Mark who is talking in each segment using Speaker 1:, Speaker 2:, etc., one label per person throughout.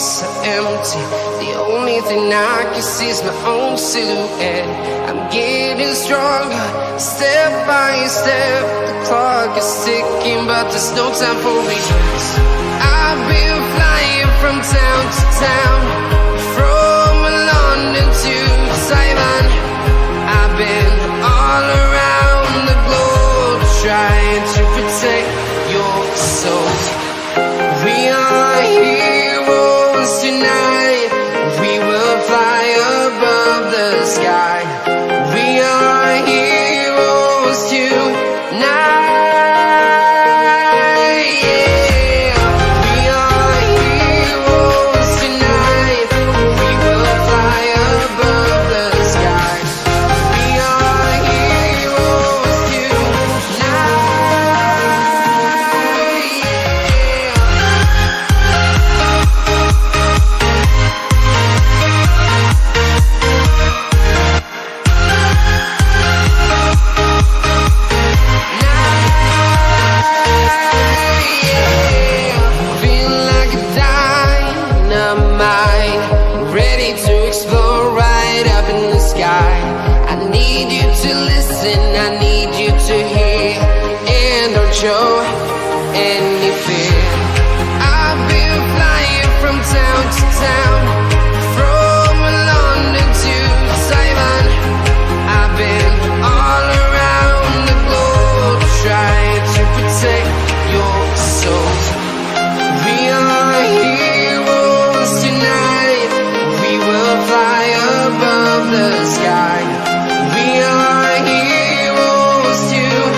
Speaker 1: streets are empty. The only thing I can see is my own silhouette. I'm getting stronger, step by step. The clock is ticking, but there's no time for regrets. I've been flying from town to town, from London to Taiwan. I've been all around the globe, trying to protect your soul. We are heroes tonight. We will fly above the sky. We are heroes tonight. Yeah. We are heroes tonight. We will fly above the sky. We are heroes tonight. Feel like a dynamite, ready to explode right up in the sky. I need you to listen, I need you to hear, and don't show any fear. I've been flying from town to town, from London to Taiwan. I've been all around the globe, trying to protect your soul. We are heroes tonight. We will fly above the sky. We are heroes tonight.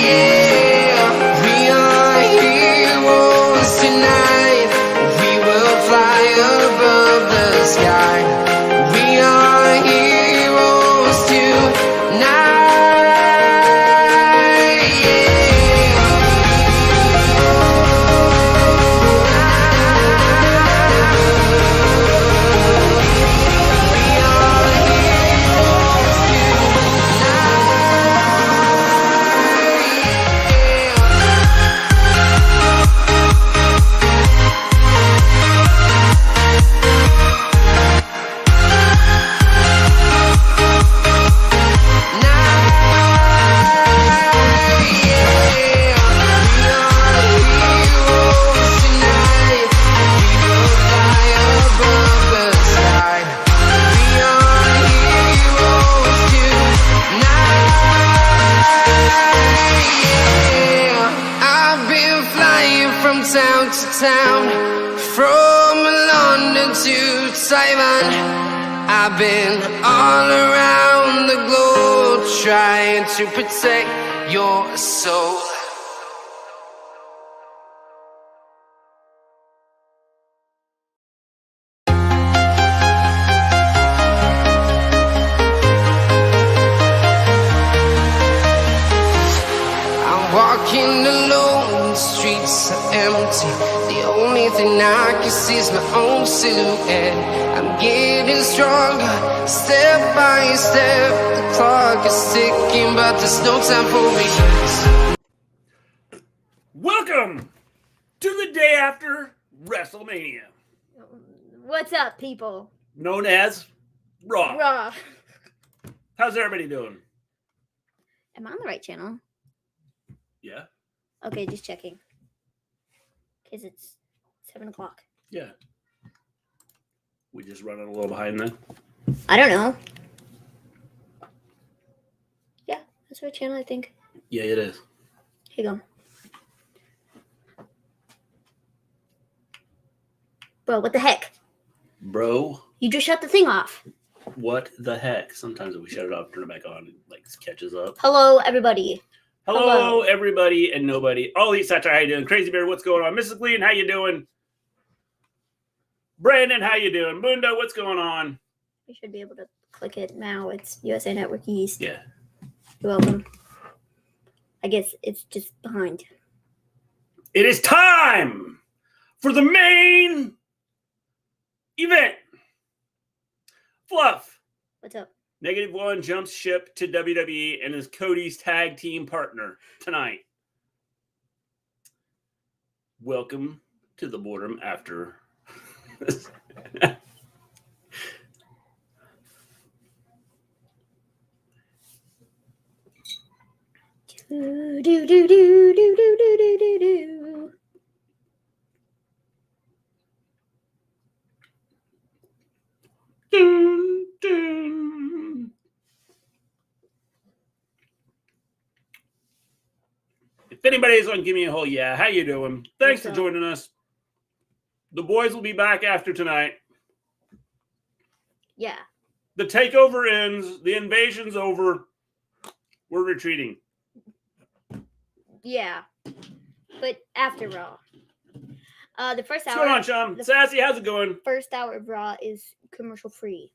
Speaker 1: Yeah. We are heroes tonight. We will fly above the sky. We are heroes tonight. Town to town, from London to Taiwan. I've been all around the globe, trying to protect your soul. I'm walking alone, the streets are empty. The only thing I can see is my own silhouette. I'm getting stronger, step by step. The clock is ticking, but there's no time for regrets.
Speaker 2: Welcome to the day after WrestleMania,
Speaker 3: What's up, people?
Speaker 2: known as Raw.
Speaker 3: Raw.
Speaker 2: How's everybody doing?
Speaker 3: Am I on the right channel?
Speaker 2: Yeah.
Speaker 3: Okay, just checking. Because it's 7 o'clock.
Speaker 2: Yeah. We just running a little behind then.
Speaker 3: I don't know. Yeah, that's the right channel, I think.
Speaker 2: Yeah, it is.
Speaker 3: Here you go. Bro, what the heck?
Speaker 2: Bro,
Speaker 3: You just shut the thing off.
Speaker 2: what the heck? Sometimes if we shut it off, turn it back on, it like catches up.
Speaker 3: Hello, everybody.
Speaker 2: Hello, everybody and nobody. Ollie, Satcher, how you doing? Crazy Bear, what's going on? Mrs. Gleen, how you doing? Brandon, how you doing? Mundo, what's going on?
Speaker 3: We should be able to click it now. It's USA Network East.
Speaker 2: Yeah.
Speaker 3: You're welcome. I guess it's just behind.
Speaker 2: It is time for the main event. Fluff.
Speaker 3: What's up?
Speaker 2: -1 jumps ship to WWE and is Cody's tag team partner tonight. welcome to the boredom after.
Speaker 3: Do do do do do do do do do do.
Speaker 2: Dun, dun. If anybody's on Gimme A Hull Yeah, how you doing? Thanks for joining us. The boys will be back after tonight.
Speaker 3: Yeah.
Speaker 2: The takeover ends. The invasion's over. We're retreating.
Speaker 3: Yeah. But after Raw. The first
Speaker 2: What's
Speaker 3: hour.
Speaker 2: going on, Sean? Sassy, how's it going?
Speaker 3: First hour of Raw is commercial free.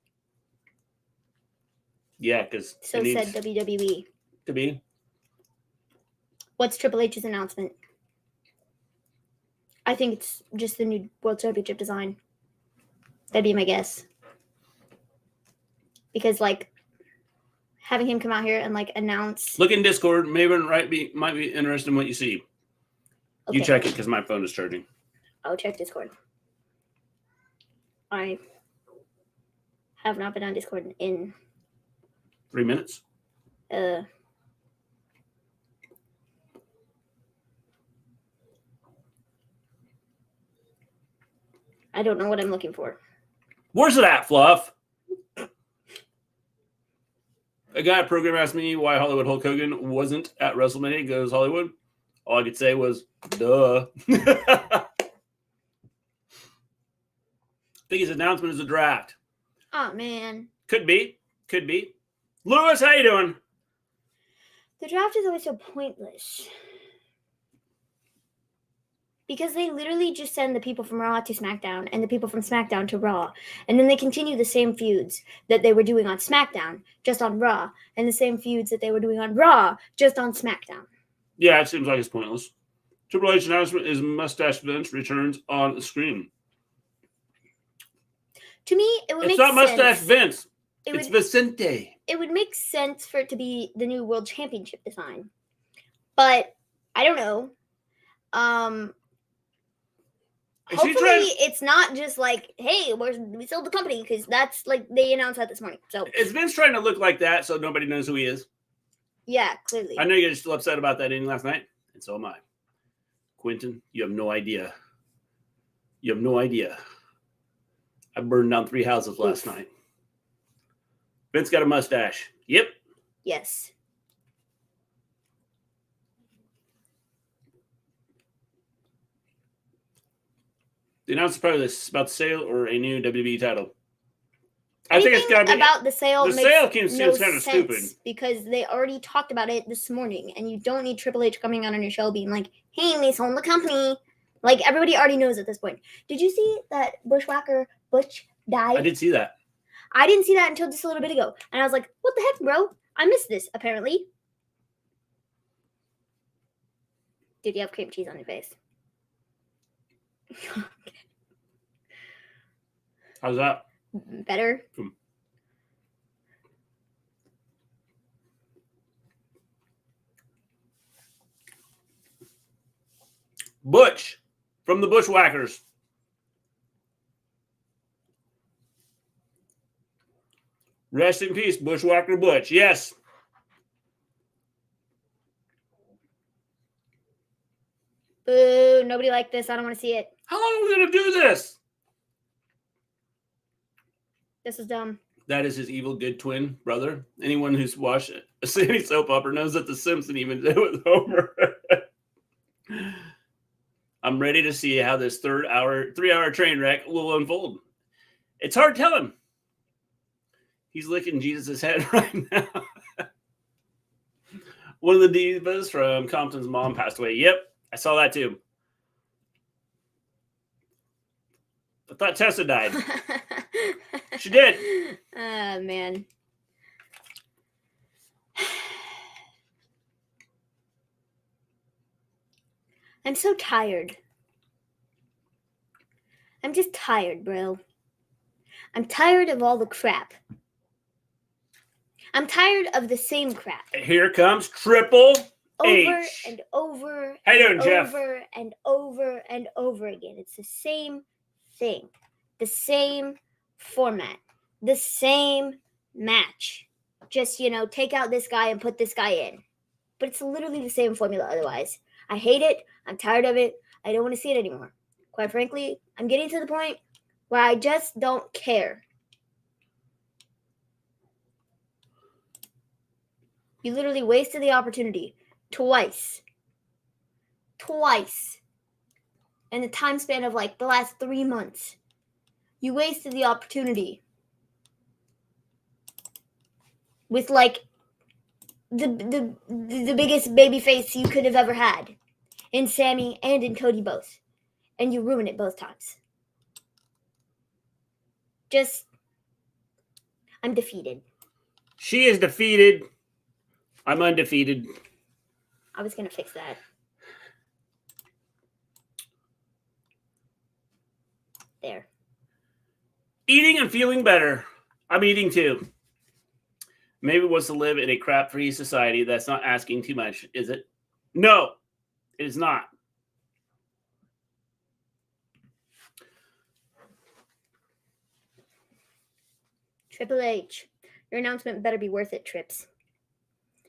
Speaker 2: Yeah, because
Speaker 3: So said WWE.
Speaker 2: To be.
Speaker 3: What's Triple H's announcement? I think it's just the new World Championship design. That'd be my guess. Because, like, having him come out here and, like, announce...
Speaker 2: Look in Discord. Maven might be interested in what you see. Okay. You check it because my phone is charging.
Speaker 3: I'll check Discord. I have not been on Discord in...
Speaker 2: 3 minutes?
Speaker 3: I don't know what I'm looking for.
Speaker 2: Where's it at, Fluff? A guy at program asked me why Hollywood Hulk Hogan wasn't at WrestleMania. He goes, Hollywood? All I could say was, duh. I think his announcement is a draft.
Speaker 3: Oh, man.
Speaker 2: Could be. Could be. Lewis, how you doing?
Speaker 3: The draft is always so pointless. Because they literally just send the people from Raw to SmackDown and the people from SmackDown to Raw. And then they continue the same feuds that they were doing on SmackDown, just on Raw. And the same feuds that they were doing on Raw, just on SmackDown.
Speaker 2: Yeah, it seems like it's pointless. Triple H announcement is Mustache Vince returns on the screen.
Speaker 3: To me, it would make sense.
Speaker 2: It's not Mustache Vince. It's Vicente.
Speaker 3: It would make sense for it to be the new World Championship design. But, I don't know. Hopefully, it's not just like, hey, we sold the company, because that's like they announced that this morning. So
Speaker 2: is Vince trying to look like that so nobody knows who he is?
Speaker 3: Yeah, clearly.
Speaker 2: I know you're still upset about that ending last night, and so am I. Quentin, you have no idea. You have no idea. I burned down 3 houses last night. Vince got a mustache. Yep.
Speaker 3: Yes.
Speaker 2: The announcement part of this is about the sale or a new WWE title. I think it's got to be
Speaker 3: about the sale.
Speaker 2: The sale seems kind of stupid
Speaker 3: because they already talked about it this morning, and you don't need Triple H coming on your show being like, "Hey, we sold the company." Like everybody already knows at this point. Did you see that Bushwhacker Butch died?
Speaker 2: I did see that.
Speaker 3: I didn't see that until just a little bit ago, and I was like, "What the heck, bro? I missed this." Apparently, did you have cream cheese on your face?
Speaker 2: How's that?
Speaker 3: Better.
Speaker 2: Butch from the Bushwhackers. Rest in peace, Bushwhacker Butch. Yes.
Speaker 3: Boo, nobody liked this. I don't want to see it.
Speaker 2: How long are we going to do this?
Speaker 3: This is dumb.
Speaker 2: That is his evil good twin brother. Anyone who's watched a Sandy soap opera knows that The Simpsons even did it with Homer. I'm ready to see how this 3-hour train wreck will unfold. It's hard telling. He's licking Jesus' head right now. One of the divas from Compton's mom passed away. Yep, I saw that too. I thought Tessa died. She did.
Speaker 3: Oh, man. I'm so tired. I'm just tired, bro. I'm tired of all the crap. I'm tired of the same crap.
Speaker 2: Here comes Triple
Speaker 3: over
Speaker 2: H.
Speaker 3: and over
Speaker 2: How you
Speaker 3: and
Speaker 2: doing, Jeff?
Speaker 3: over and over and over again. It's the same thing, the same format, the same match. Just, take out this guy and put this guy in. But it's literally the same formula otherwise. I hate it. I'm tired of it. I don't want to see it anymore. Quite frankly, I'm getting to the point where I just don't care. You literally wasted the opportunity twice. In the time span of the last 3 months. You wasted the opportunity with the biggest baby face you could have ever had in Sammy and in Cody both. And you ruined it both times. I'm defeated.
Speaker 2: She is defeated. I'm undefeated.
Speaker 3: I was going to fix that. There.
Speaker 2: Eating and feeling better. I'm eating too. Maybe it was to live in a crap-free society. That's not asking too much, is it? No, it is not.
Speaker 3: Triple H, your announcement better be worth it, Trips.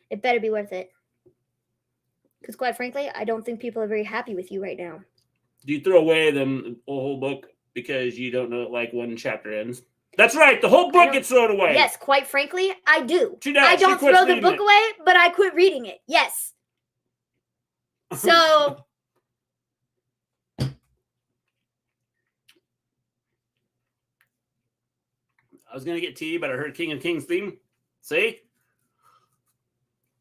Speaker 3: It better be worth it. Because quite frankly, I don't think people are very happy with you right now.
Speaker 2: Do you throw away the whole book because you don't know one chapter ends? That's right. The whole book gets thrown away.
Speaker 3: Yes, quite frankly, I do.
Speaker 2: She does.
Speaker 3: I don't throw the book away, but I quit reading it. Yes. So...
Speaker 2: I was going to get tea, but I heard King of Kings theme. See?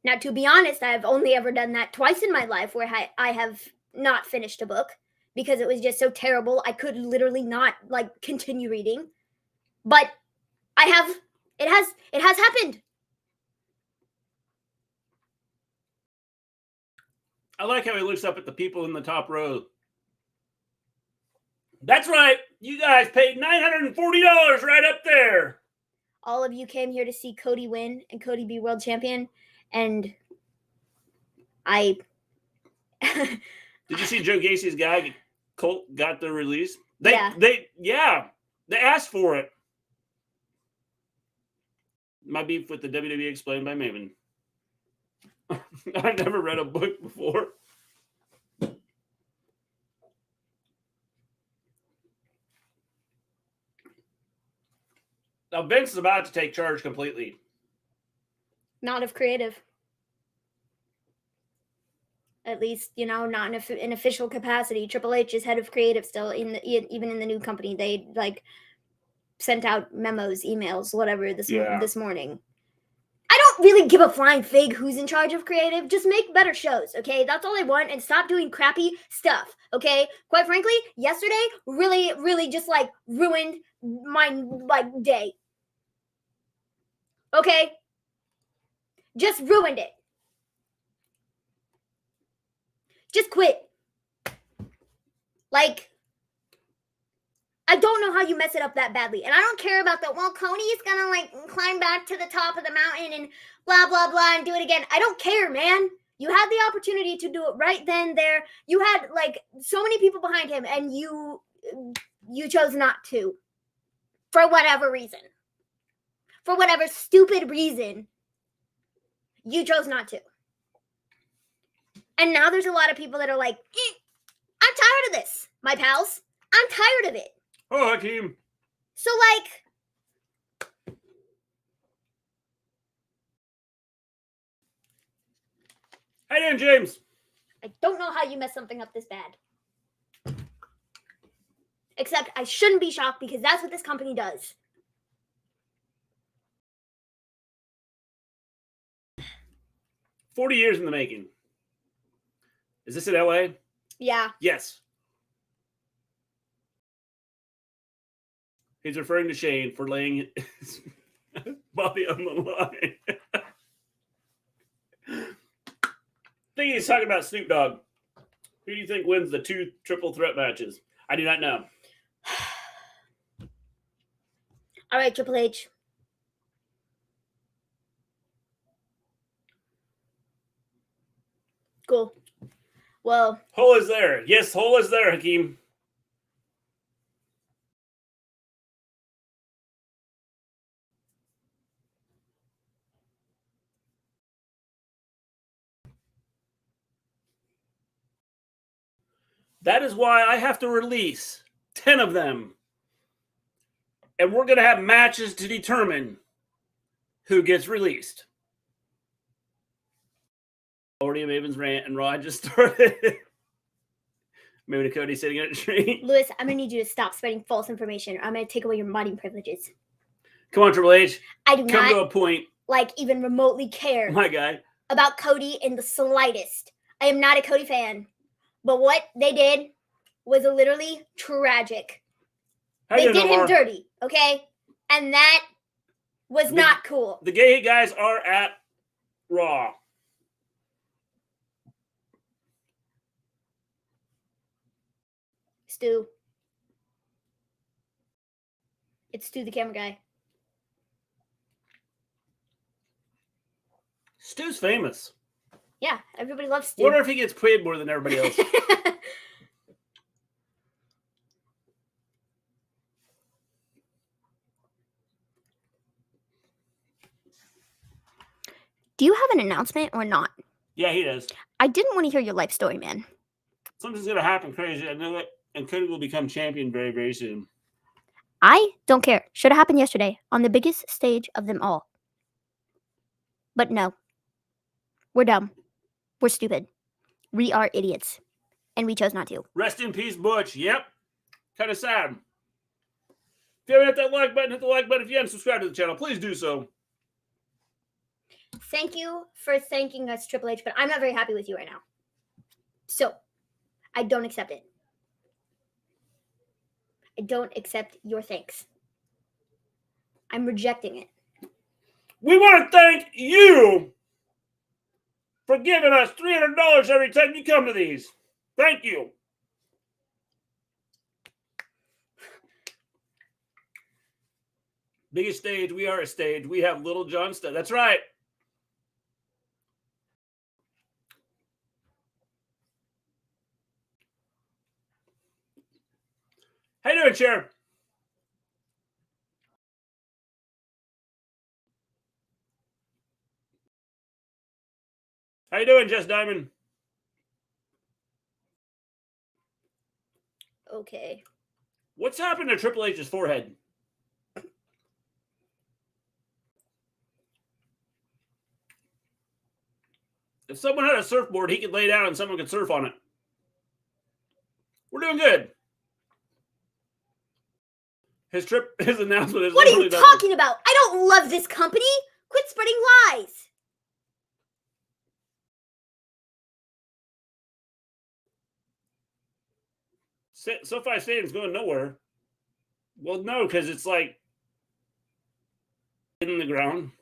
Speaker 3: Now, to be honest, I've only ever done that twice in my life where I have not finished a book because it was just so terrible. I could literally not continue reading. But I have. It has happened.
Speaker 2: I like how he looks up at the people in the top row. That's right. You guys paid $940 right up there.
Speaker 3: All of you came here to see Cody win and Cody be world champion. And I...
Speaker 2: Did you see Joe Gacy's guy, Colt, got the release? They asked for it. My beef with the WWE explained by Maven. I've never read a book before. Now, Vince is about to take charge completely.
Speaker 3: Not of creative. At least, not in an official capacity. Triple H is head of creative still, even in the new company. They, sent out memos, emails, whatever, this morning. I don't really give a flying fig who's in charge of creative. Just make better shows, okay? That's all I want, and stop doing crappy stuff, okay? Quite frankly, yesterday really, really just, ruined my, day. Okay? Just ruined it. Just quit. I don't know how you mess it up that badly. And I don't care about that. Well, Cody's gonna climb back to the top of the mountain and blah, blah, blah and do it again. I don't care, man. You had the opportunity to do it right then, there. You had so many people behind him and you chose not to. For whatever reason. For whatever stupid reason. You chose not to. And now there's a lot of people that are I'm tired of this, my pals. I'm tired of it.
Speaker 2: Oh, Hakeem.
Speaker 3: So,
Speaker 2: How you doing, James?
Speaker 3: I don't know how you mess something up this bad. Except I shouldn't be shocked because that's what this company does.
Speaker 2: $40 years in the making. Is this in LA?
Speaker 3: Yeah.
Speaker 2: Yes. He's referring to Shane for laying his body on the line. I think he's talking about Snoop Dogg. Who do you think wins the 2 triple threat matches? I do not know.
Speaker 3: All right, Triple H. Cool. Well,
Speaker 2: Hole is there. Yes, hole is there, Hakeem. That is why I have to release 10 of them. And we're going to have matches to determine who gets released. Already Maven's rant and Raw just started. Maybe to Cody sitting at a tree.
Speaker 3: Lewis, I'm going to need you to stop spreading false information or I'm going to take away your modding privileges.
Speaker 2: Come on, Triple H.
Speaker 3: I do
Speaker 2: Come
Speaker 3: not,
Speaker 2: to a point.
Speaker 3: like, even remotely care
Speaker 2: My guy.
Speaker 3: about Cody in the slightest. I am not a Cody fan. But what they did was literally tragic. They did him dirty, okay? And that was not cool.
Speaker 2: The gay guys are at Raw.
Speaker 3: Stu. It's Stu, the camera guy.
Speaker 2: Stu's famous.
Speaker 3: Yeah, everybody loves Stu.
Speaker 2: Wonder if he gets paid more than everybody else.
Speaker 3: Do you have an announcement or not?
Speaker 2: Yeah, he does.
Speaker 3: I didn't want to hear your life story, man.
Speaker 2: Something's going to happen crazy. I know it. And Cody will become champion very, very soon.
Speaker 3: I don't care. Should have happened yesterday on the biggest stage of them all. But no. We're dumb. We're stupid. We are idiots. And we chose not to.
Speaker 2: Rest in peace, Butch. Yep. Kind of sad. If you haven't hit that like button, hit the like button. If you haven't subscribed to the channel, please do so.
Speaker 3: Thank you for thanking us, Triple H, but I'm not very happy with you right now. So, I don't accept it. I don't accept your thanks. I'm rejecting it.
Speaker 2: We want to thank you for giving us $300 every time you come to these. Thank you. Biggest stage. We are a stage. We have Little John stuff. That's right. How you doing, Chair? How you doing, Jess Diamond?
Speaker 3: Okay.
Speaker 2: What's happened to Triple H's forehead? If someone had a surfboard, he could lay down and someone could surf on it. We're doing good. His announcement is.
Speaker 3: What are you talking about? I don't love this company. Quit spreading lies.
Speaker 2: SoFi Stadium's going nowhere. Well, no, because it's like in the ground.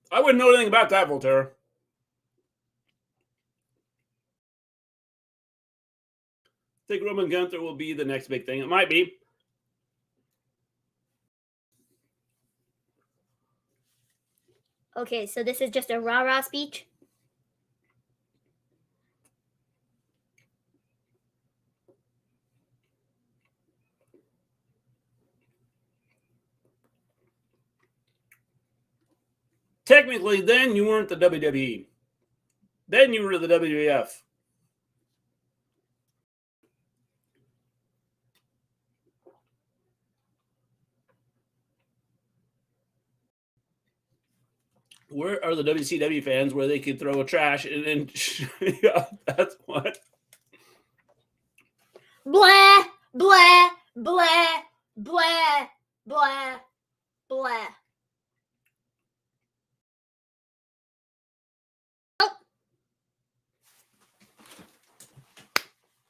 Speaker 2: I wouldn't know anything about that, Voltaire. I think Roman Gunther will be the next big thing. It might be.
Speaker 3: Okay, so this is just a rah-rah speech?
Speaker 2: Technically, then you weren't the WWE. Then you were the WWF. Where are the WCW fans where they could throw a trash and then yeah, that's what.
Speaker 3: Blah, blah, blah, blah, blah, blah.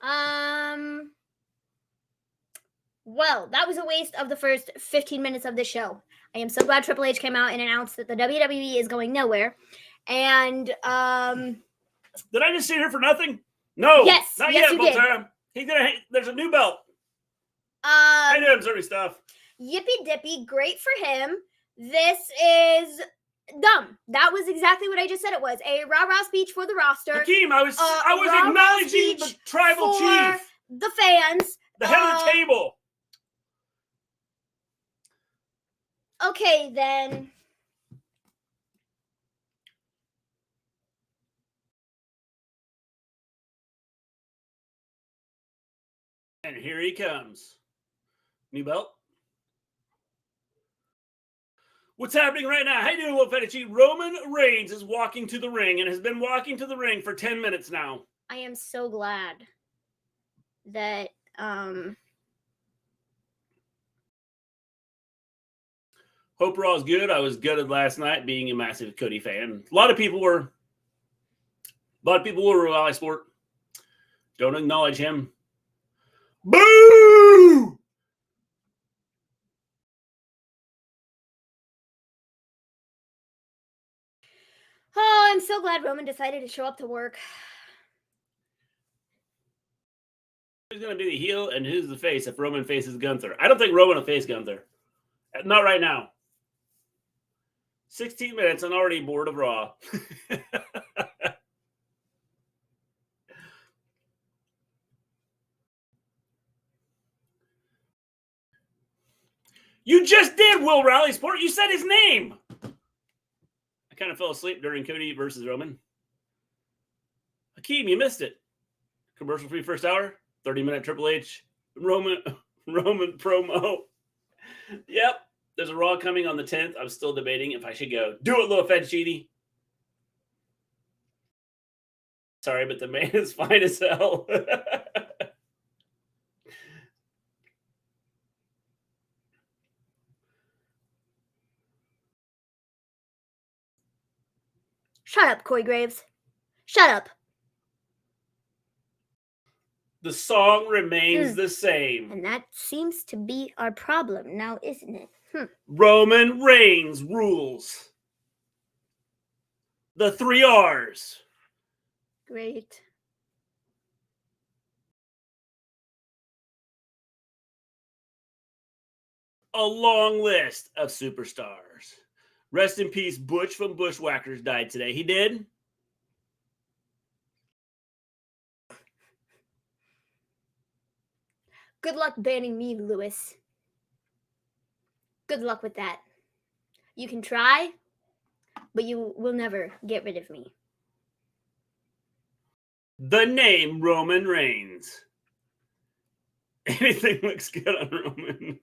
Speaker 3: Oh. Well, that was a waste of the first 15 minutes of this show. I am so glad Triple H came out and announced that the WWE is going nowhere. And
Speaker 2: Did I just sit here for nothing? No.
Speaker 3: Yes.
Speaker 2: Not
Speaker 3: yes,
Speaker 2: yet,
Speaker 3: you did.
Speaker 2: Voltaire. There's a new belt. I know Missouri stuff.
Speaker 3: Yippee dippy, great for him. This is dumb. That was exactly what I just said it was. A rah-rah speech for the roster.
Speaker 2: Hakeem, I was
Speaker 3: rah-rah
Speaker 2: acknowledging the
Speaker 3: speech
Speaker 2: tribal
Speaker 3: for
Speaker 2: chief,
Speaker 3: the fans.
Speaker 2: the head of the table.
Speaker 3: Okay, then.
Speaker 2: And here he comes. New belt. What's happening right now? How you doing, Little Fettuccine? Roman Reigns is walking to the ring and has been walking to the ring for 10 minutes now.
Speaker 3: I am so glad that
Speaker 2: Hope Raw is good. I was gutted last night being a massive Cody fan. A lot of people were Raleigh Sport. Don't acknowledge him. Boo!
Speaker 3: Oh, I'm so glad Roman decided to show up to work.
Speaker 2: Who's going to be the heel and who's the face if Roman faces Gunther? I don't think Roman will face Gunther. Not right now. 16 minutes and already bored of Raw. You just did, Will Raleigh Sport. You said his name. I kind of fell asleep during Cody versus Roman. Hakeem, you missed it. Commercial-free first hour. 30-minute Triple H Roman promo. Yep. There's a Raw coming on the 10th. I'm still debating if I should go. Do it, little Fettuccine. Sorry, but the man is fine as hell.
Speaker 3: Shut up, Corey Graves. Shut up.
Speaker 2: The song remains the same.
Speaker 3: And that seems to be our problem now, isn't it?
Speaker 2: Roman Reigns rules. The 3 R's.
Speaker 3: Great.
Speaker 2: A long list of superstars. Rest in peace, Butch from Bushwhackers died today. He did?
Speaker 3: Good luck banning me, Lewis. Good luck with that. You can try, but you will never get rid of me.
Speaker 2: The name Roman Reigns. Anything looks good on Roman.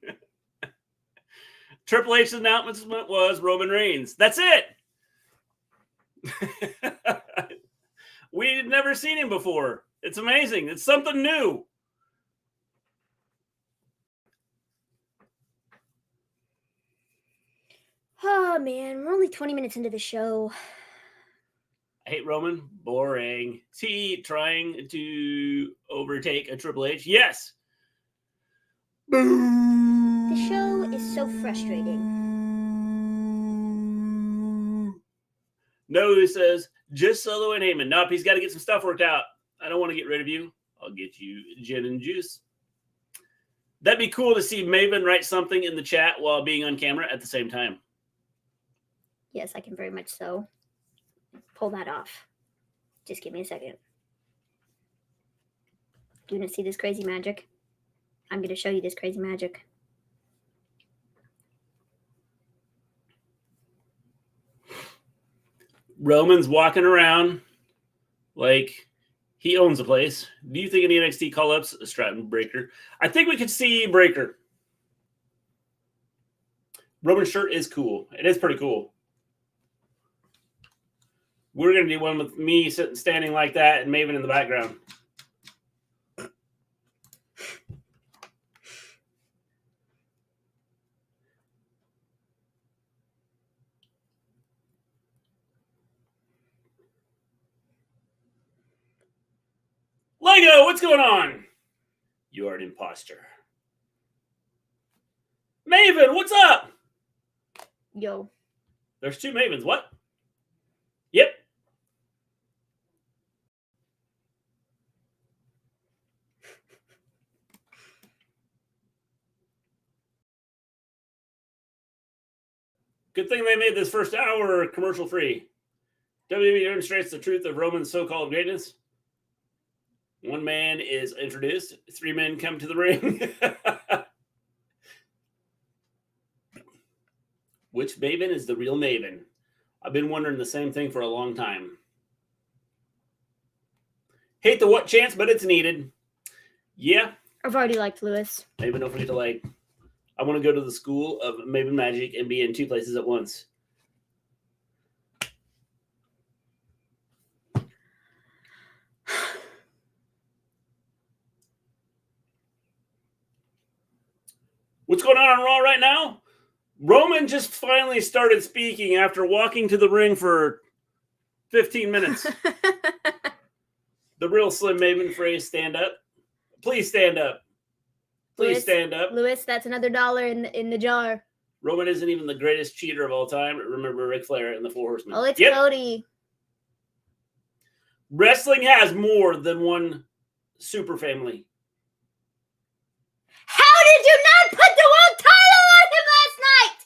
Speaker 2: Triple H's announcement was Roman Reigns. That's it. We'd never seen him before. It's amazing. It's something new.
Speaker 3: Oh, man. We're only 20 minutes into the show.
Speaker 2: I hate Roman. Boring. Is he trying to overtake a Triple H? Yes. Boom.
Speaker 3: The show is so frustrating.
Speaker 2: No, he says, just Solo and Heyman. Nope, he's got to get some stuff worked out. I don't want to get rid of you. I'll get you gin and juice. That'd be cool to see Maven write something in the chat while being on camera at the same time.
Speaker 3: Yes, I can very much so pull that off. Just give me a second. Do you want to see this crazy magic? I'm going to show you this crazy magic.
Speaker 2: Roman's walking around like he owns the place. Do you think any NXT call-ups? Stratton Breaker. I think we could see Breaker. Roman's shirt is cool. It is pretty cool. We're going to do one with me standing like that and Maven in the background. Lego, what's going on? You are an imposter. Maven, what's up?
Speaker 3: Yo.
Speaker 2: There's 2 Mavens. What? Yep. Good thing they made this first hour commercial free. WWE demonstrates the truth of Roman's so-called greatness. One man is introduced. 3 men come to the ring. Which Maven is the real Maven? I've been wondering the same thing for a long time. Hate the what chance, but it's needed. Yeah.
Speaker 3: I've already liked Lewis.
Speaker 2: Maven, don't forget to like. I want to go to the school of Maven Magic and be in 2 places at once. What's going on Raw right now? Roman just finally started speaking after walking to the ring for 15 minutes. The real Slim Maven phrase, stand up. Please stand up. Please
Speaker 3: Lewis,
Speaker 2: stand up.
Speaker 3: Lewis, that's another $1 in the jar.
Speaker 2: Roman isn't even the greatest cheater of all time. Remember Ric Flair and the Four Horsemen.
Speaker 3: Oh, it's Cody.
Speaker 2: Wrestling has more than one super family.
Speaker 3: How did you not put the world title on him last night?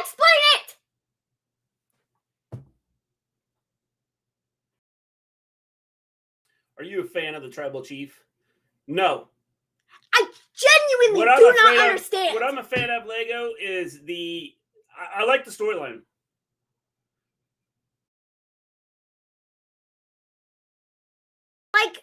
Speaker 3: Explain it!
Speaker 2: Are you a fan of the Tribal Chief? No.
Speaker 3: I genuinely do not understand.
Speaker 2: What I'm a fan of, Lego, is I like the storyline.
Speaker 3: Like,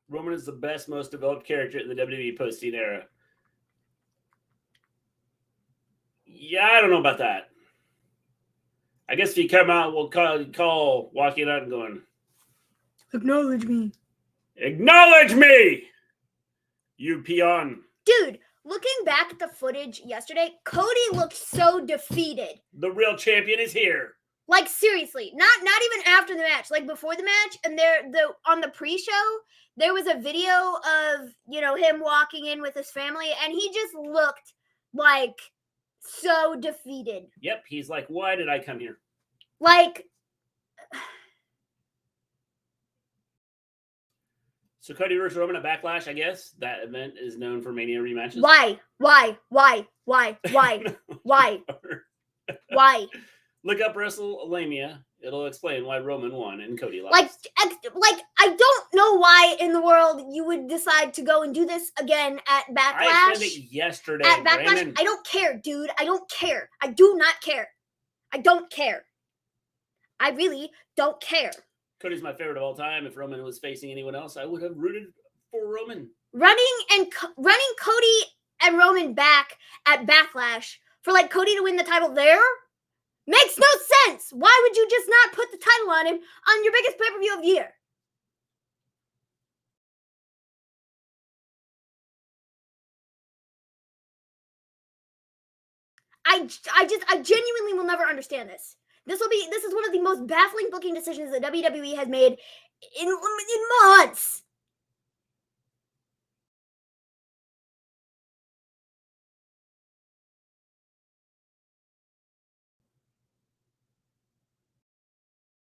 Speaker 2: Roman is the best, most developed character in the WWE post-Cena era. Yeah, I don't know about that. I guess if you come out, we'll call walking out and going,
Speaker 3: acknowledge me.
Speaker 2: Acknowledge me, you peon.
Speaker 3: Dude, looking back at the footage yesterday, Cody looked so defeated.
Speaker 2: The real champion is here.
Speaker 3: Like, seriously, not even after the match, like before the match, and on the pre-show, there was a video of, him walking in with his family, and he just looked like so defeated.
Speaker 2: Yep, he's like, why did I come here?
Speaker 3: Like,
Speaker 2: so Cody versus Roman at Backlash, I guess. That event is known for Mania rematches.
Speaker 3: Why? Why?
Speaker 2: Look up Wrestlemania. It'll explain why Roman won and Cody lost.
Speaker 3: Like, I don't know why in the world you would decide to go and do this again at Backlash.
Speaker 2: I explained it yesterday,
Speaker 3: At Backlash,
Speaker 2: Brandon.
Speaker 3: I don't care, dude. I don't care. I do not care. I don't care. I really don't care.
Speaker 2: Cody's my favorite of all time. If Roman was facing anyone else, I would have rooted for Roman.
Speaker 3: Running Cody and Roman back at Backlash for Cody to win the title there makes no sense. Why would you just not put the title on him on your biggest pay-per-view of the year? I genuinely will never understand this. This is one of the most baffling booking decisions that WWE has made in months.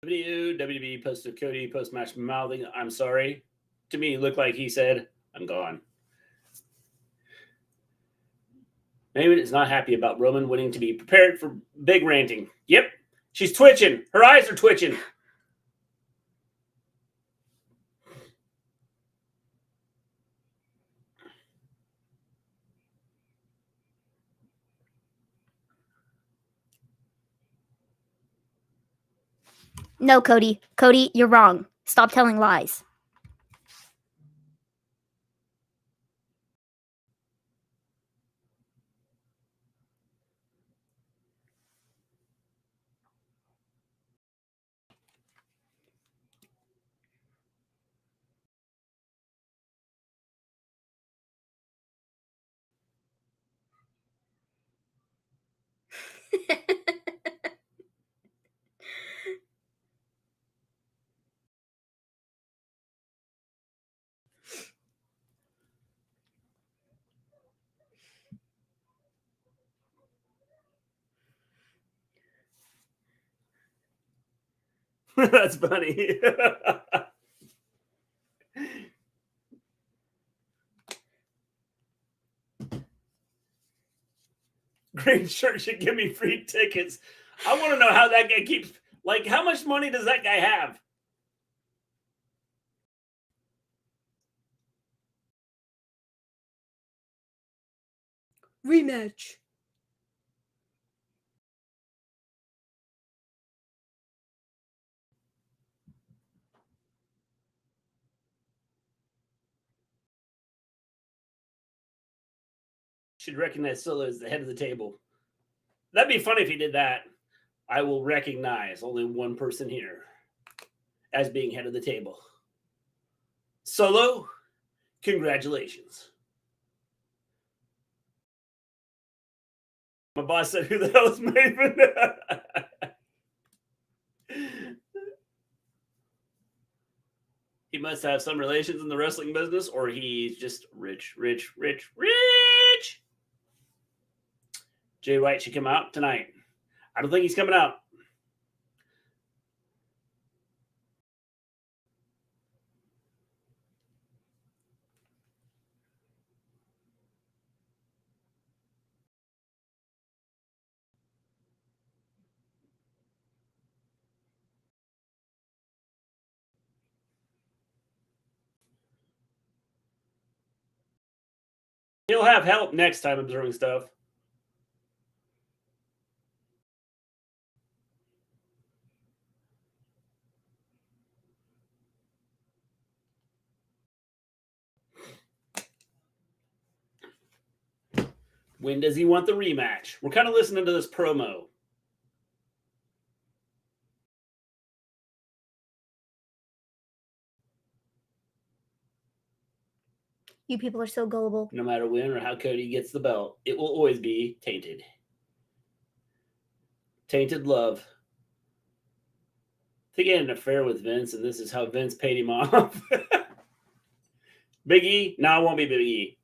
Speaker 2: WWE posted Cody post-match mouthing, I'm sorry. To me, it looked like he said, I'm gone. Maven is not happy about Roman winning to be prepared for big ranting. Yep, she's twitching. Her eyes are twitching.
Speaker 3: No, Cody. Cody, you're wrong. Stop telling lies.
Speaker 2: That's funny. Green shirt should give me free tickets. I want to know how that guy keeps, like, how much money does that guy have?
Speaker 3: Rematch.
Speaker 2: Should recognize Solo as the head of the table. That'd be funny if he did that. I will recognize only one person here as being head of the table. Solo, congratulations. My boss said, who the hell is Maven? He must have some relations in the wrestling business, or he's just rich. Jay White should come out tonight. I don't think he's coming out. He'll have help next time observing stuff. When does he want the rematch? We're kind of listening to this promo.
Speaker 3: You people are so gullible.
Speaker 2: No matter when or how Cody gets the belt, it will always be tainted. Tainted love. I think he had an affair with Vince, and this is how Vince paid him off. Big E? No, it won't be Big E.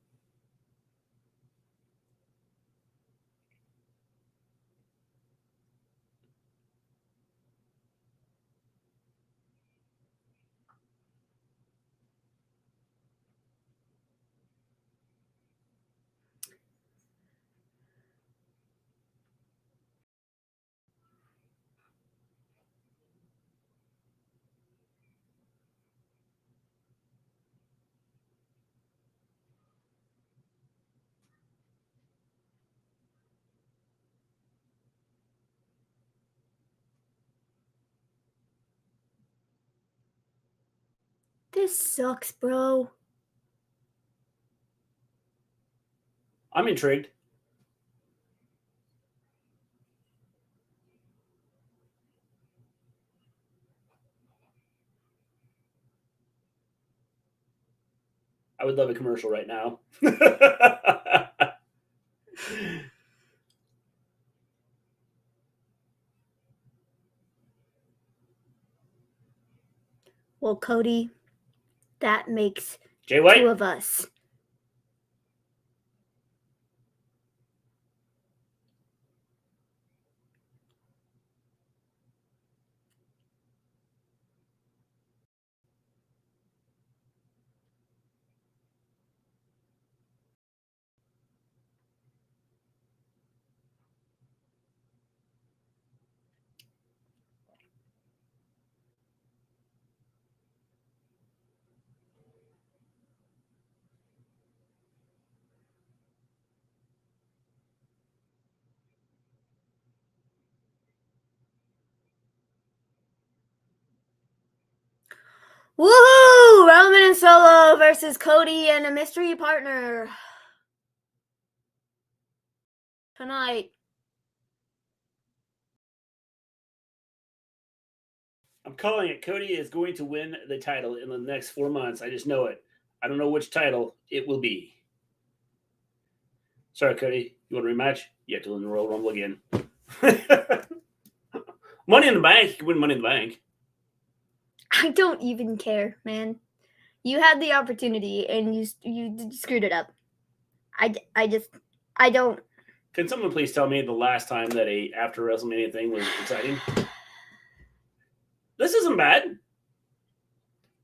Speaker 3: This sucks, bro.
Speaker 2: I'm intrigued. I would love a commercial right now.
Speaker 3: Well, Cody, that makes
Speaker 2: Jay White?
Speaker 3: 2 of us. Woohoo! Roman and Solo versus Cody and a mystery partner. Tonight.
Speaker 2: I'm calling it. Cody is going to win the title in the next 4 months. I just know it. I don't know which title it will be. Sorry, Cody. You want a rematch? You have to win the Royal Rumble again. Money in the Bank. You can win Money in the Bank.
Speaker 3: I don't even care, man. You had the opportunity and you screwed it up. I don't.
Speaker 2: Can someone please tell me the last time that a after WrestleMania thing was exciting? This isn't bad.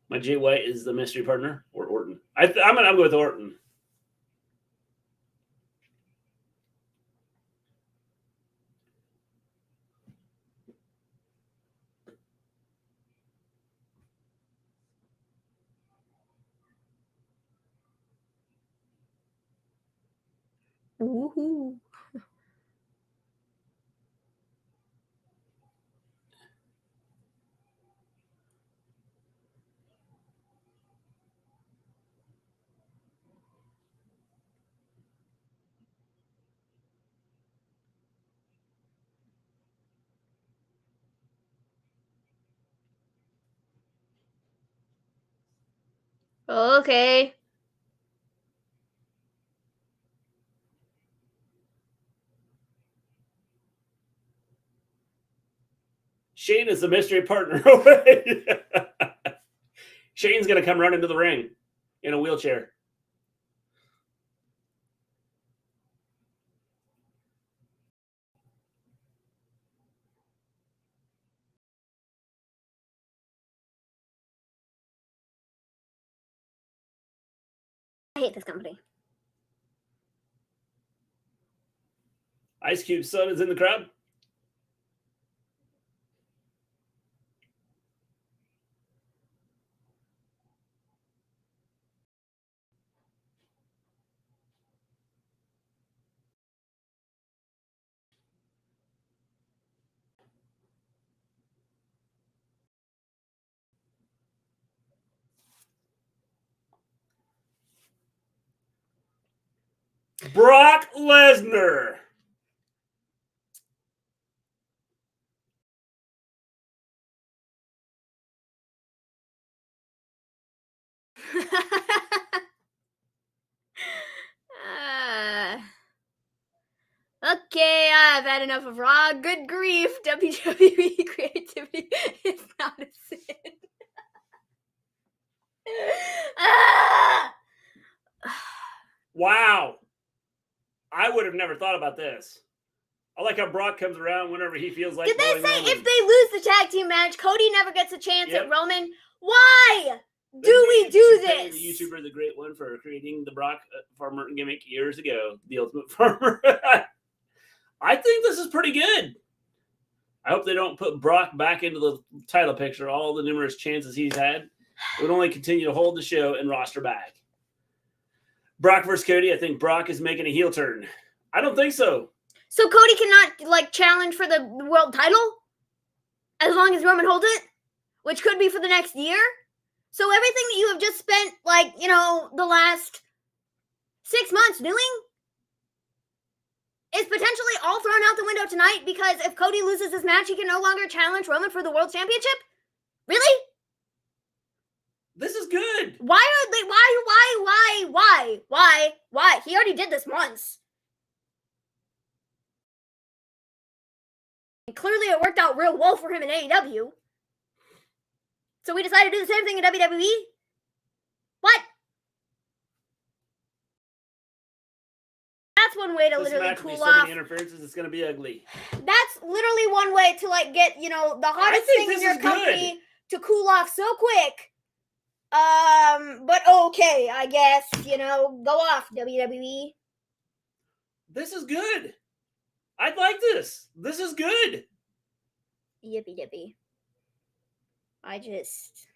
Speaker 2: My Jay White is the mystery partner, or Orton. I'm gonna go with Orton.
Speaker 3: Woohoo. Okay.
Speaker 2: Shane is the mystery partner. Shane's gonna come running to the ring in a wheelchair.
Speaker 3: I hate this company.
Speaker 2: Ice Cube's son is in the crowd. Brock Lesnar.
Speaker 3: Okay, I've had enough of Raw. Good grief, WWE creativity is not a sin.
Speaker 2: Wow. I would have never thought about this. I like how Brock comes around whenever he feels like.
Speaker 3: Did they say if they lose the tag team match, Cody never gets a chance at Roman? Why do we do this?
Speaker 2: The YouTuber, the great one, for creating the Brock Farmer gimmick years ago, the Ultimate Farmer. I think this is pretty good. I hope they don't put Brock back into the title picture. All the numerous chances he's had would only continue to hold the show and roster back. Brock versus Cody. I think Brock is making a heel turn. I don't think so.
Speaker 3: So Cody cannot challenge for the world title as long as Roman holds it, which could be for the next year. So everything that you have just spent the last 6 months doing is potentially all thrown out the window tonight, because if Cody loses this match, he can no longer challenge Roman for the world championship? Really?
Speaker 2: This is good.
Speaker 3: Why are they? Why? He already did this once. And clearly it worked out real well for him in AEW. So we decided to do the same thing in WWE? What? That's one way to literally cool off.
Speaker 2: So many interferences, it's going to be ugly.
Speaker 3: That's literally one way to get, the hottest thing in your company to cool off so quick. But okay, I guess, go off, WWE.
Speaker 2: This is good. I'd like this. This is good.
Speaker 3: Yippee dippy. I just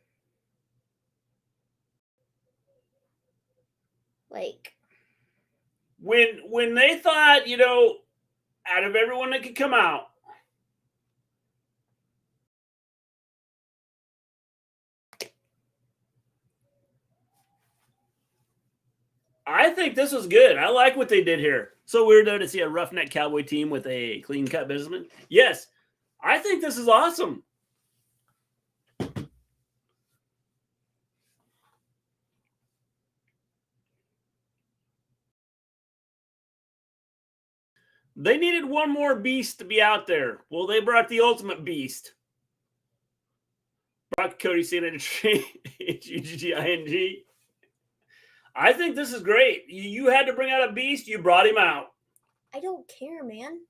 Speaker 2: when they thought, out of everyone that could come out, I think this was good. I like what they did here. So weird, though, to see a roughneck cowboy team with a clean-cut businessman. Yes, I think this is awesome. They needed one more beast to be out there. Well, they brought the ultimate beast. Brock Cody Cena H-U-G-G-I-N-G. I think this is great. You had to bring out a beast. You brought him out.
Speaker 3: I don't care, man.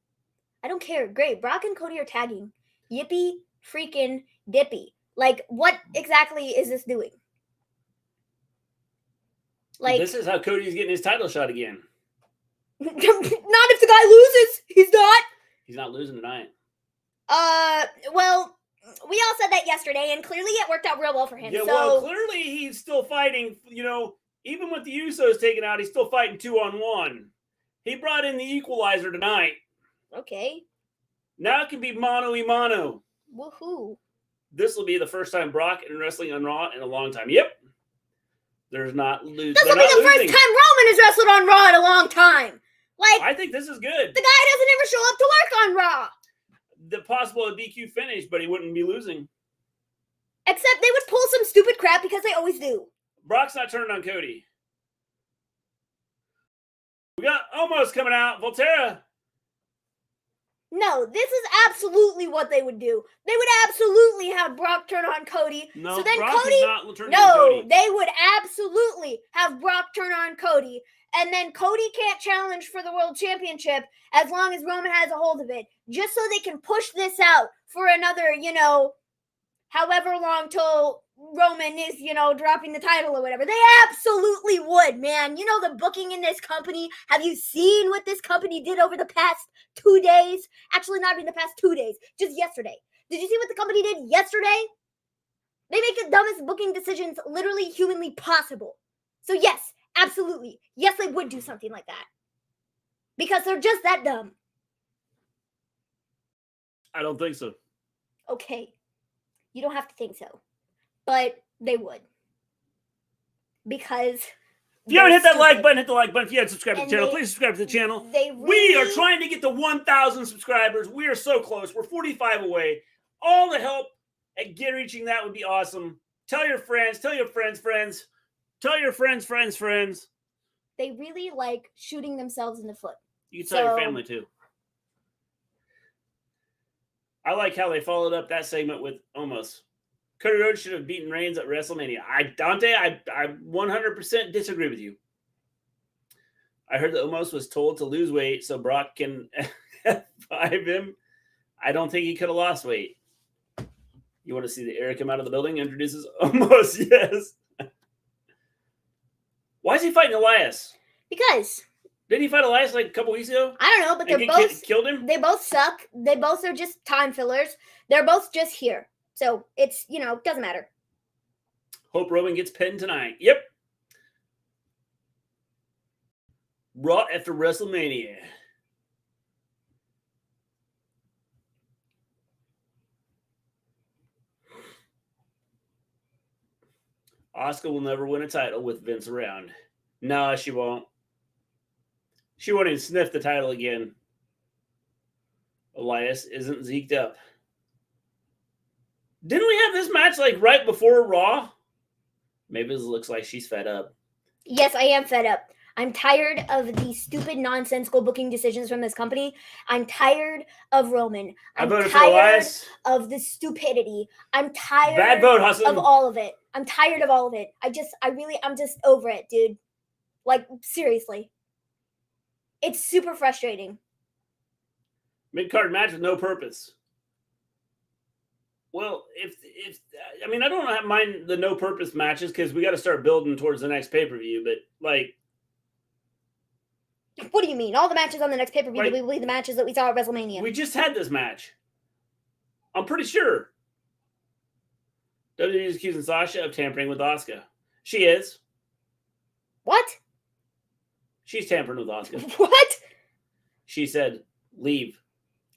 Speaker 3: I don't care. Great. Brock and Cody are tagging. Yippee freaking dippy. Like, what exactly is this doing? Like,
Speaker 2: this is how Cody's getting his title shot again.
Speaker 3: not if the guy loses. He's not.
Speaker 2: He's not losing tonight.
Speaker 3: Well, we all said that yesterday, and clearly it worked out real well for him.
Speaker 2: Yeah,
Speaker 3: so...
Speaker 2: well, clearly he's still fighting. You know, even with the Usos taken out, he's still fighting 2-on-1. He brought in the equalizer tonight.
Speaker 3: Okay.
Speaker 2: Now it can be mano-y-mano.
Speaker 3: Woohoo.
Speaker 2: This will be the first time Brock and wrestling on Raw in a long time. Yep. There's not losing.
Speaker 3: This will be the first time Roman has wrestled on Raw in a long time. Like,
Speaker 2: I think this is good.
Speaker 3: The guy doesn't ever show up to work on Raw.
Speaker 2: The possible DQ finish, but he wouldn't be losing.
Speaker 3: Except they would pull some stupid crap because they always do.
Speaker 2: Brock's not turning on Cody. We got Omos coming out. Volterra.
Speaker 3: No, this is absolutely what they would do. They would absolutely have Brock turn on Cody.
Speaker 2: No,
Speaker 3: so then
Speaker 2: Brock
Speaker 3: Cody,
Speaker 2: is not turning on Cody.
Speaker 3: they would absolutely have Brock turn on Cody. And then Cody can't challenge for the world championship as long as Roman has a hold of it. Just so they can push this out for another, however long till Roman is, dropping the title or whatever. They absolutely would, man. You know the booking in this company. Have you seen what this company did over the past 2 days? Actually, not even the past 2 days. Just yesterday. Did you see what the company did yesterday? They make the dumbest booking decisions literally humanly possible. So yes, absolutely. Yes, they would do something like that. Because they're just that dumb.
Speaker 2: I don't think so.
Speaker 3: Okay. You don't have to think so. But they would. Because...
Speaker 2: If you haven't hit that like button, hit the like button. If you haven't subscribed to the channel,
Speaker 3: they-
Speaker 2: please subscribe to the channel.
Speaker 3: They
Speaker 2: We are
Speaker 3: really-
Speaker 2: trying to get to 1,000 subscribers. We are so close. We're 45 away. All the help at reaching that would be awesome. Tell your friends. Tell your friends' friends. Tell your friends' friends' friends.
Speaker 3: They really like shooting themselves in the foot.
Speaker 2: You can tell your
Speaker 3: So-
Speaker 2: family too. I like how they followed up that segment with Omos. Cody Rhodes should have beaten Reigns at WrestleMania. Dante, I 100% disagree with you. I heard that Omos was told to lose weight so Brock can F5 him. I don't think he could have lost weight. You want to see the Eric come out of the building? Introduces Omos, yes. Why is he fighting Elias?
Speaker 3: Because
Speaker 2: Didn't he fight Elias like a couple weeks ago?
Speaker 3: I don't know, but
Speaker 2: And
Speaker 3: they're
Speaker 2: get
Speaker 3: both
Speaker 2: killed him?
Speaker 3: they both suck. They both are just time fillers. They're both just here. So it's, doesn't matter.
Speaker 2: Hope Roman gets pinned tonight. Yep. Raw after WrestleMania. Asuka will never win a title with Vince around. No, she won't. She won't even sniff the title again. Elias isn't zeked up. Didn't we have this match like right before Raw? Maybe it looks like she's fed up.
Speaker 3: Yes, I am fed up. I'm tired of the stupid, nonsensical booking decisions from this company. I'm tired of Roman.
Speaker 2: I
Speaker 3: I'm
Speaker 2: voted for
Speaker 3: tired
Speaker 2: Elias.
Speaker 3: of the stupidity. I'm tired
Speaker 2: Bad vote, Hassan.
Speaker 3: of all of it. I'm tired of all of it. I'm just over it, dude. Like, seriously. It's super frustrating.
Speaker 2: Mid-card match with no purpose. Well, I don't mind the no purpose matches because we got to start building towards the next pay-per-view, but like,
Speaker 3: What do you mean? All the matches on the next pay-per-view
Speaker 2: Like-
Speaker 3: will be the matches that we saw at WrestleMania.
Speaker 2: we just had this match. I'm pretty sure. WWE is accusing Sasha of tampering with Asuka. She is.
Speaker 3: What?
Speaker 2: She's tampering with Asuka.
Speaker 3: What?
Speaker 2: She said, leave.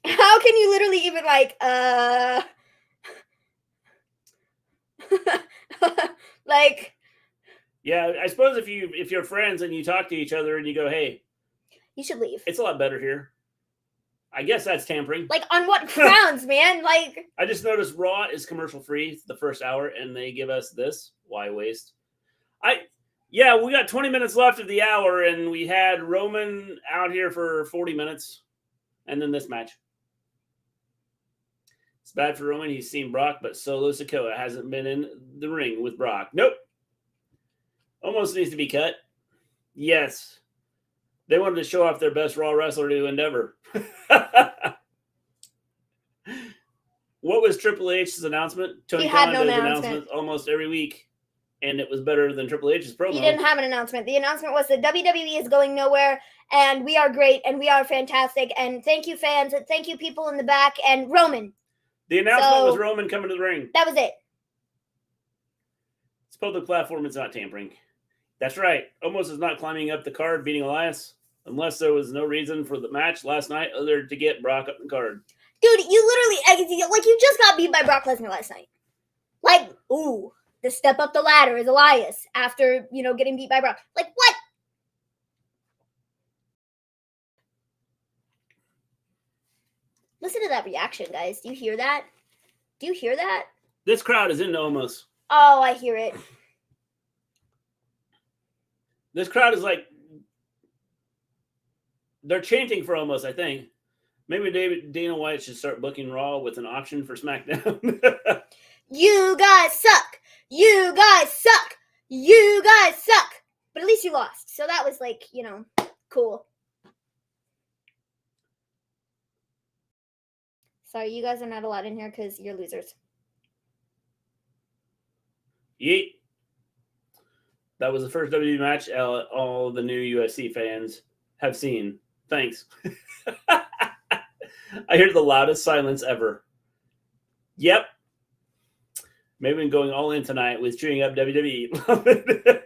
Speaker 3: How can you literally even like,
Speaker 2: Yeah, I suppose if you're friends and you talk to each other and you go, hey,
Speaker 3: you should leave.
Speaker 2: it's a lot better here. I guess that's tampering.
Speaker 3: Like, on what grounds, man? Like,
Speaker 2: I just noticed Raw is commercial free the first hour, and they give us this. Why waste? We got 20 minutes left of the hour, and we had Roman out here for 40 minutes, and then this match. It's bad for Roman. He's seen Brock, but Solo Sikoa hasn't been in the ring with Brock. Nope. Almost needs to be cut. Yes. They wanted to show off their best Raw wrestler to Endeavor. What was Triple H's announcement? Tony
Speaker 3: He had
Speaker 2: Khan
Speaker 3: no
Speaker 2: does
Speaker 3: announcement.
Speaker 2: announcements almost every week, and it was better than Triple H's promo.
Speaker 3: He didn't have an announcement. The announcement was that WWE is going nowhere, and we are great, and we are fantastic, and thank you, fans, and thank you, people in the back, and Roman.
Speaker 2: The announcement was Roman coming to the ring.
Speaker 3: That was it.
Speaker 2: It's public platform. It's not tampering. That's right. Omos is not climbing up the card, beating Elias, unless there was no reason for the match last night other to get Brock up the card.
Speaker 3: Dude, you literally, like, you just got beat by Brock Lesnar last night. Like, ooh, the step up the ladder is Elias after, getting beat by Brock. Like, what? Listen to that reaction, guys. Do you hear that? Do you hear that?
Speaker 2: This crowd is into Omos.
Speaker 3: Oh, I hear it.
Speaker 2: This crowd is like, they're chanting for Omos, I think. Maybe Dana White should start booking Raw with an option for SmackDown.
Speaker 3: You guys suck. You guys suck. You guys suck. But at least you lost. So that was like, cool. Sorry, you guys are not allowed in here because you're losers.
Speaker 2: Yeet. That was the first WWE match all the new UFC fans have seen. Thanks. I hear the loudest silence ever. Yep. Maven going all in tonight with cheering up WWE.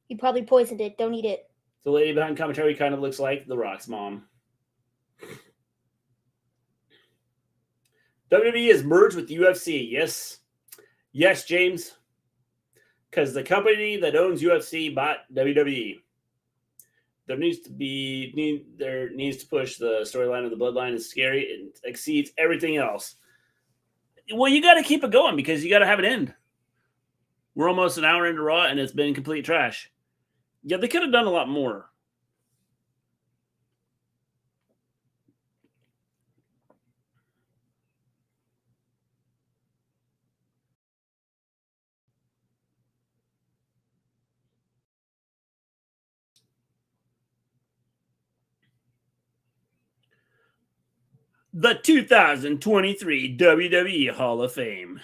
Speaker 3: You probably poisoned it. Don't eat it.
Speaker 2: The lady behind commentary kind of looks like The Rock's mom. WWE is merged with UFC. Yes. Yes, James. Because the company that owns UFC bought WWE. There needs to push the storyline of the bloodline is scary. It exceeds everything else. Well, you got to keep it going because you got to have it end. We're almost an hour into Raw and it's been complete trash. Yeah, they could have done a lot more. The 2023 WWE Hall of Fame.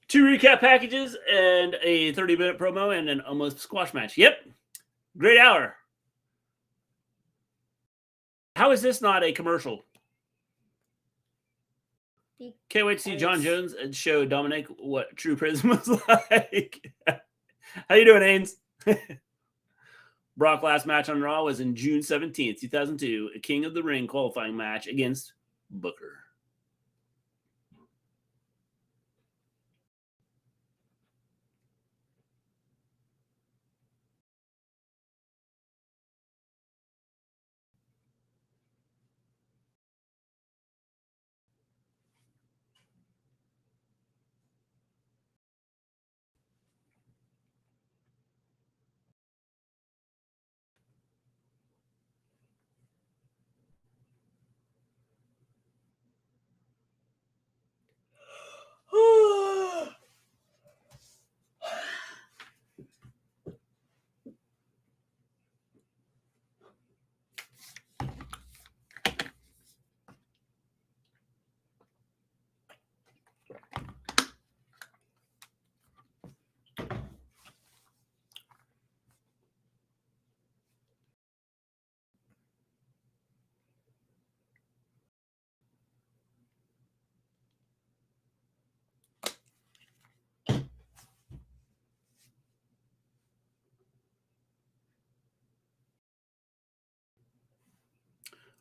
Speaker 2: Two recap packages and a 30-minute promo and an almost squash match. Yep. Great hour. How is this not a commercial? Can't wait to see John Jones and show Dominic what true prison was like. How you doing, Ains? Brock last match on Raw was in June 17th, 2002, a King of the Ring qualifying match against Booker.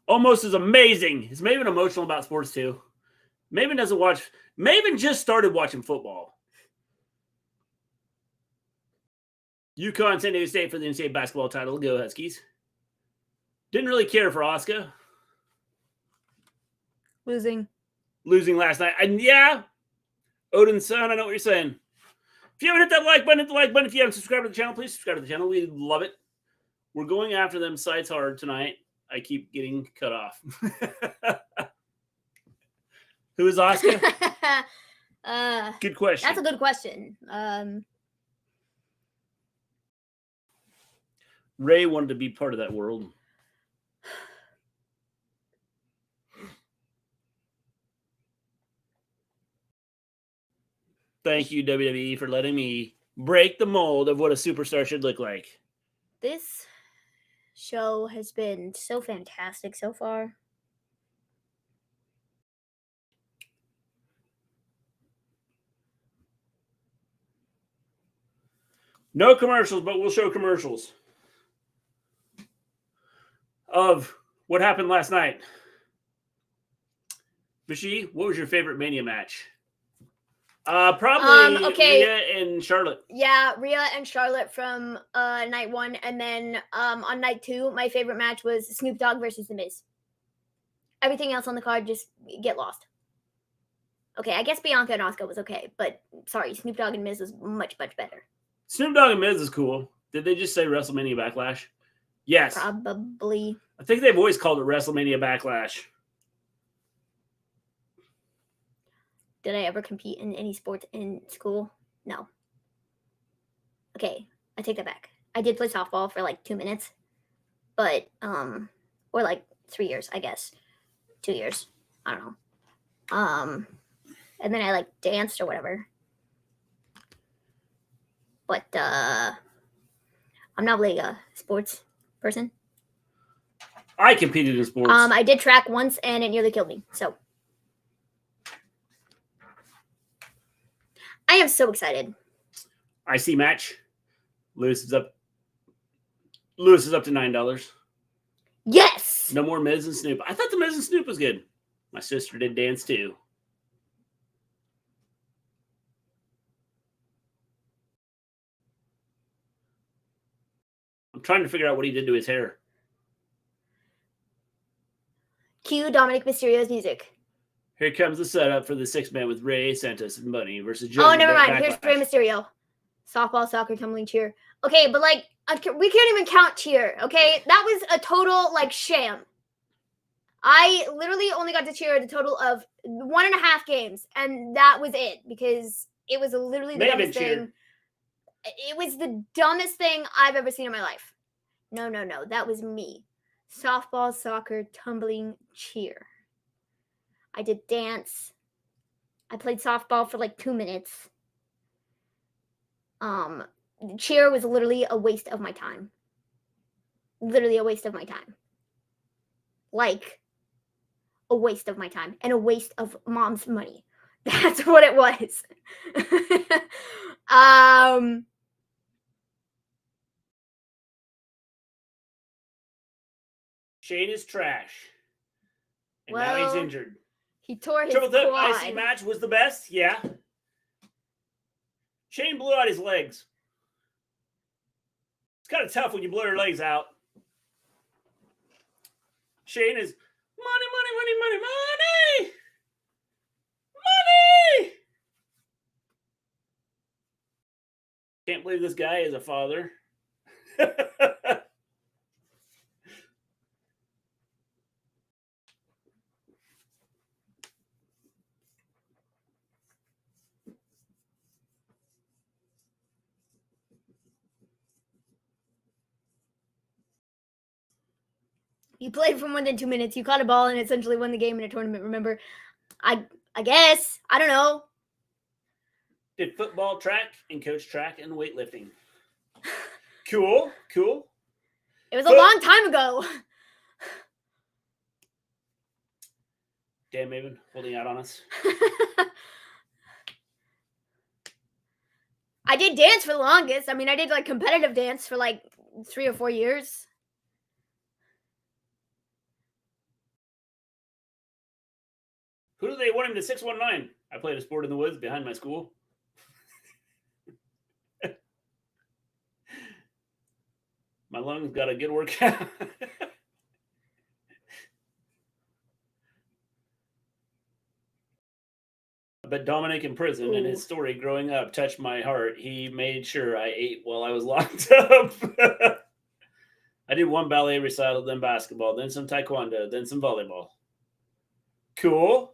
Speaker 2: Almost is amazing. Is Maven emotional about sports too? Maven doesn't watch. Maven just started watching football. UConn, San Diego State for the NCAA basketball title. Go Huskies. Didn't really care for Oscar.
Speaker 3: Losing
Speaker 2: last night. And yeah, Odin's son, I know what you're saying. If you haven't hit that like button, hit the like button. If you haven't subscribed to the channel, please subscribe to the channel. We love it. We're going after them sites hard tonight. I keep getting cut off. Who is Oscar? Good question.
Speaker 3: That's a good question.
Speaker 2: Ray wanted to be part of that world. Thank you, WWE, for letting me break the mold of what a superstar should look like.
Speaker 3: This show has been so fantastic so far.
Speaker 2: No commercials, but we'll show commercials of what happened last night. Bashi, what was your favorite Mania match? Probably Rhea and Charlotte.
Speaker 3: Yeah, Rhea and Charlotte from night 1, and then on night 2, my favorite match was Snoop Dogg versus The Miz. Everything else on the card just get lost. Okay, I guess Bianca and Asuka was okay, but sorry, Snoop Dogg and Miz was much, much better.
Speaker 2: Snoop Dogg and Miz is cool. Did they just say WrestleMania Backlash? Yes.
Speaker 3: Probably.
Speaker 2: I think they've always called it WrestleMania Backlash.
Speaker 3: Did I ever compete in any sports in school? No. Okay, I take that back. I did play softball for like 2 minutes, but or like 3 years, I guess. 2 years. I don't know. And then I like danced or whatever. But I'm not really a sports person.
Speaker 2: I competed in sports.
Speaker 3: I did track once and it nearly killed me. So I am so excited.
Speaker 2: IC match. Lewis is up to $9.
Speaker 3: Yes.
Speaker 2: No more Miz and Snoop. I thought the Miz and Snoop was good. My sister did dance too. I'm trying to figure out what he did to his hair.
Speaker 3: Cue Dominic Mysterio's music.
Speaker 2: Here comes the setup for the 6-man with Ray, Santos, and Bunny versus Joe.
Speaker 3: Oh, never mind. Here's Rey Mysterio. Softball, soccer, tumbling, cheer. Okay, but like, we can't even count cheer, okay? That was a total, like, sham. I literally only got to cheer at a total of 1.5 games, and that was it, because it was literally the dumbest thing. It was the dumbest thing I've ever seen in my life. No. That was me. Softball, soccer, tumbling, cheer. I did dance. I played softball for like 2 minutes. Cheer was literally a waste of my time. Literally a waste of my time. Like, a waste of my time. And a waste of mom's money. That's what it was.
Speaker 2: Shane is trash. And now he's injured.
Speaker 3: He tore his
Speaker 2: Triple
Speaker 3: quad.
Speaker 2: IC match was the best, yeah. Shane blew out his legs. It's kind of tough when you blow your legs out. Shane is money. Can't believe this guy is a father.
Speaker 3: You played for more than 2 minutes. You caught a ball and essentially won the game in a tournament. Remember, I guess. I don't know.
Speaker 2: Did football, track, and coach track and weightlifting. Cool.
Speaker 3: It was a long time ago.
Speaker 2: Damn, Maven, holding out on us.
Speaker 3: I did dance for the longest. I mean, I did like competitive dance for like 3 or 4 years.
Speaker 2: Who do they want him to 619? I played a sport in the woods behind my school. My lungs got a good workout. But Dominic in prison and his story growing up touched my heart. He made sure I ate while I was locked up. I did one ballet recital, then basketball, then some taekwondo, then some volleyball. Cool.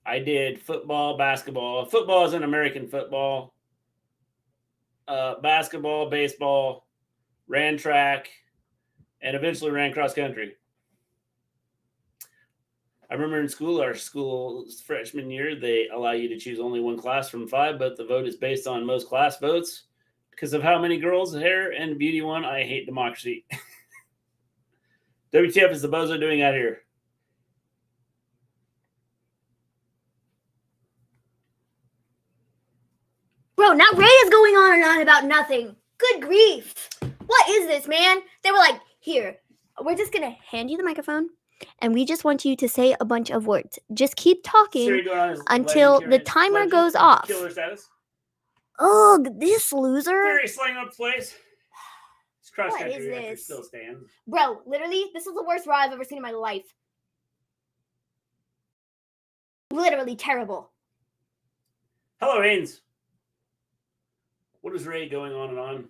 Speaker 2: I did football, basketball. Football is an American football. Basketball, baseball, ran track, and eventually ran cross country. I remember in school, our school's freshman year, they allow you to choose only one class from 5, but the vote is based on most class votes. Because of how many girls, hair, and beauty won, I hate democracy. WTF is the bozo doing out here?
Speaker 3: Bro, now Ray is going on and on about nothing. Good grief. What is this, man? They were like, here, we're just going to hand you the microphone, and we just want you to say a bunch of words. Just keep talking until the timer goes off.
Speaker 2: Killer status.
Speaker 3: Ugh, this loser.
Speaker 2: Theory slang up place. It's cross
Speaker 3: What
Speaker 2: country.
Speaker 3: is this?
Speaker 2: Still stands.
Speaker 3: Bro, literally, this is the worst Raw I've ever seen in my life. Literally terrible.
Speaker 2: Hello, Haynes. What is Ray going on and on?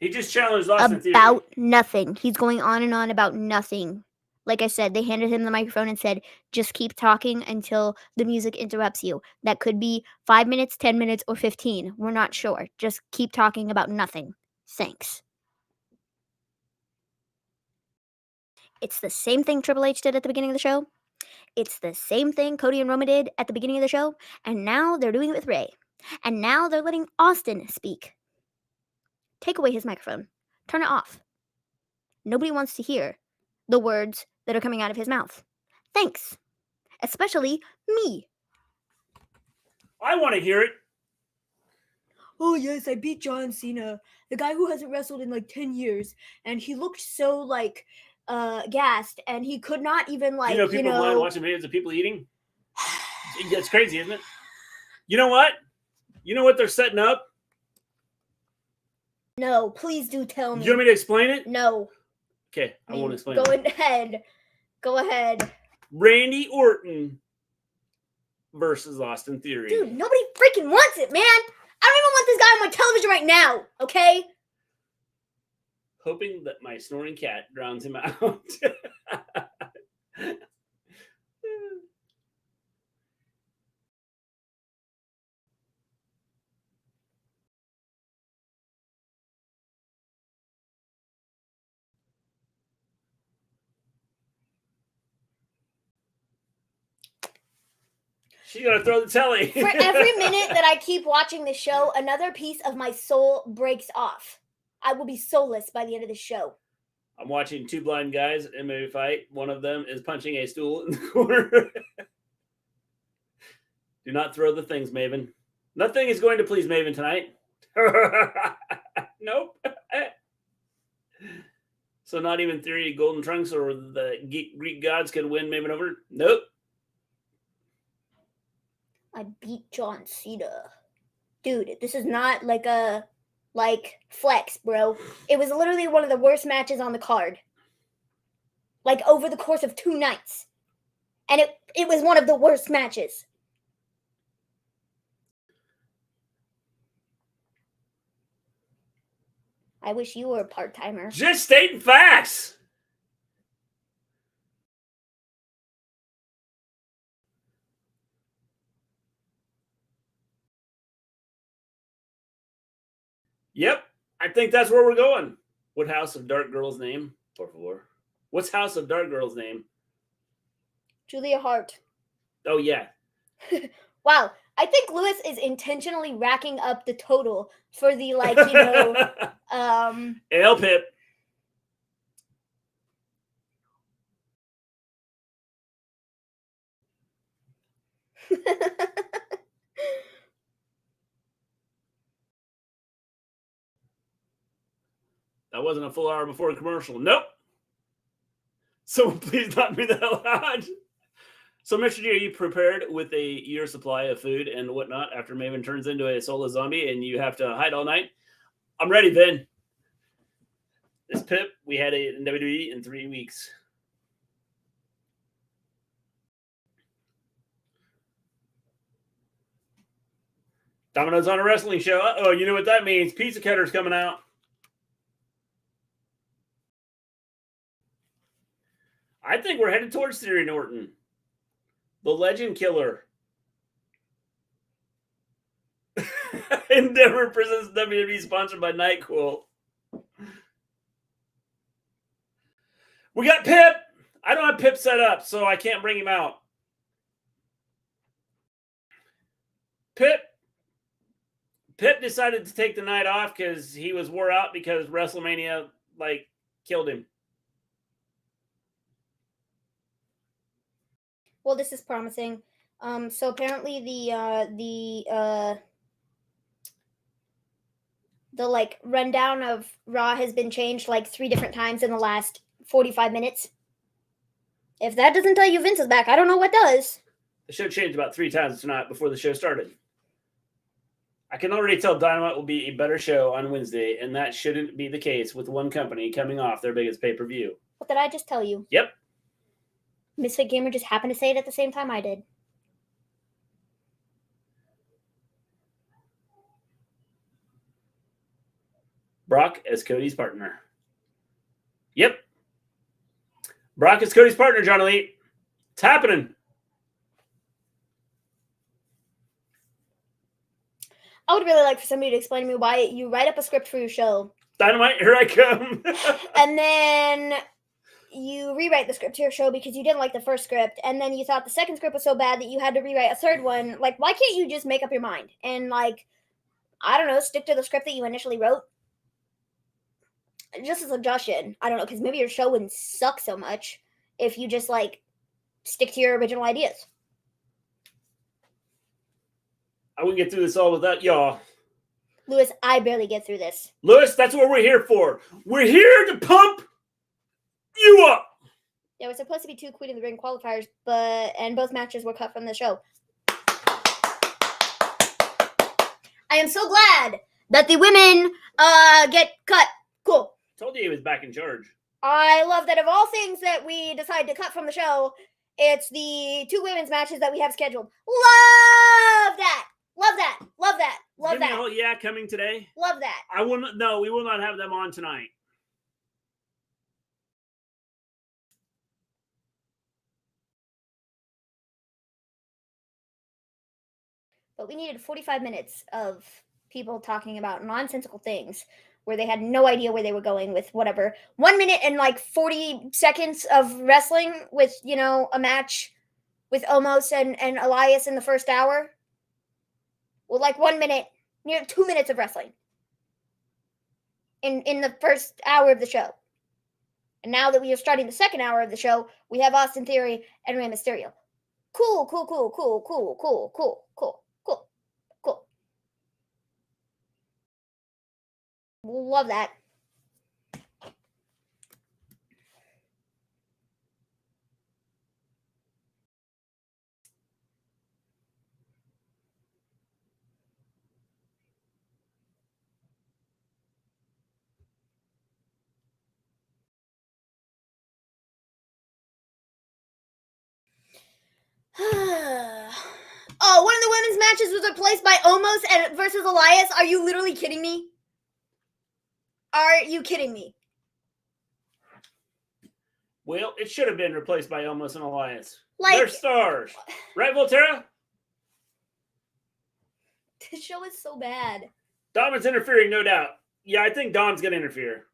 Speaker 2: He just challenged Austin Theory.
Speaker 3: About nothing. He's going on and on about nothing. Like I said, they handed him the microphone and said, just keep talking until the music interrupts you. That could be 5 minutes, 10 minutes, or 15. We're not sure. Just keep talking about nothing. Thanks. It's the same thing Triple H did at the beginning of the show. It's the same thing Cody and Roma did at the beginning of the show. And now they're doing it with Ray. And now they're letting Austin speak. Take away his microphone. Turn it off. Nobody wants to hear the words that are coming out of his mouth. Thanks. Especially me.
Speaker 2: I want to hear it.
Speaker 3: Oh, yes, I beat John Cena. The guy who hasn't wrestled in like 10 years. And he looked so like gassed. And he could not even like,
Speaker 2: People mind watching videos of people eating? It's crazy, isn't it? You know what? You know what they're setting up?
Speaker 3: No, please do tell me.
Speaker 2: You want me to explain it?
Speaker 3: No.
Speaker 2: Okay, I won't explain
Speaker 3: Go
Speaker 2: it.
Speaker 3: ahead. Go ahead.
Speaker 2: Randy Orton versus Austin Theory.
Speaker 3: Dude, nobody freaking wants it, man. I don't even want this guy on my television right now, okay?
Speaker 2: Hoping that my snoring cat drowns him out. She's gonna throw the telly.
Speaker 3: For every minute that I keep watching the show, another piece of my soul breaks off. I will be soulless by the end of the show.
Speaker 2: I'm watching two blind guys MMA fight. One of them is punching a stool in the corner. Do not throw the things, Maven. Nothing is going to please Maven tonight. Nope. So not even Theory, Golden Trunks, or the Greek gods could win Maven over? Nope.
Speaker 3: I beat John Cena. Dude, this is not like a flex, bro. It was literally one of the worst matches on the card. Like over the course of 2 nights. And it was one of the worst matches. I wish you were a part-timer.
Speaker 2: Just stating facts. Yep, I think that's where we're going. What House of Dark Girl's name? Por favor. What's House of Dark Girl's name?
Speaker 3: Julia Hart.
Speaker 2: Oh, yeah.
Speaker 3: Wow. I think Lewis is intentionally racking up the total for the,
Speaker 2: Ale Pip. That wasn't a full hour before a commercial. Nope. So please not be that loud. So, Mr. G, are you prepared with a year supply of food and whatnot after Maven turns into a soulless zombie and you have to hide all night? I'm ready, Vin. This Pip, we had it in WWE in 3 weeks. Domino's on a wrestling show. Uh-oh, you know what that means. Pizza Cutter's coming out. I think we're headed towards Theory Norton. The Legend Killer. Endeavor presents WWE sponsored by NyQuil. We got Pip. I don't have Pip set up, so I can't bring him out. Pip decided to take the night off because he was wore out because WrestleMania, killed him.
Speaker 3: Well, this is promising. So apparently the rundown of Raw has been changed 3 different times in the last 45 minutes. If that doesn't tell you Vince is back, I don't know what does.
Speaker 2: The show changed about 3 times tonight before the show started. I can already tell Dynamite will be a better show on Wednesday, and that shouldn't be the case with one company coming off their biggest pay-per-view.
Speaker 3: What did I just tell you?
Speaker 2: Yep.
Speaker 3: Misfit Gamer just happened to say it at the same time I did.
Speaker 2: Brock as Cody's partner. Yep. Brock is Cody's partner, John Elite. It's happening.
Speaker 3: I would really like for somebody to explain to me why you write up a script for your show.
Speaker 2: Dynamite, here I come.
Speaker 3: And then you rewrite the script to your show because you didn't like the first script. And then you thought the second script was so bad that you had to rewrite a third one. Why can't you just make up your mind? And, I don't know, stick to the script that you initially wrote? Just a suggestion. I don't know, because maybe your show wouldn't suck so much if you just, stick to your original ideas.
Speaker 2: I wouldn't get through this all without y'all.
Speaker 3: Lewis, I barely get through this.
Speaker 2: Lewis, that's what we're here for. We're here to pump you up.
Speaker 3: There was supposed to be 2 Queen of the Ring qualifiers, and both matches were cut from the show. I am so glad that the women get cut. Cool.
Speaker 2: Told you he was back in charge.
Speaker 3: I love that of all things that we decide to cut from the show, it's the 2 women's matches that we have scheduled. Love that. Love that. Love that. Love
Speaker 2: Gimme A
Speaker 3: that.
Speaker 2: Hull Yeah coming today.
Speaker 3: Love that.
Speaker 2: We will not have them on tonight.
Speaker 3: But we needed 45 minutes of people talking about nonsensical things where they had no idea where they were going with whatever. 1 minute and 40 seconds of wrestling with, a match with Omos and Elias in the first hour. Well, 1 minute, near 2 minutes of wrestling in the first hour of the show. And now that we are starting the second hour of the show, we have Austin Theory and Rey Mysterio. Cool, cool, cool, cool, cool, cool, cool, cool, cool, cool. Love that. Oh, one of the women's matches was replaced by Omos versus Elias. Are you literally kidding me? Are you kidding me?
Speaker 2: Well, it should have been replaced by Omos and Elias.
Speaker 3: Like-
Speaker 2: They're stars. Right, Volterra?
Speaker 3: This show is so bad.
Speaker 2: Dom is interfering, no doubt. Yeah, I think Dom's going to interfere.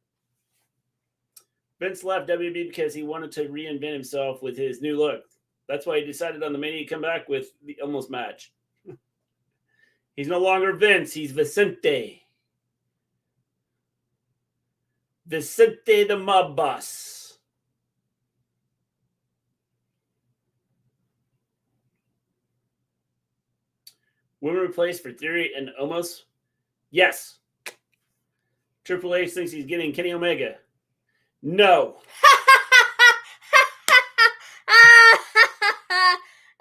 Speaker 2: Vince left WB because he wanted to reinvent himself with his new look. That's why he decided on the Mania to come back with the Omos match. He's no longer Vince. He's Vicente. Vicente the mob boss. Women replaced for Theory and Omos? Yes. Triple H thinks he's getting Kenny Omega. No.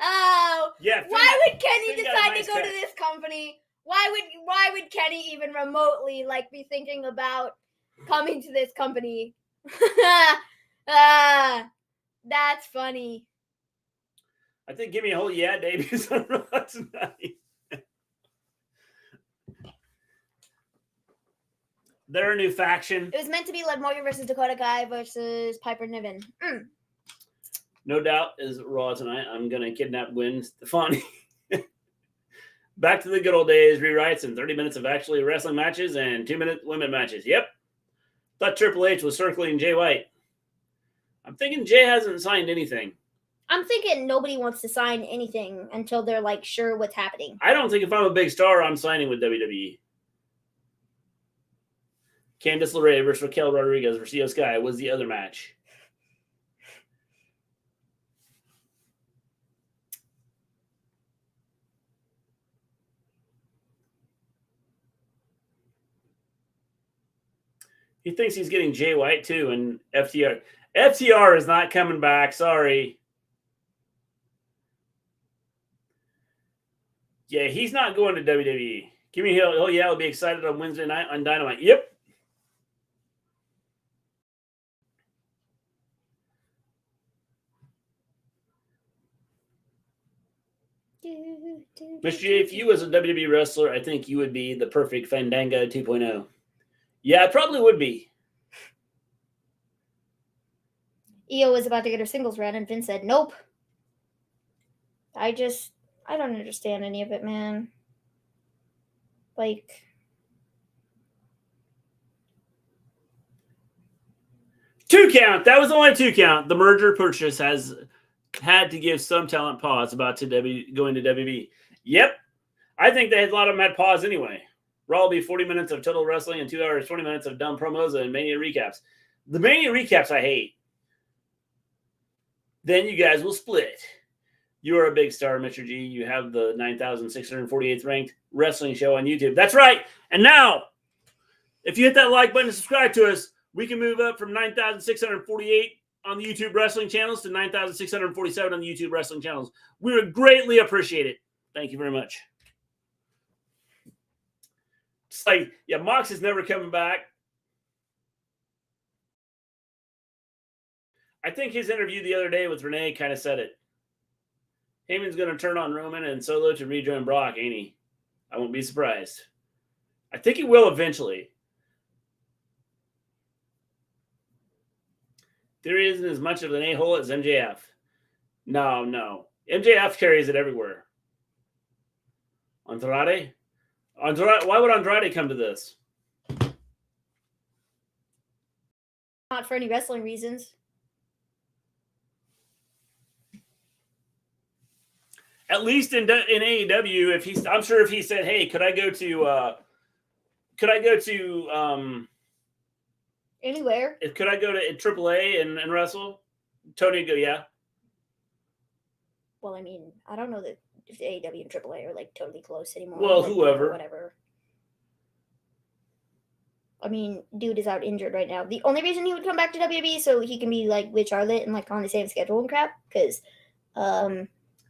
Speaker 3: Oh,
Speaker 2: Yeah.
Speaker 3: why would Kenny decide to go to this company? Why would Kenny even remotely be thinking about coming to this company? That's funny.
Speaker 2: I think Gimme A Hull Yeah debuts on Raw tonight. They're a new faction.
Speaker 3: It was meant to be Liv Morgan versus Dakota Kai versus Piper Niven.
Speaker 2: No doubt is Raw tonight. I'm going to kidnap Gwen Stefani. Back to the good old days, rewrites and 30 minutes of actually wrestling matches and 2-minute women matches. Yep. Thought Triple H was circling Jay White. I'm thinking Jay hasn't signed anything.
Speaker 3: I'm thinking nobody wants to sign anything until they're sure what's happening.
Speaker 2: I don't think if I'm a big star, I'm signing with WWE. Candice LeRae versus Raquel Rodriguez versus Io Sky was the other match. He thinks he's getting Jay White too, and FTR. FTR is not coming back. Sorry. Yeah, he's not going to WWE. Gimme A Hull Yeah, I'll be excited on Wednesday night on Dynamite. Yep. Mr. J, if you was a WWE wrestler, I think you would be the perfect Fandango 2.0. Yeah, it probably would be.
Speaker 3: Io was about to get her singles run, and Vince said, nope. I don't understand any of it, man.
Speaker 2: 2 count. That was only a 2 count. The merger purchase has had to give some talent pause about going to WB. Yep. I think a lot of them had pause anyway. Raw will be 40 minutes of total wrestling and 2 hours, 20 minutes of dumb promos and Mania recaps. The Mania recaps I hate. Then you guys will split. You are a big star, Mr. G. You have the 9,648th ranked wrestling show on YouTube. That's right. And now, if you hit that like button and subscribe to us, we can move up from 9,648 on the YouTube wrestling channels to 9,647 on the YouTube wrestling channels. We would greatly appreciate it. Thank you very much. It's Mox is never coming back. I think his interview the other day with Renee kind of said it. Heyman's going to turn on Roman and Solo to rejoin Brock, ain't he? I won't be surprised. I think he will eventually. Theory isn't as much of an a-hole as MJF. No. MJF carries it everywhere. Andrade? Why would Andrade come to this?
Speaker 3: Not for any wrestling reasons.
Speaker 2: At least in AEW, I'm sure if he said, "Hey, could I go to
Speaker 3: anywhere?
Speaker 2: Could I go to AAA and wrestle?" Tony would go, "Yeah."
Speaker 3: Well, I mean, I don't know that if AEW and AAA are totally close anymore.
Speaker 2: Well, whoever,
Speaker 3: whatever. I mean, dude is out injured right now. The only reason he would come back to WWE so he can be with Charlotte and on the same schedule and crap, because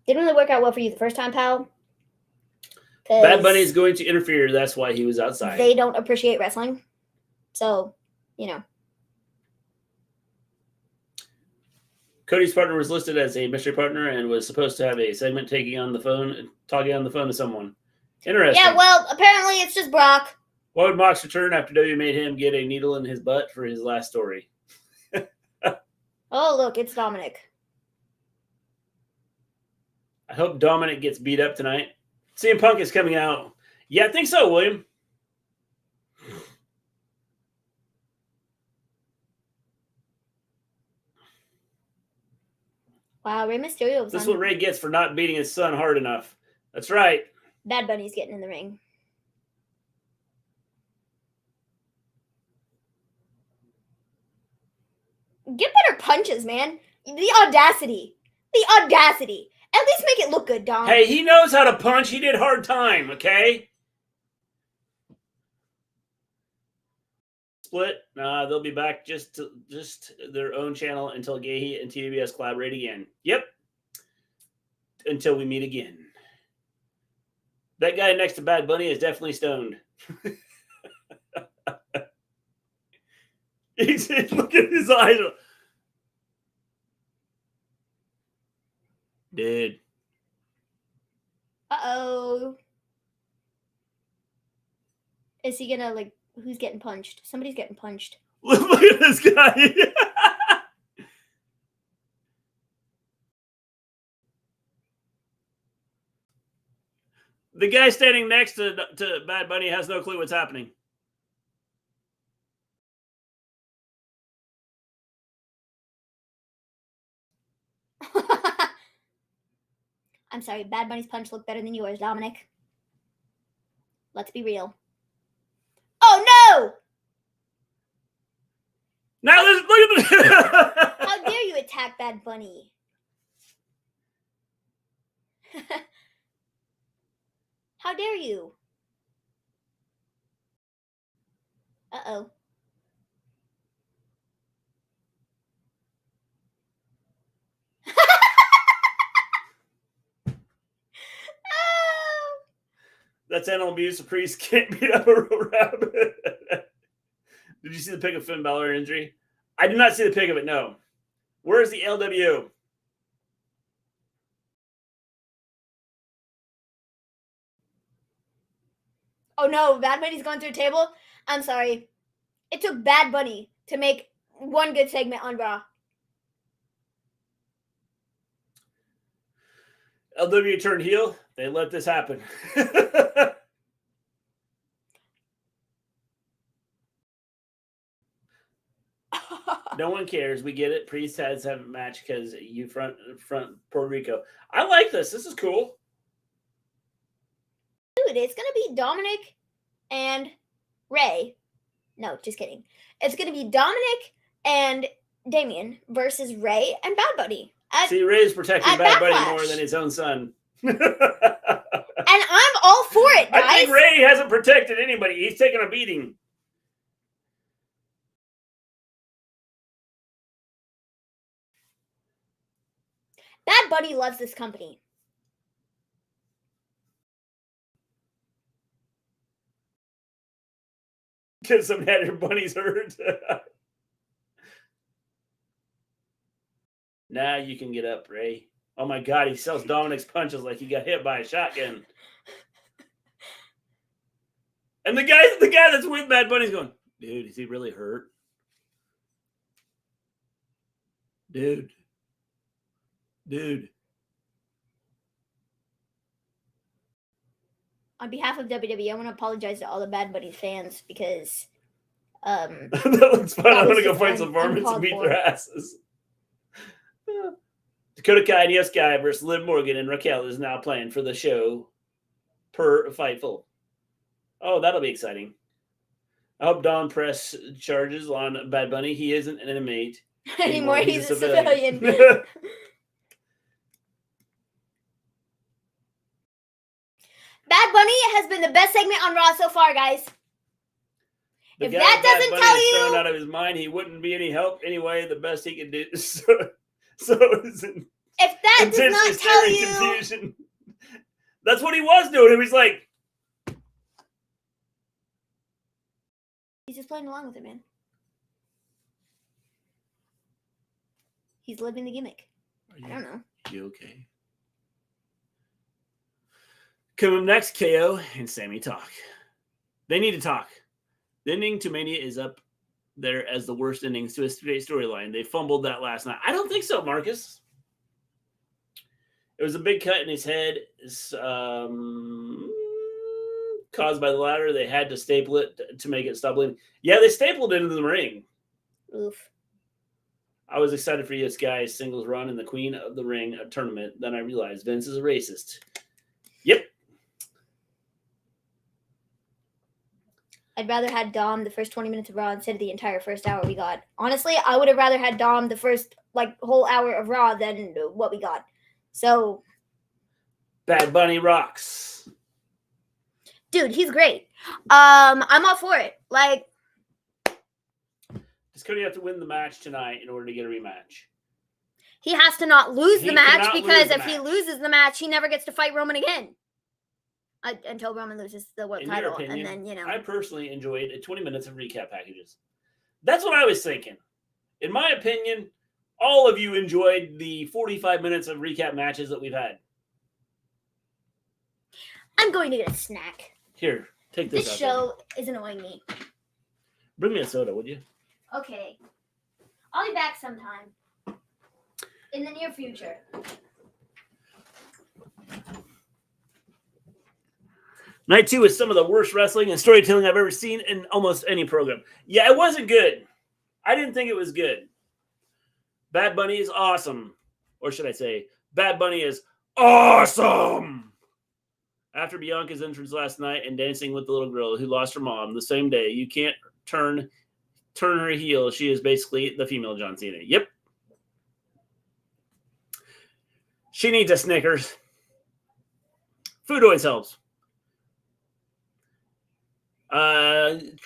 Speaker 3: didn't really work out well for you the first time, pal.
Speaker 2: Bad Bunny is going to interfere. That's why he was outside.
Speaker 3: They don't appreciate wrestling. So,
Speaker 2: Cody's partner was listed as a mystery partner and was supposed to have a segment talking on the phone to someone. Interesting.
Speaker 3: Yeah, well, apparently it's just Brock.
Speaker 2: Why would Mox return after W made him get a needle in his butt for his last story?
Speaker 3: Oh, look, it's Dominic.
Speaker 2: I hope Dominic gets beat up tonight. CM Punk is coming out. Yeah, I think so, William.
Speaker 3: Wow, Rey Mysterio.
Speaker 2: This is what Ray gets for not beating his son hard enough. That's right.
Speaker 3: Bad Bunny's getting in the ring. Get better punches, man. The audacity. At least make it look good, Dom.
Speaker 2: Hey, he knows how to punch. He did hard time, okay? split. They'll be back just their own channel until Gehi and TWS collaborate again. Yep. Until we meet again. That guy next to Bad Bunny is definitely stoned. Look at his eyes. Dude.
Speaker 3: Uh-oh. Is he gonna, like, who's getting punched? Somebody's getting punched.
Speaker 2: Look at this guy. The guy standing next to Bad Bunny has no clue what's happening.
Speaker 3: I'm sorry, Bad Bunny's punch looked better than yours, Dominic. Let's be real. Oh, no!
Speaker 2: Now look at the...
Speaker 3: How dare you attack Bad Bunny? How dare you? Uh-oh.
Speaker 2: That's animal abuse. A priest can't beat up a real rabbit. Did you see the pic of Finn Balor injury? I did not see the pic of it, no. Where's the LW?
Speaker 3: Oh no, Bad Bunny's going through a table? I'm sorry. It took Bad Bunny to make one good segment on Raw.
Speaker 2: LW turned heel. They let this happen. No one cares. We get it. Priest has to have a match because you front Puerto Rico. I like this. This is cool.
Speaker 3: Dude, it's going to be Dominic and Ray. No, just kidding. It's going to be Dominic and Damien versus Ray and Bad Bunny.
Speaker 2: See, Ray's protecting Bad Bunny
Speaker 3: Backlash.
Speaker 2: more than his own son.
Speaker 3: And I'm all for it, guys.
Speaker 2: I think Ray hasn't protected anybody. He's taken a beating.
Speaker 3: Bad Bunny loves this company.
Speaker 2: Because some had your bunnies hurt. Now you can get up, Ray. Oh my God, he sells Dominic's punches like he got hit by a shotgun. And the guy that's with Bad Bunny's going, dude, is he really hurt? Dude.
Speaker 3: On behalf of WWE, I want to apologize to all the Bad Bunny fans because
Speaker 2: that looks fun. I'm going to go find some varmints and beat their asses. Dakota Kai and Yes Guy versus Liv Morgan and Raquel is now planned for the show per Fightful. Oh, that'll be exciting. I hope Don press charges on Bad Bunny. He isn't an inmate
Speaker 3: anymore. He's a civilian. Bad Bunny has been the best segment on Raw so far, guys.
Speaker 2: The
Speaker 3: if
Speaker 2: guy
Speaker 3: that doesn't
Speaker 2: Bad
Speaker 3: tell
Speaker 2: Bunny is
Speaker 3: you,
Speaker 2: thrown out of his mind, he wouldn't be any help anyway. The best he could do. So
Speaker 3: if that does not tell you,
Speaker 2: confusion. That's what he was doing. He was like,
Speaker 3: he's just playing along with it, man. He's living the gimmick. I don't know.
Speaker 2: You okay? Coming up next, KO and Sammy talk. They need to talk. The ending to Mania is up there as the worst endings to a straight storyline. They fumbled that last night. I don't think so, Marcus. It was a big cut in his head caused by the ladder. They had to staple it to make it stop bleeding. Yeah, they stapled it into the ring.
Speaker 3: Oof.
Speaker 2: I was excited for this guy's singles run in the Queen of the Ring tournament. Then I realized Vince is a racist. Yep.
Speaker 3: I'd rather had Dom the first 20 minutes of Raw instead of the entire first hour we got. Honestly, I would have rather had Dom the first whole hour of Raw than what we got. So,
Speaker 2: Bad Bunny rocks.
Speaker 3: Dude, he's great. I'm all for it.
Speaker 2: Does Cody have to win the match tonight in order to get a rematch?
Speaker 3: He has to not lose the match, because if he
Speaker 2: match.
Speaker 3: loses the match, he never gets to fight Roman again. Until Roman loses the world title.
Speaker 2: Opinion,
Speaker 3: and then,
Speaker 2: I personally enjoyed 20 minutes of recap packages. That's what I was thinking. In my opinion, all of you enjoyed the 45 minutes of recap matches that we've had.
Speaker 3: I'm going to get a snack.
Speaker 2: Here, take this.
Speaker 3: This show is annoying me.
Speaker 2: Bring me a soda, would you?
Speaker 3: Okay. I'll be back sometime. In the near future.
Speaker 2: Night 2 is some of the worst wrestling and storytelling I've ever seen in almost any program. Yeah, it wasn't good. I didn't think it was good. Bad Bunny is awesome. Or should I say, Bad Bunny is awesome! After Bianca's entrance last night and dancing with the little girl who lost her mom the same day, you can't turn her heel. She is basically the female John Cena. Yep. She needs a Snickers. Food always helps.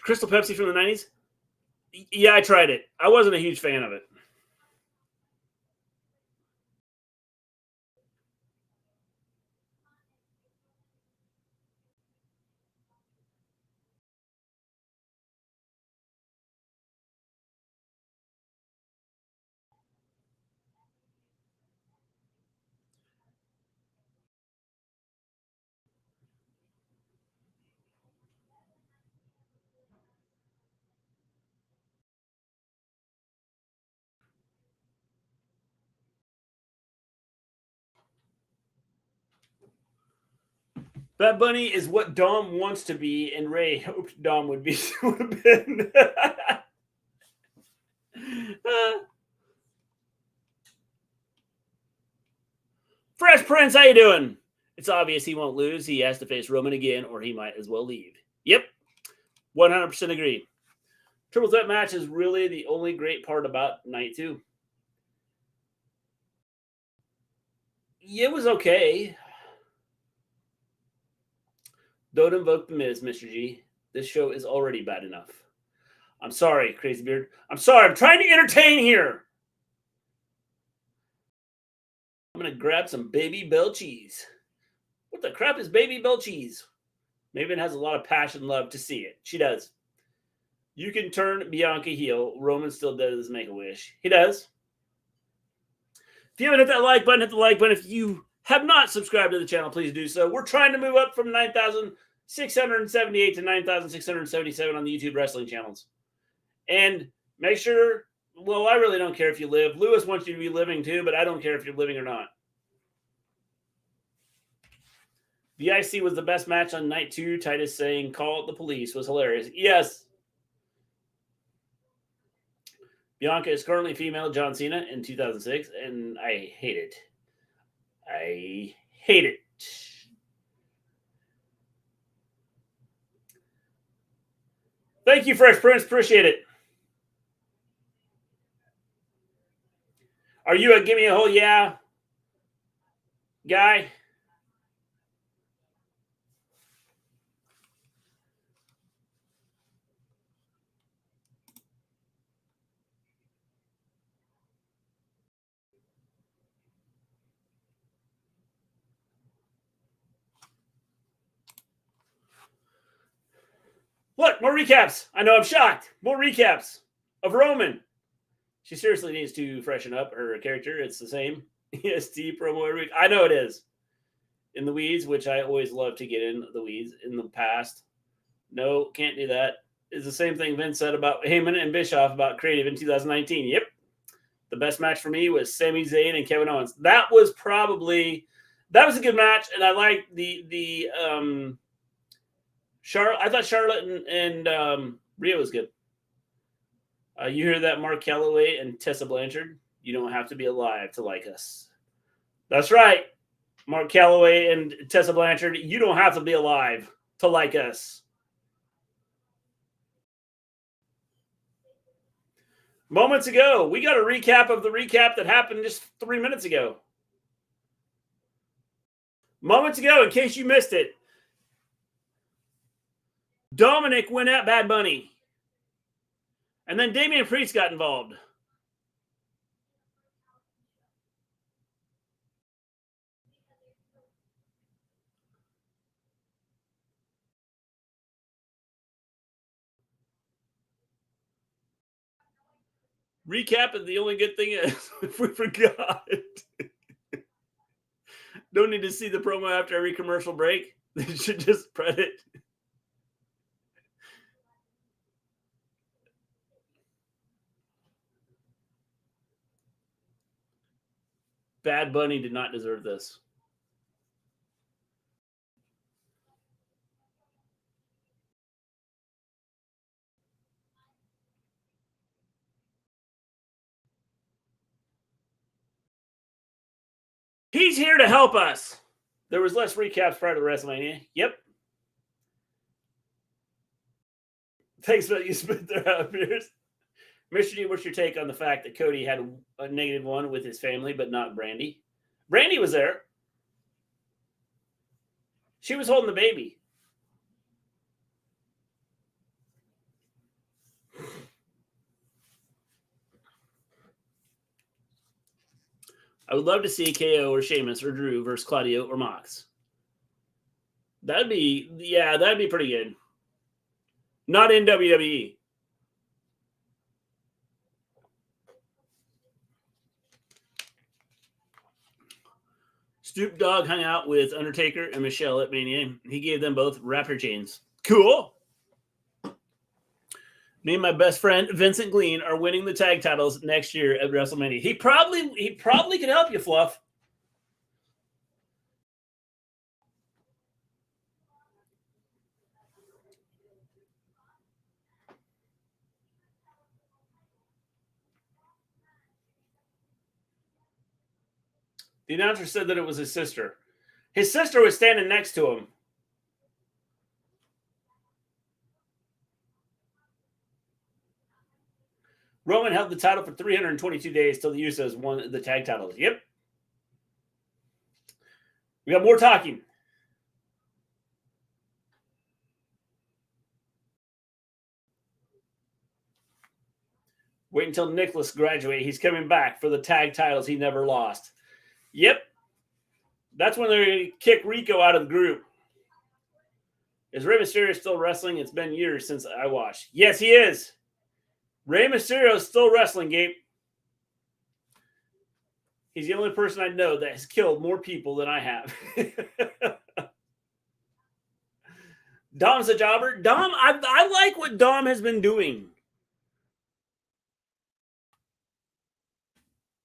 Speaker 2: Crystal Pepsi from the 90s? Yeah, I tried it. I wasn't a huge fan of it. Bad Bunny is what Dom wants to be, and Ray hoped Dom would be. Would have been. Fresh Prince, how you doing? It's obvious he won't lose. He has to face Roman again, or he might as well leave. Yep, 100% agree. Triple threat match is really the only great part about night 2. It was okay. Don't invoke the Miz, Mr. G. This show is already bad enough. I'm sorry, Crazy Beard. I'm sorry. I'm trying to entertain here. I'm going to grab some Baby Bell cheese. What the crap is Baby Bell cheese? Maven has a lot of passion and love to see it. She does. You can turn Bianca heel. Roman still does Make-A-Wish. He does. If you haven't hit that like button, hit the like button. If you have not subscribed to the channel, please do so. We're trying to move up from 9,678 to 9,677 on the YouTube wrestling channels. And make sure, well, I really don't care if you live. Lewis wants you to be living too, but I don't care if you're living or not. The IC was the best match on night 2. Titus saying, call the police was hilarious. Yes. Bianca is currently female John Cena in 2006, and I hate it. I hate it. Thank you, Fresh Prince. Appreciate it. Are you a Gimme A Hull Yeah guy? Look, more recaps. I know I'm shocked. More recaps of Roman. She seriously needs to freshen up her character. It's the same EST promo every week. I know it is. In the weeds, which I always love to get in the weeds in the past. No, can't do that. It's the same thing Vince said about Heyman and Bischoff about creative in 2019. Yep. The best match for me was Sami Zayn and Kevin Owens. That was a good match, and I liked the Charlotte. I thought Charlotte and Rhea was good. You hear that, Mark Calloway and Tessa Blanchard? You don't have to be alive to like us. That's right, Mark Calloway and Tessa Blanchard. You don't have to be alive to like us. Moments ago, we got a recap of the recap that happened just 3 minutes ago. Moments ago, in case you missed it, Dominic went at Bad Bunny. And then Damian Priest got involved. Recap is the only good thing is if we forgot. Don't need to see the promo after every commercial break. They should just spread it. Bad Bunny did not deserve this. He's here to help us. There was less recaps prior to WrestleMania. Yep. Thanks for you spit there out, Pierce. Mr. D, what's your take on the fact that Cody had a -1 with his family, but not Brandy? Brandy was there. She was holding the baby. I would love to see KO or Sheamus or Drew versus Claudio or Mox. That'd be pretty good. Not in WWE. Snoop Dogg hung out with Undertaker and Michelle at Mania. He gave them both rapper chains. Cool. Me and my best friend Vincent Gleen are winning the tag titles next year at WrestleMania. He probably can help you, Fluff. The announcer said that it was his sister. His sister was standing next to him. Roman held the title for 322 days till the Usos won the tag titles. Yep. We got more talking. Wait until Nicholas graduates. He's coming back for the tag titles he never lost. Yep. That's when they're going to kick Rico out of the group. Is Rey Mysterio still wrestling? It's been years since I watched. Yes, he is. Rey Mysterio is still wrestling, Gabe. He's the only person I know that has killed more people than I have. Dom's a jobber. Dom, I like what Dom has been doing.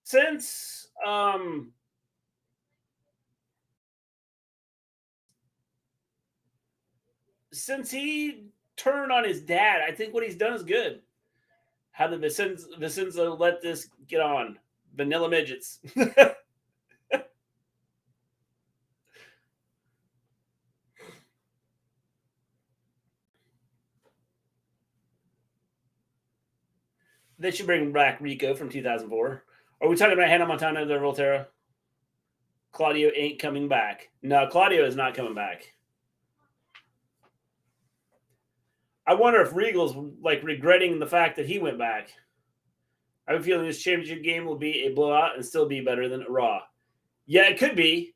Speaker 2: Since he turned on his dad, I think what he's done is good. How the Vicenza let this get on. Vanilla midgets. They should bring back Rico from 2004. Are we talking about Hannah Montana de Volterra? Claudio ain't coming back. No, Claudio is not coming back. I wonder if Regal's like regretting the fact that he went back. I have a feeling this championship game will be a blowout and still be better than Raw. Yeah, it could be.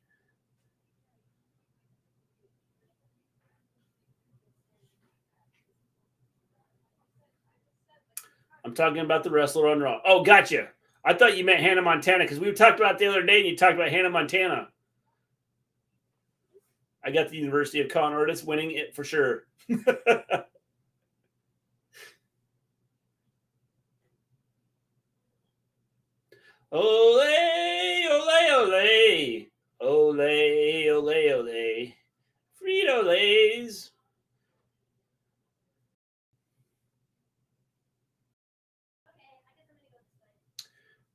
Speaker 2: I'm talking about the wrestler on Raw. Oh, gotcha. I thought you meant Hannah Montana because we talked about it the other day and you talked about Hannah Montana. I got the University of Con Artists winning it for sure. Ole, ole, ole. Ole, ole, ole. Frito-Lays.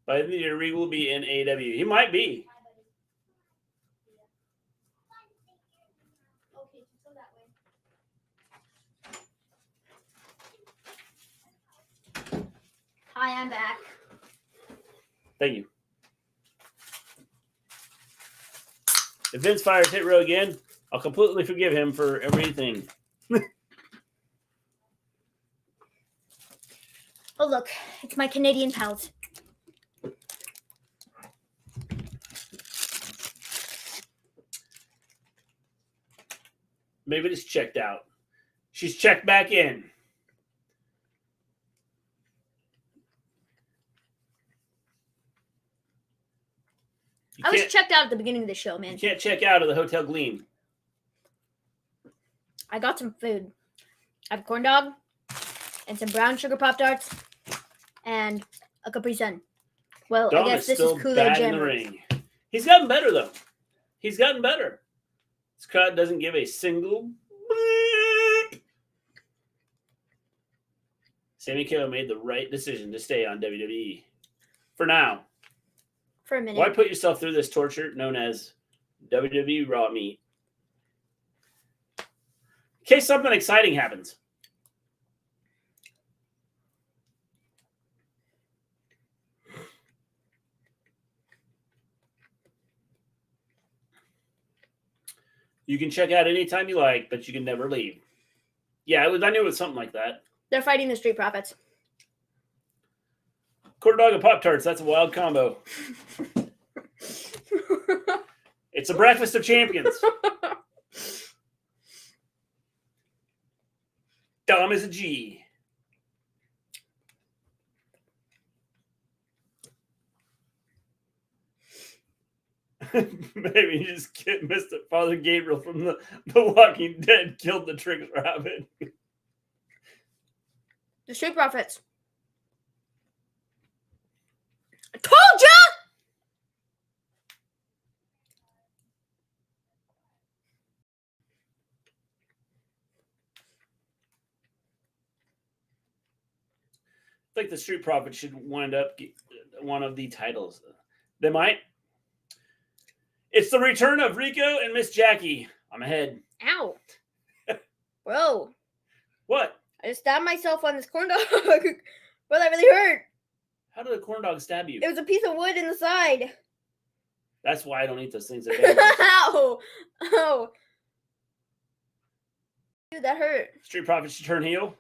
Speaker 2: By the end of the year, Regal will be in AEW. He might be.
Speaker 3: Hi, I'm back.
Speaker 2: Thank you. If Vince fires Hit Row again, I'll completely forgive him for everything.
Speaker 3: Oh, look. It's my Canadian pals.
Speaker 2: Maybe it's checked out. She's checked back in.
Speaker 3: I was checked out at the beginning of the show, man.
Speaker 2: You can't check out of the Hotel Gleen.
Speaker 3: I got some food. I have a corn dog and some brown sugar Pop-Tarts and a Capri Sun. Well,
Speaker 2: Dom
Speaker 3: I guess this is Kool-Aid
Speaker 2: bad in
Speaker 3: Jam.
Speaker 2: the ring. He's gotten better, though. He's gotten better. This crowd doesn't give a single bleep. Sami KO made the right decision to stay on WWE. For now.
Speaker 3: For a minute.
Speaker 2: Why put yourself through this torture known as WWE Raw Meat? In case something exciting happens. You can check out anytime you like, but you can never leave. Yeah, I knew it was something like that.
Speaker 3: They're fighting the Street Profits.
Speaker 2: Corn dog and Pop-Tarts, that's a wild combo. It's a breakfast of champions. Dom is a G. Maybe you just missed it. Father Gabriel from the Walking Dead killed the Trigger Rabbit.
Speaker 3: The Street Profits. I told ya!
Speaker 2: I think the Street Profits should wind up one of the titles. They might. It's the return of Rico and Miss Jackie. I'm ahead.
Speaker 3: Ow. Bro.
Speaker 2: What?
Speaker 3: I just stabbed myself on this corn dog. Bro, that really hurt.
Speaker 2: How did a corn dog stab you?
Speaker 3: It was a piece of wood in the side.
Speaker 2: That's why I don't eat those things.
Speaker 3: Ow. Oh. Dude, that hurt.
Speaker 2: Street Profits should turn heel.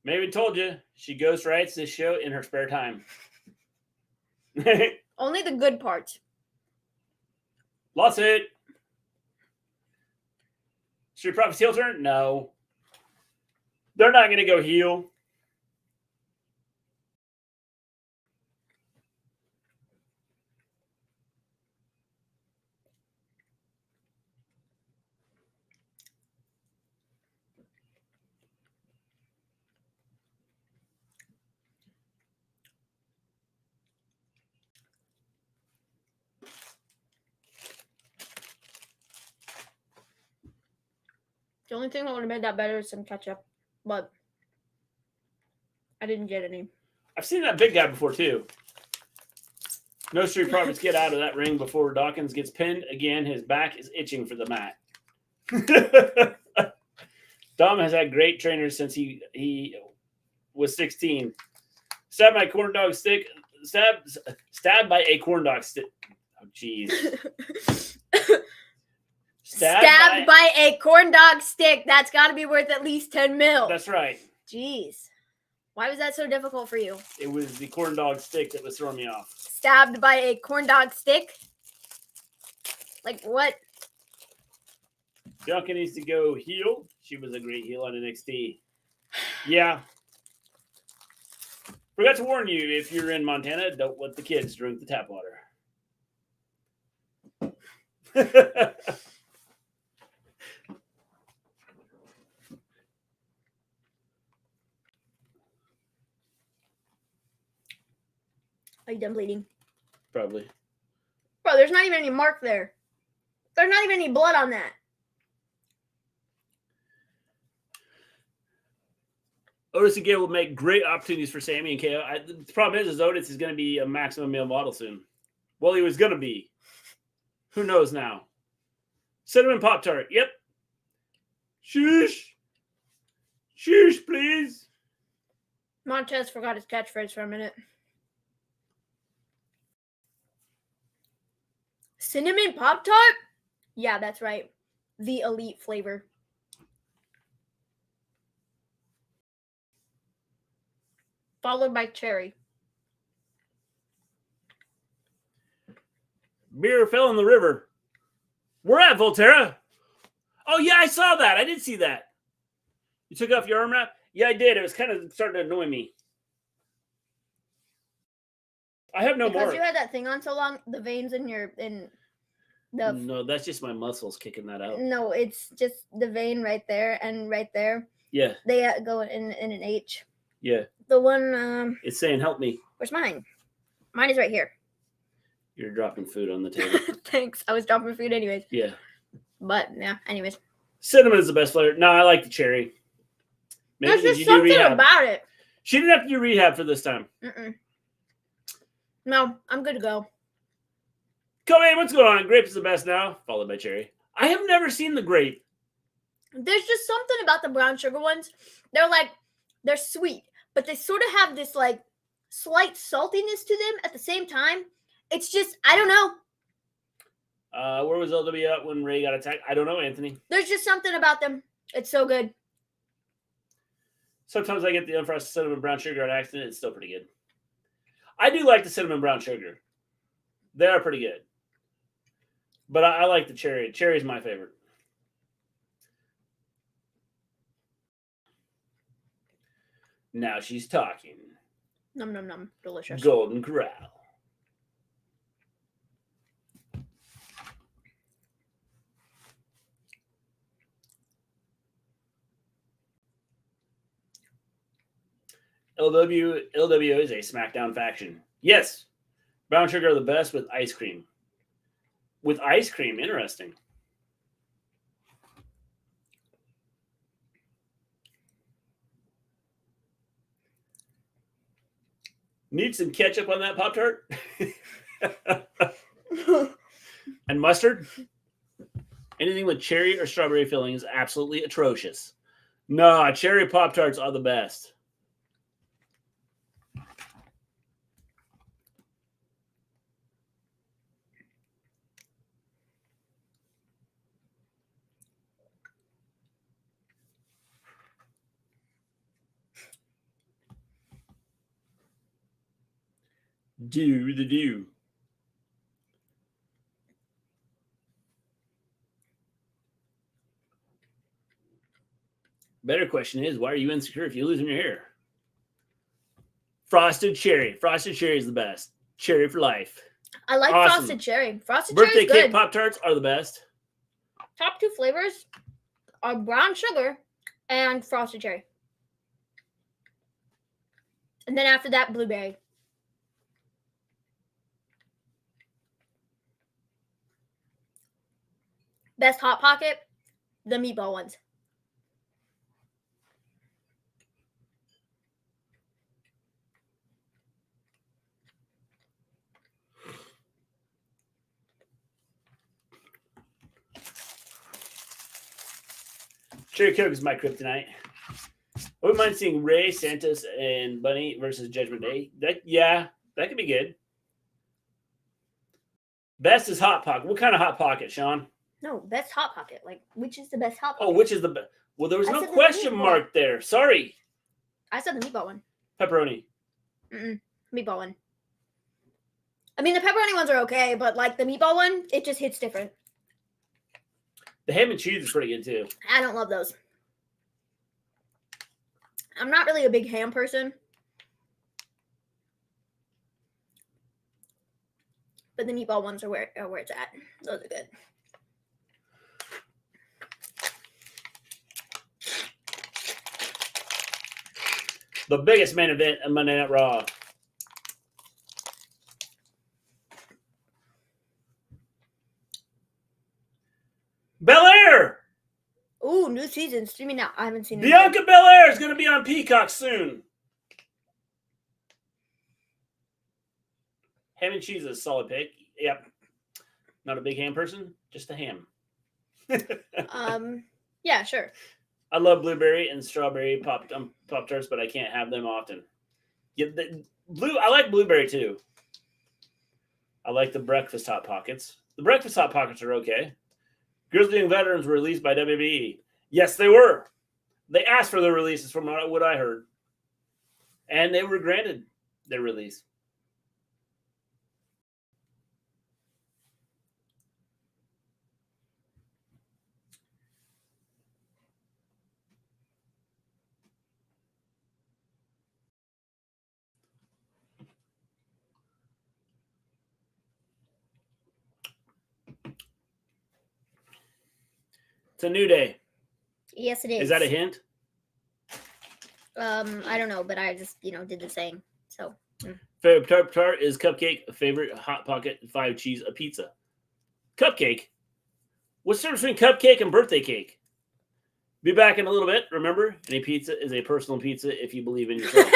Speaker 2: Maybe told you. She ghostwrites this show in her spare time.
Speaker 3: Only the good parts.
Speaker 2: Lost it. Street Profits heel turn? No. They're not going to go heel.
Speaker 3: The only thing that would have made that better is some ketchup. But I didn't get any.
Speaker 2: I've seen that big guy before, too. No Street Profits get out of that ring before Dawkins gets pinned. Again, his back is itching for the mat. Dom has had great trainers since he was 16. Stabbed by a corn dog stick. Stabbed by a corn dog stick. Oh, jeez.
Speaker 3: Stabbed by a corn dog stick. That's got to be worth at least 10 mil.
Speaker 2: That's right.
Speaker 3: Jeez. Why was that so difficult for you?
Speaker 2: It was the corn dog stick that was throwing me off.
Speaker 3: Stabbed by a corn dog stick? Like what?
Speaker 2: Bianca needs to go heel. She was a great heel on NXT. Yeah. Forgot to warn you, if you're in Montana, don't let the kids drink the tap water.
Speaker 3: Are you done bleeding?
Speaker 2: Probably.
Speaker 3: Bro, there's not even any mark there. There's not even any blood on that.
Speaker 2: Otis and Gail will make great opportunities for Sami and KO. The problem is Otis is going to be a maximum male model soon. Well, he was going to be. Who knows now? Cinnamon Pop-Tart. Yep. Shush. Shush, please.
Speaker 3: Montez forgot his catchphrase for a minute. Cinnamon Pop-Tart? Yeah, that's right. The elite flavor. followed by cherry.
Speaker 2: Beer fell in the river. We're at Volterra. Oh, yeah, I saw that. I did see that. You took off your arm wrap? Yeah, I did. It was kind of starting to annoy me. I have no more.
Speaker 3: Because you had that thing on so long, the veins in the...
Speaker 2: No, that's just my muscles kicking that out.
Speaker 3: No, it's just the vein right there and right there.
Speaker 2: Yeah.
Speaker 3: They go in an H.
Speaker 2: Yeah.
Speaker 3: The one...
Speaker 2: It's saying, help me.
Speaker 3: Where's mine? Mine is right here.
Speaker 2: You're dropping food on the table.
Speaker 3: Thanks. I was dropping food anyways.
Speaker 2: Yeah.
Speaker 3: But, yeah, anyways.
Speaker 2: Cinnamon is the best flavor. No, I like the cherry. Maybe
Speaker 3: There's just something about it.
Speaker 2: She didn't have to do rehab for this time.
Speaker 3: No, I'm good to go.
Speaker 2: Come in, what's going on? Grape is the best now, followed by cherry. I have never seen the grape.
Speaker 3: There's just something about the brown sugar ones. They're sweet, but they sort of have this like slight saltiness to them at the same time. It's just, I don't know.
Speaker 2: Where was LW at when Ray got attacked? I don't know, Anthony.
Speaker 3: There's just something about them. It's so good.
Speaker 2: Sometimes I get the unfrosted cinnamon brown sugar on accident. It's still pretty good. I do like the cinnamon brown sugar. They are pretty good. But I like the cherry. Cherry is my favorite. Now she's talking.
Speaker 3: Num num num. Delicious.
Speaker 2: Golden Corral. LW is a SmackDown faction. Yes. Brown sugar are the best with ice cream. With ice cream, interesting. Need some ketchup on that Pop-Tart? And mustard? Anything with cherry or strawberry filling is absolutely atrocious. No, cherry Pop-Tarts are the best. Do the do. Better question is, why are you insecure if you're losing your hair? Frosted cherry. Frosted cherry is the best. Cherry for life.
Speaker 3: I like
Speaker 2: Awesome.
Speaker 3: frosted cherry. Frosted
Speaker 2: Birthday
Speaker 3: cherry is
Speaker 2: cake
Speaker 3: good.
Speaker 2: Pop-Tarts are the best.
Speaker 3: Top two flavors are brown sugar and frosted cherry. And then after that, blueberry. Best Hot Pocket, the meatball ones.
Speaker 2: Cherry Coke is my kryptonite. I wouldn't mind seeing Ray, Santos, and Bunny versus Judgment Day. That could be good. Best is Hot Pocket. What kind of Hot Pocket, Sean?
Speaker 3: No, best Hot Pocket. Like, which is the best Hot Pocket?
Speaker 2: Oh, which is the best? Well, there was
Speaker 3: I
Speaker 2: no
Speaker 3: said the
Speaker 2: question
Speaker 3: meatball.
Speaker 2: mark there. Sorry.
Speaker 3: I said the meatball one.
Speaker 2: Pepperoni.
Speaker 3: Meatball one. I mean, the pepperoni ones are okay, but like the meatball one, it just hits different.
Speaker 2: The ham and cheese is pretty good too.
Speaker 3: I don't love those. I'm not really a big ham person. But the meatball ones are where it's at. Those are good.
Speaker 2: The biggest main event of Monday Night Raw. Belair!
Speaker 3: Ooh, new season streaming now. I haven't seen it.
Speaker 2: Bianca Belair is going to be on Peacock soon. Ham and cheese is a solid pick. Yep. Not a big ham person, just a ham.
Speaker 3: Yeah, sure.
Speaker 2: I love blueberry and strawberry Pop-Tarts, but I can't have them often. Yeah, I like blueberry too. I like the breakfast Hot Pockets. The breakfast Hot Pockets are okay. Grizzly and Veterans were released by WWE. Yes, they were. They asked for their releases from what I heard. And they were granted their release. It's a new day.
Speaker 3: Yes, it is.
Speaker 2: Is that a hint?
Speaker 3: I don't know, but I just, did the same. So.
Speaker 2: Favorite tart is cupcake. Favorite Hot Pocket 5 cheese a pizza. Cupcake. What's the difference between cupcake and birthday cake? Be back in a little bit. Remember, any pizza is a personal pizza if you believe in yourself.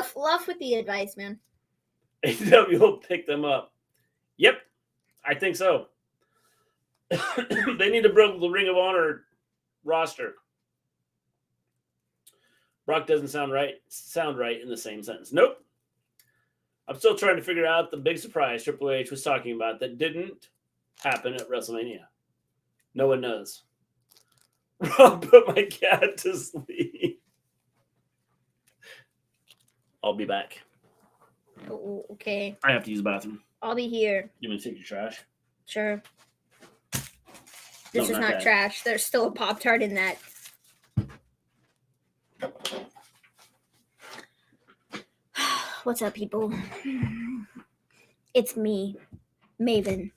Speaker 3: Fluff with the advice, man.
Speaker 2: AW will pick them up. Yep, I think so. They need to build the Ring of Honor roster. Brock doesn't sound right in the same sentence. Nope. I'm still trying to figure out the big surprise Triple H was talking about that didn't happen at WrestleMania. No one knows. Rob put my cat to sleep. I'll be back.
Speaker 3: Oh, okay.
Speaker 2: I have to use the bathroom.
Speaker 3: I'll be here.
Speaker 2: You want to take your trash?
Speaker 3: Sure. This is not trash. There's still a Pop-Tart in that. What's up, people? It's me, Maven.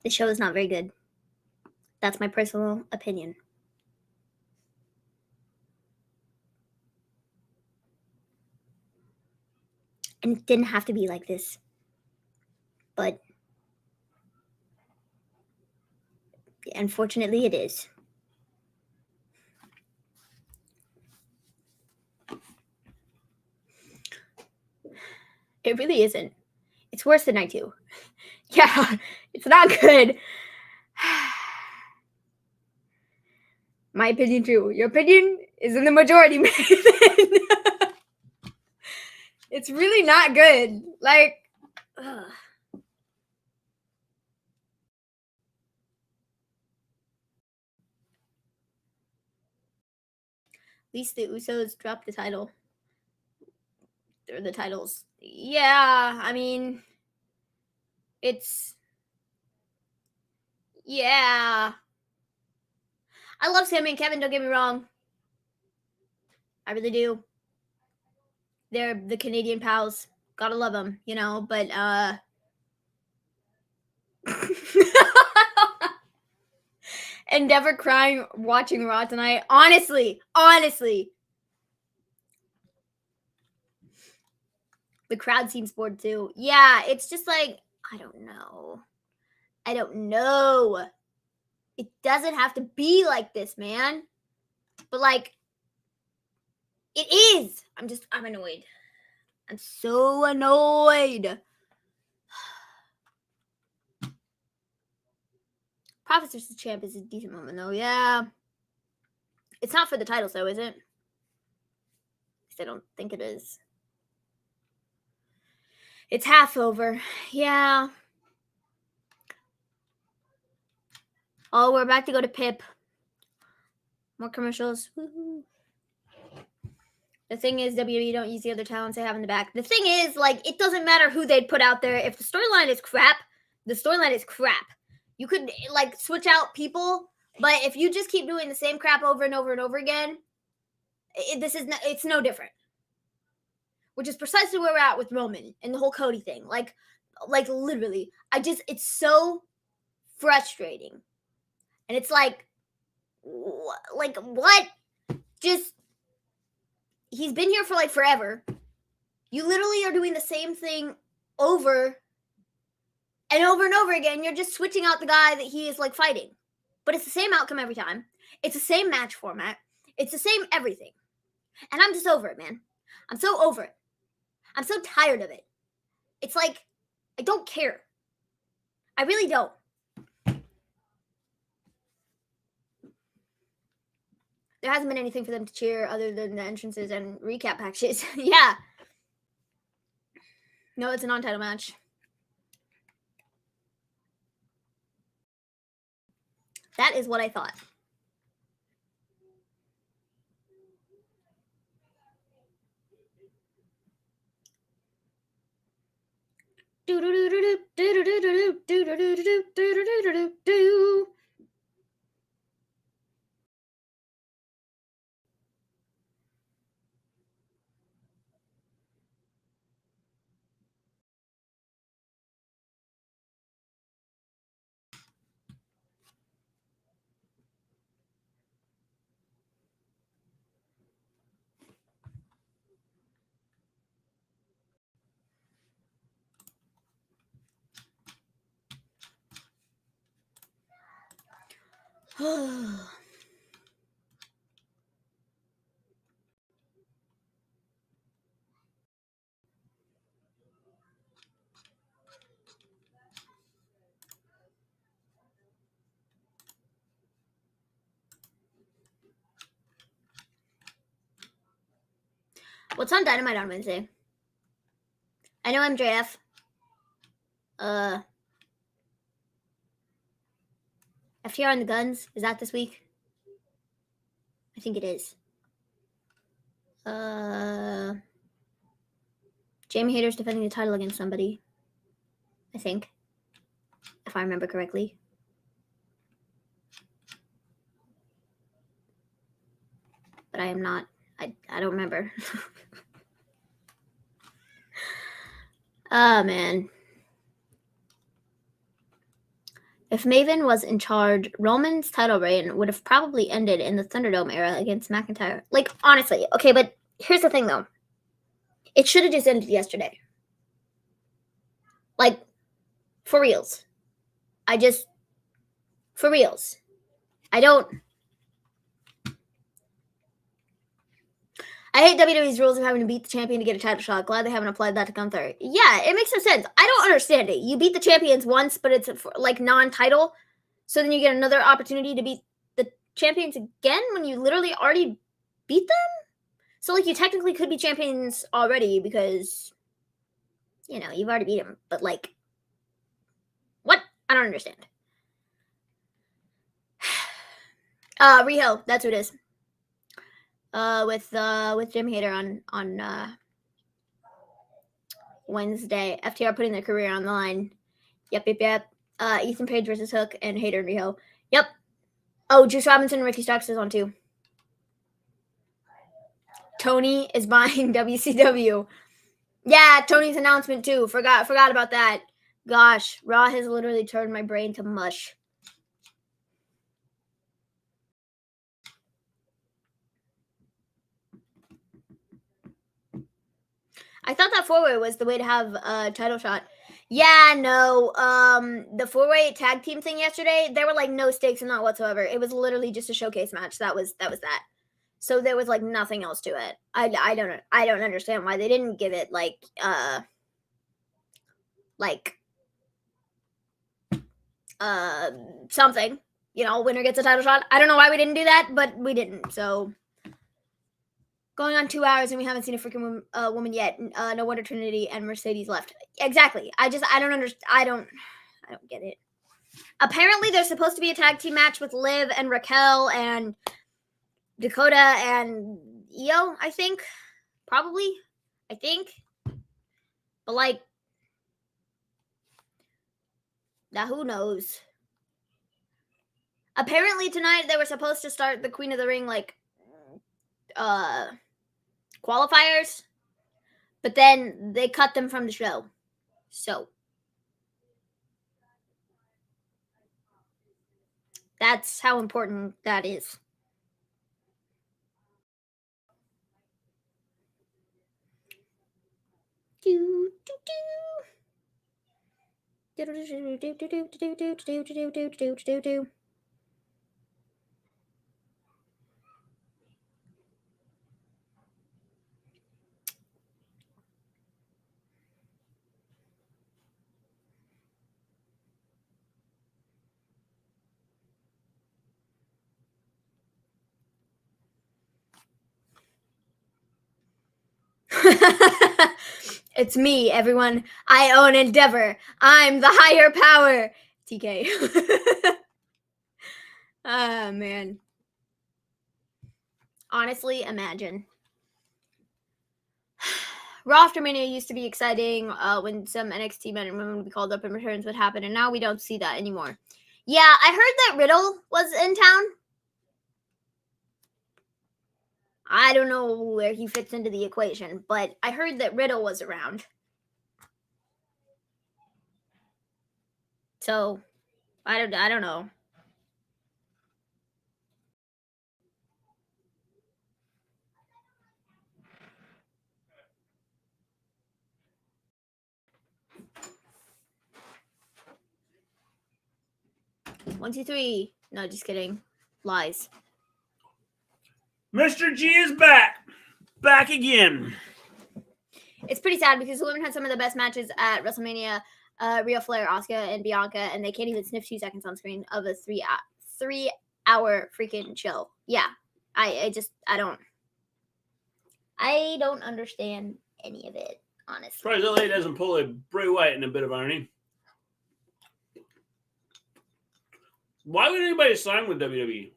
Speaker 3: The show is not very good. That's my personal opinion. And it didn't have to be like this. But unfortunately, it is. It really isn't. It's worse than Night 2. Yeah, it's not good. My opinion too. Your opinion is in the majority, man. It's really not good. Like, ugh. At least the Usos dropped the title. Or the titles. Yeah, I mean, it's... Yeah. I love Sammy and Kevin, don't get me wrong. I really do. They're the Canadian pals. Gotta love them, but, Endeavor crying watching Raw tonight. Honestly. The crowd seems bored too. Yeah, it's just like, I don't know. It doesn't have to be like this, man. But like, it is. I'm annoyed. I'm so annoyed. Profits vs. Champ is a decent moment, though. Yeah. It's not for the titles, though, is it? I don't think it is. It's half over. Yeah. Oh, we're about to go to Pip. More commercials. Woo-hoo. The thing is, WWE don't use the other talents they have in the back. The thing is, like, it doesn't matter who they'd put out there. If the storyline is crap, the storyline is crap. You could, like, switch out people, but if you just keep doing the same crap over and over and over again, it's no different. Which is precisely where we're at with Roman and the whole Cody thing. Like literally, it's so frustrating. And it's like what? Just, he's been here for like forever. You literally are doing the same thing over and over and over again. You're just switching out the guy that he is like fighting. But it's the same outcome every time. It's the same match format. It's the same everything. And I'm just over it, man. I'm so over it. I'm so tired of it. It's like, I don't care. I really don't. There hasn't been anything for them to cheer other than the entrances and recap packages. Yeah. No, it's a non-title match. That is what I thought. What's on Dynamite on Wednesday? I know MJF. FTR and the Guns. Is that this week? I think it is. Jamie Hayter's defending the title against somebody. I think. If I remember correctly. But I am not. I don't remember. Oh, man. If Maven was in charge, Roman's title reign would have probably ended in the Thunderdome era against McIntyre. Like, honestly. Okay, but here's the thing, though. It should have just ended yesterday. Like, for reals. For reals. I hate WWE's rules of having to beat the champion to get a title shot. Glad they haven't applied that to Gunther. Yeah, it makes no sense. I don't understand it. You beat the champions once, but it's like non-title. So then you get another opportunity to beat the champions again when you literally already beat them? So like you technically could be champions already because, you know, you've already beat them. But like, what? I don't understand. Riho, that's who it is. With Jim Hayter on Wednesday. FTR putting their career on the line. Yep. Ethan Page versus Hook and Hayter and Riho. Yep. Oh, Juice Robinson and Ricky Starks is on too. Tony is buying WCW. Yeah, Tony's announcement too. Forgot about that. Gosh, Raw has literally turned my brain to mush. I thought that four-way was the way to have a title shot. Yeah, no. The four-way tag team thing yesterday, there were like no stakes in that whatsoever. It was literally just a showcase match. That was that. So there was like nothing else to it. I don't understand why they didn't give it like something. You know, winner gets a title shot. I don't know why we didn't do that, but we didn't. So going on 2 hours and we haven't seen a freaking woman yet. No wonder Trinity and Mercedes left. Exactly. I don't understand. I don't get it. Apparently, there's supposed to be a tag team match with Liv and Raquel and Dakota and Io, I think. Probably. I think. But, like, now who knows? Apparently, tonight they were supposed to start the Queen of the Ring, like, qualifiers. But then they cut them from the show. So that's how important that is. It's me, everyone. I own Endeavor. I'm the higher power. TK. Oh, man. Honestly, imagine. Raw after Mania used to be exciting when some NXT men and women would be called up and returns would happen, and now we don't see that anymore. Yeah, I heard that Riddle was in town. I don't know where he fits into the equation, but I heard that Riddle was around. So, I don't know. One, two, three. No, just kidding. Lies.
Speaker 2: Mr. G is back. Back again.
Speaker 3: It's pretty sad because the women had some of the best matches at WrestleMania. Rhea Flair, Asuka, and Bianca, and they can't even sniff 2 seconds on screen of a 3-hour freaking show. Yeah, I don't understand any of it, honestly.
Speaker 2: Surprised LA doesn't pull a Bray Wyatt in a bit of irony. Why would anybody sign with WWE?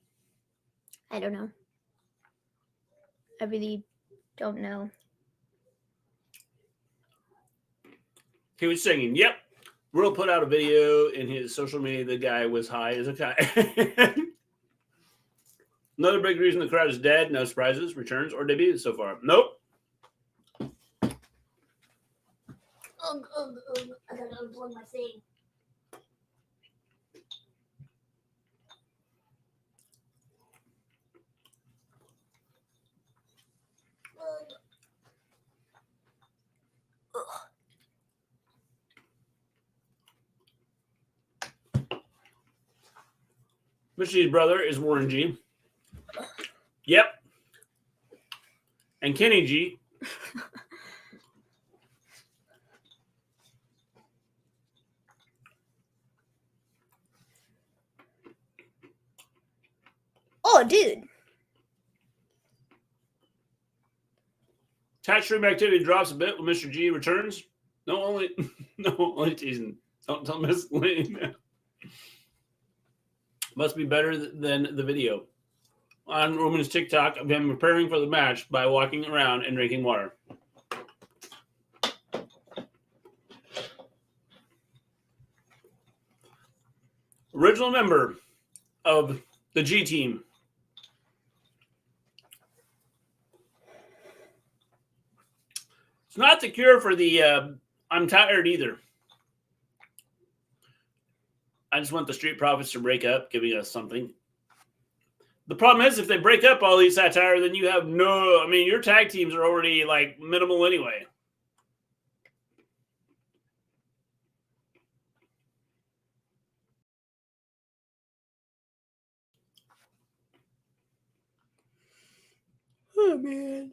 Speaker 3: I don't know. I really don't know.
Speaker 2: He was singing, yep. Will put out a video in his social media. The guy was high as a kite. Another big reason the crowd is dead. No surprises, returns, or debuts so far. Nope.
Speaker 3: I gotta unplug my thing.
Speaker 2: Mr. G's brother is Warren G. Yep. And Kenny G.
Speaker 3: Oh, dude.
Speaker 2: Chat stream activity drops a bit when Mr. G returns. Only teasing. Don't tell Miss Lane. Must be better than the video. On Roman's TikTok of him preparing for the match by walking around and drinking water. Original member of the G team. It's not the cure for the I'm tired either. I just want the Street Profits to break up, giving us something. The problem is, if they break up all these satire, then you have your tag teams are already like minimal anyway.
Speaker 3: Oh, man.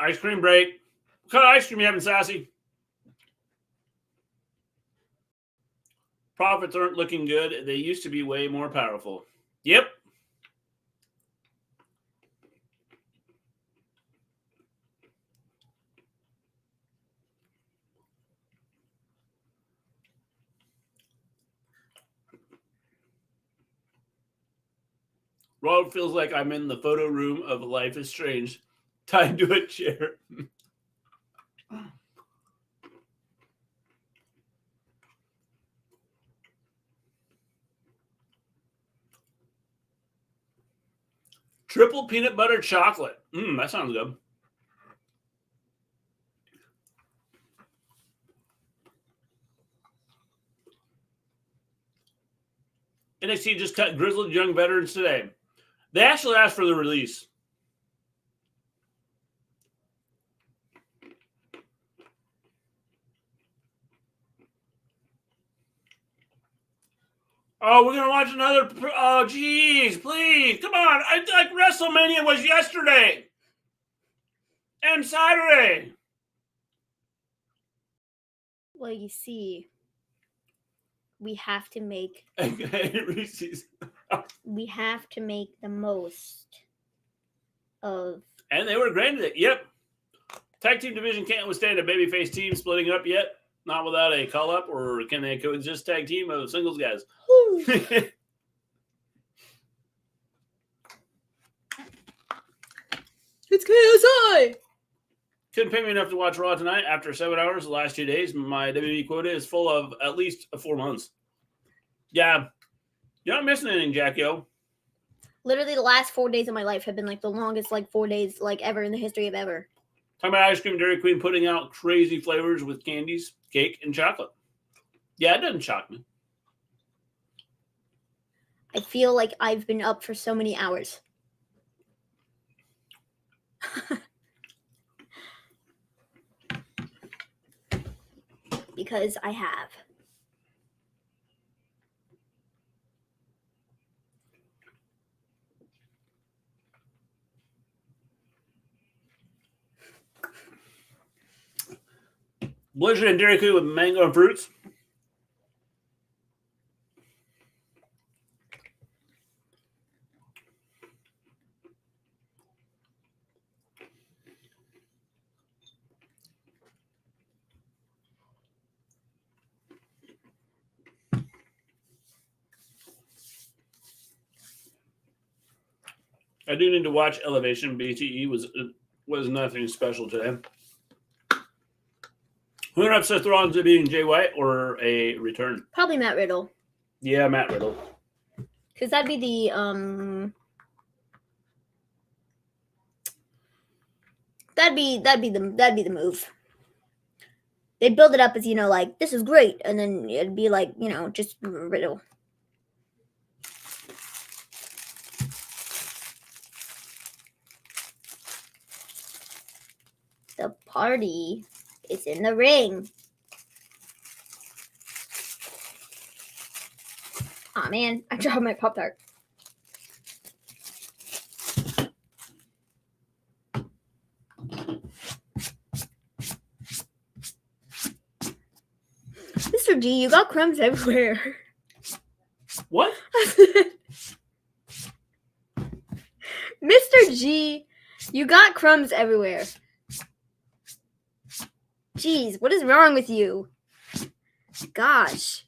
Speaker 2: Ice cream break. What kind of ice cream you having, Sassy? Profits aren't looking good. They used to be way more powerful. Yep. Rob feels like I'm in the photo room of Life is Strange, tied to a chair. Triple peanut butter chocolate. That sounds good. NXT just cut grizzled young veterans today. They actually asked for the release. Oh, we're going to watch another. Oh, geez, please. Come on. WrestleMania was yesterday and Saturday.
Speaker 3: Well, you see, we have to make we have to make the most of.
Speaker 2: And they were granted it. Yep. Tag team division can't withstand a babyface team splitting up yet. Not without a call up, or can they coexist tag team of singles guys?
Speaker 3: It's KSI.
Speaker 2: Couldn't pay me enough to watch Raw tonight after 7 hours the last 2 days. My WWE quota is full of at least 4 months. Yeah. You're not missing anything, Jack-Yo.
Speaker 3: Literally the last 4 days of my life have been like the longest 4 days ever in the history of ever.
Speaker 2: Talking about ice cream, Dairy Queen putting out crazy flavors with candies, cake, and chocolate. Yeah, it doesn't shock me.
Speaker 3: I feel like I've been up for so many hours. Because I have.
Speaker 2: Blizzard and Dairy Queen with mango and fruits. I do need to watch Elevation. BTE was nothing special today. Who ended up Seth Rollins being Jay White or a return?
Speaker 3: Probably Matt Riddle.
Speaker 2: Yeah, Matt Riddle.
Speaker 3: Because that'd be the that'd be the move. They'd build it up as, like, this is great, and then it'd be like, just Riddle. The party is in the ring. Aw, man, I dropped my Pop-Tart. Mr. G, you got crumbs everywhere.
Speaker 2: What?
Speaker 3: Mr. G, you got crumbs everywhere. Jeez, what is wrong with you? Gosh.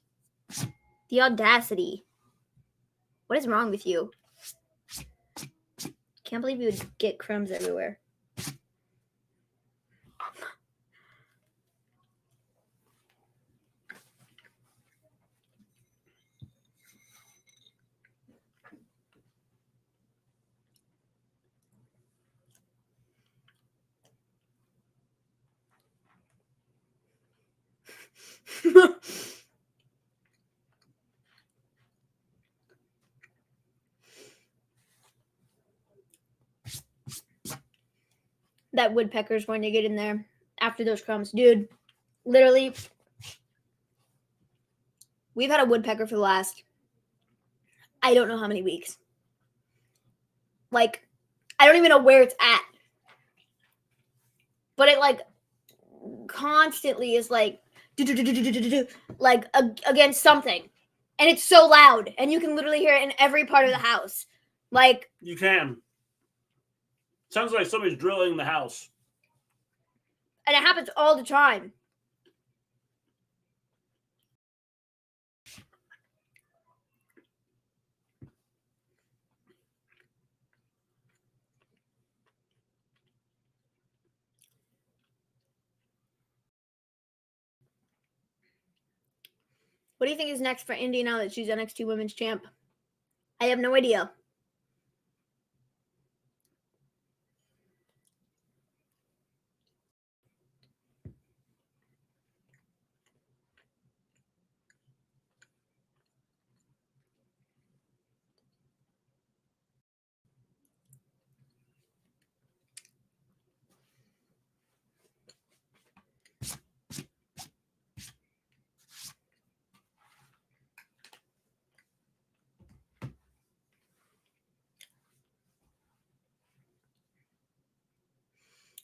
Speaker 3: The audacity. What is wrong with you? Can't believe you would get crumbs everywhere. That woodpecker's going to get in there after those crumbs. Dude, literally, we've had a woodpecker for the last, I don't know how many weeks. Like, I don't even know where it's at. But it, like, constantly is, like, like, against something. And it's so loud. And you can literally hear it in every part of the house. Like,
Speaker 2: You can. Sounds like somebody's drilling the house.
Speaker 3: and it happens all the time. What do you think is next for Indy now that she's NXT Women's Champ? I have no idea.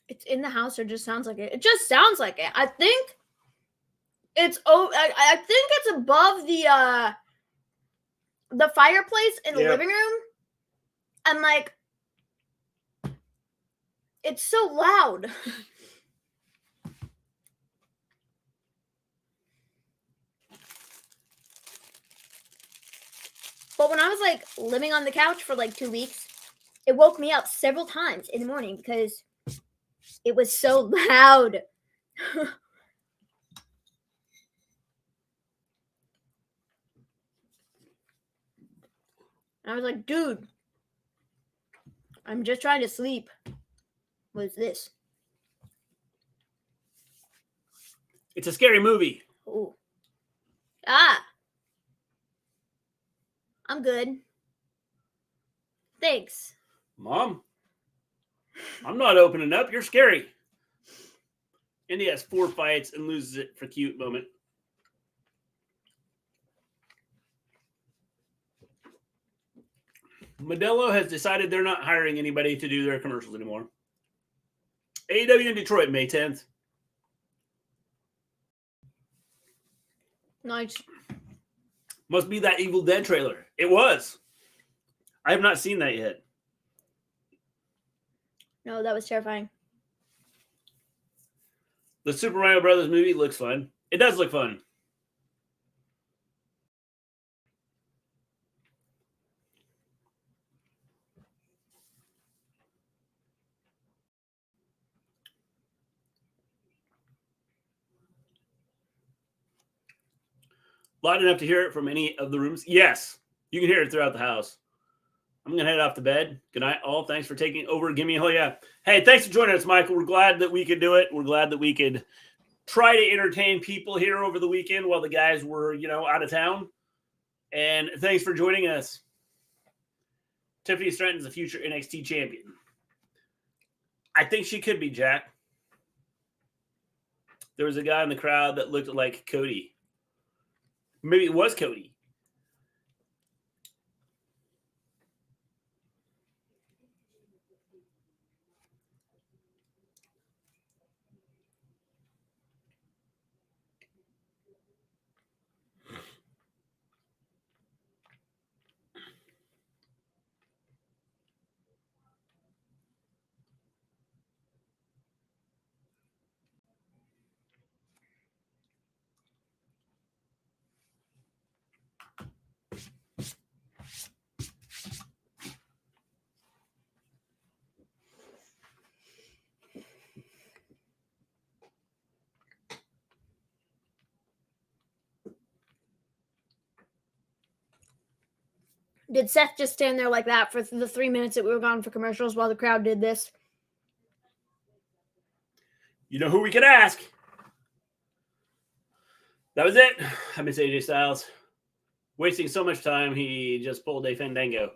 Speaker 3: It's in the house or just sounds like it. It just sounds like it. I think it's I think it's above the fireplace in the living room. And like it's so loud. But when I was like living on the couch for like 2 weeks, it woke me up several times in the morning because it was so loud. I was like, dude, I'm just trying to sleep. What is this?
Speaker 2: It's a scary movie.
Speaker 3: Oh. Ah. I'm good. Thanks.
Speaker 2: Mom, I'm not opening up. You're scary. And he has 4 fights and loses it for cute moment. Modelo has decided they're not hiring anybody to do their commercials anymore. AEW in Detroit, May 10th.
Speaker 3: Nice.
Speaker 2: Must be that Evil Dead trailer. It was. I have not seen that yet.
Speaker 3: No, that was terrifying.
Speaker 2: The Super Mario Brothers movie looks fun. It does look fun. Loud enough to hear it from any of the rooms? Yes. You can hear it throughout the house. I'm going to head off to bed. Good night, all. Thanks for taking over. Gimme A Hull Yeah. Hey, thanks for joining us, Michael. We're glad that we could do it. We're glad that we could try to entertain people here over the weekend while the guys were, out of town. And thanks for joining us. Tiffany Stratton's the future NXT champion. I think she could be, Jack. There was a guy in the crowd that looked like Cody. Maybe it was Cody.
Speaker 3: Did Seth just stand there like that for the 3 minutes that we were gone for commercials while the crowd did this?
Speaker 2: You know who we could ask? That was it. I miss AJ Styles. Wasting so much time, he just pulled a Fandango.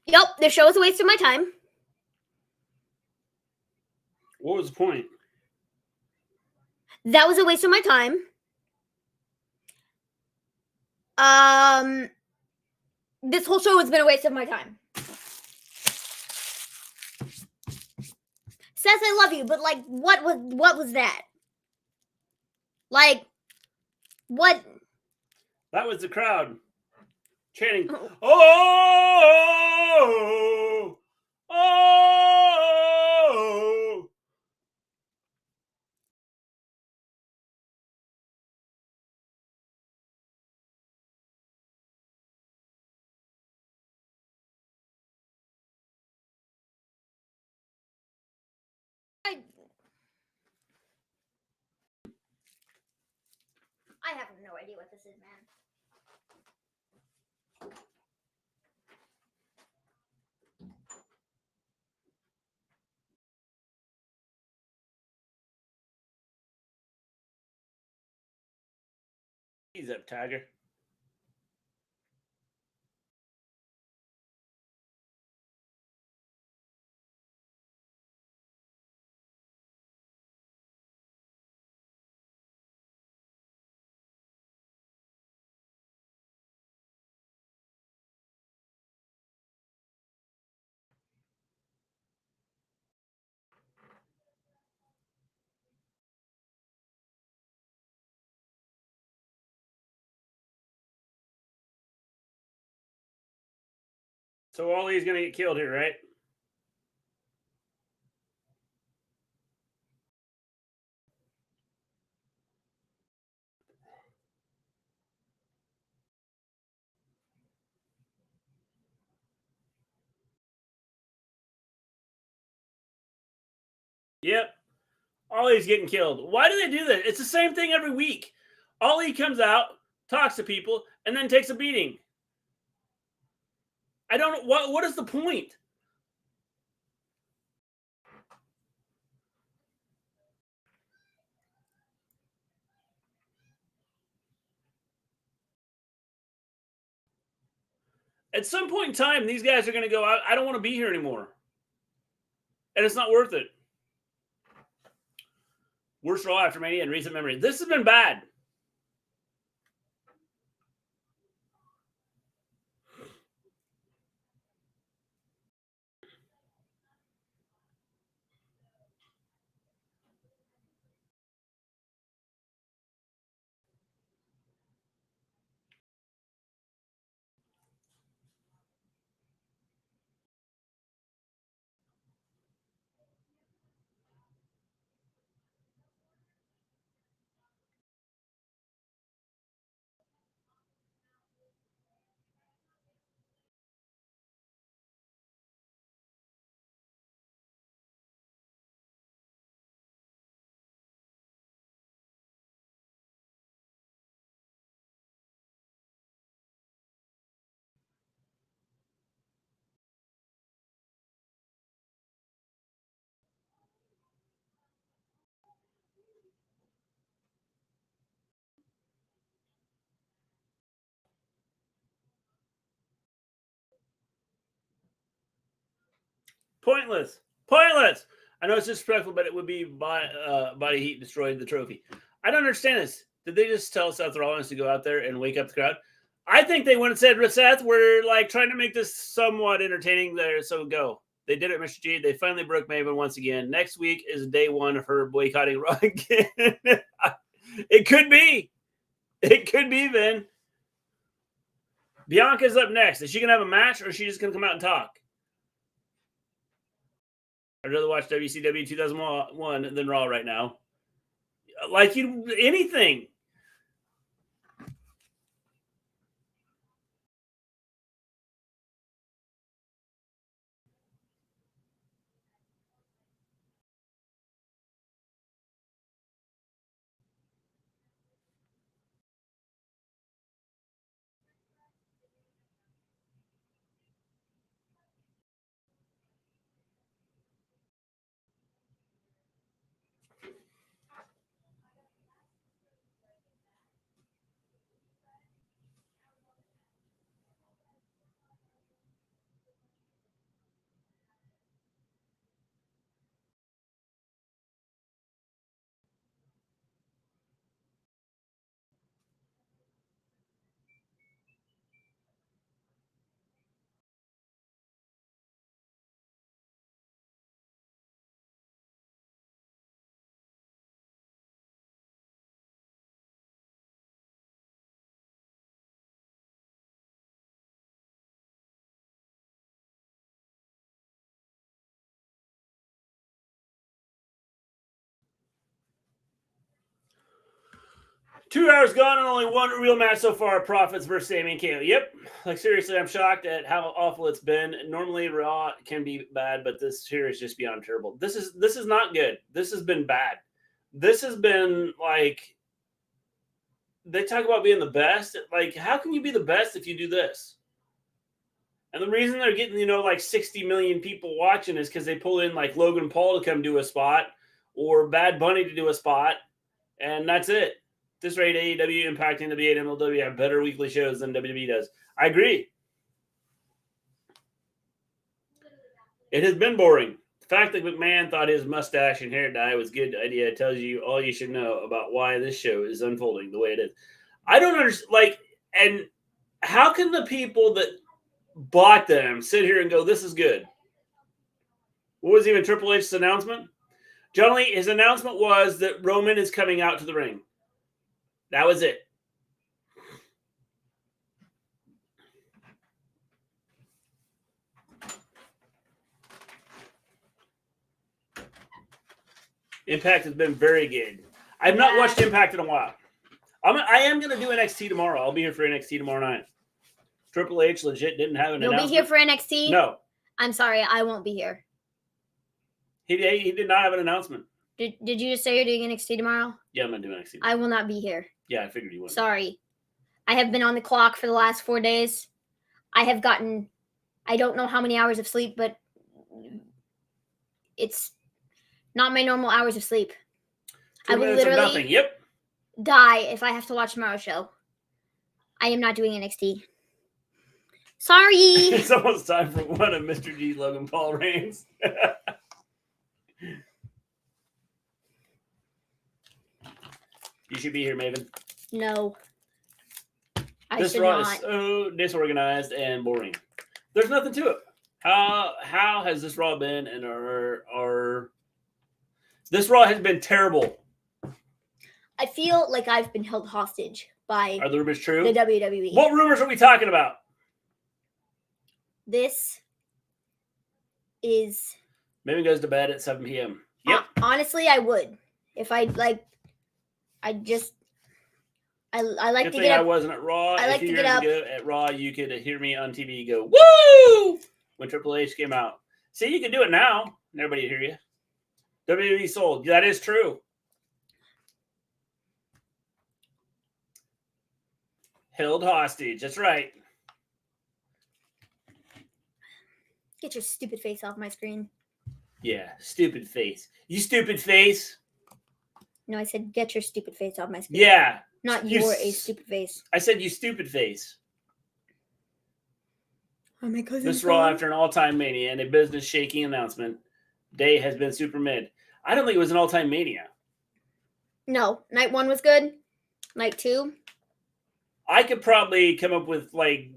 Speaker 3: Yep, the show was a waste of my time.
Speaker 2: What was the point?
Speaker 3: That was a waste of my time. This whole show has been a waste of my time. Seth, I love you, but what was that? What?
Speaker 2: That was the crowd chanting, "Oh, oh!"
Speaker 3: I have no idea what this is, man.
Speaker 2: He's up, Tiger. So Ollie's going to get killed here, right? Yep. Ollie's getting killed. Why do they do that? It's the same thing every week. Ollie comes out, talks to people, and then takes a beating. I don't know. What is the point? At some point in time, these guys are going to go, I don't want to be here anymore. And it's not worth it. Worst Raw after Mania in recent memory. This has been bad. Pointless. Pointless. I know it's disrespectful, but it would be body heat destroyed the trophy. I don't understand this. Did they just tell Seth Rollins to go out there and wake up the crowd? I think they went and said, Seth, we're like trying to make this somewhat entertaining there, so go. They did it, Mr. G. They finally broke Maven once again. Next week is day one of her boycotting Raw again. It could be. It could be, then. Bianca's up next. Is she going to have a match, or is she just going to come out and talk? I'd rather watch WCW 2001 than Raw right now. Like anything. Two hours gone and only one real match so far. Profits versus Sami and KO. Yep. Like, seriously, I'm shocked at how awful it's been. Normally, Raw can be bad, but this here is just beyond terrible. This is not good. This has been bad. This has been, like, they talk about being the best. Like, how can you be the best if you do this? And the reason they're getting, like 60 million people watching is because they pull in, like, Logan Paul to come do a spot or Bad Bunny to do a spot, and that's it. This rate, AEW, Impact, NWA, and MLW have better weekly shows than WWE does. I agree. It has been boring. The fact that McMahon thought his mustache and hair dye was a good idea tells you all you should know about why this show is unfolding the way it is. I don't understand. Like, and how can the people that bought them sit here and go, this is good? What was even Triple H's announcement? Generally, his announcement was that Roman is coming out to the ring. That was it. Impact has been very good. I've not watched Impact in a while. I am going to do NXT tomorrow. I'll be here for NXT tomorrow night. Triple H legit didn't have an announcement.
Speaker 3: You'll be here for NXT?
Speaker 2: No.
Speaker 3: I'm sorry, I won't be here.
Speaker 2: He did not have an announcement.
Speaker 3: Did you just say you're doing NXT tomorrow?
Speaker 2: Yeah, I'm going to do NXT.
Speaker 3: I will not be here.
Speaker 2: Yeah, I figured you would.
Speaker 3: Sorry. I have been on the clock for the last 4 days. I have gotten, I don't know how many hours of sleep, but it's not my normal hours of sleep.
Speaker 2: 2
Speaker 3: I will
Speaker 2: minutes of
Speaker 3: literally
Speaker 2: nothing. Yep.
Speaker 3: die if I have to watch tomorrow's show. I am not doing NXT. Sorry.
Speaker 2: It's almost time for one of Mr. G, Logan Paul reigns. You should be here, Maven.
Speaker 3: No.
Speaker 2: This Raw is so disorganized and boring. There's nothing to it. How has this Raw been? And this Raw has been terrible.
Speaker 3: I feel like I've been held hostage by
Speaker 2: Are the rumors true?
Speaker 3: the WWE.
Speaker 2: What rumors are we talking about?
Speaker 3: This is...
Speaker 2: Maven goes to bed at 7 p.m. Yep.
Speaker 3: Honestly, I would. If I like... I like
Speaker 2: Good
Speaker 3: to
Speaker 2: thing
Speaker 3: get
Speaker 2: I
Speaker 3: up.
Speaker 2: wasn't at Raw.
Speaker 3: I like to get up.
Speaker 2: At Raw, you could hear me on TV go, woo! When Triple H came out. See, you can do it now. And everybody hear you. WWE sold. That is true. Held hostage. That's right.
Speaker 3: Get your stupid face off my screen.
Speaker 2: Yeah, stupid face. You stupid face.
Speaker 3: No, I said get your stupid face off my screen.
Speaker 2: Yeah.
Speaker 3: Not you're a stupid face.
Speaker 2: I said you stupid face.
Speaker 3: Oh, my cousin.
Speaker 2: This Raw after an all-time Mania and a business-shaking announcement. Day has been super mid. I don't think it was an all-time Mania.
Speaker 3: No. Night 1 was good. Night 2.
Speaker 2: I could probably come up with, like,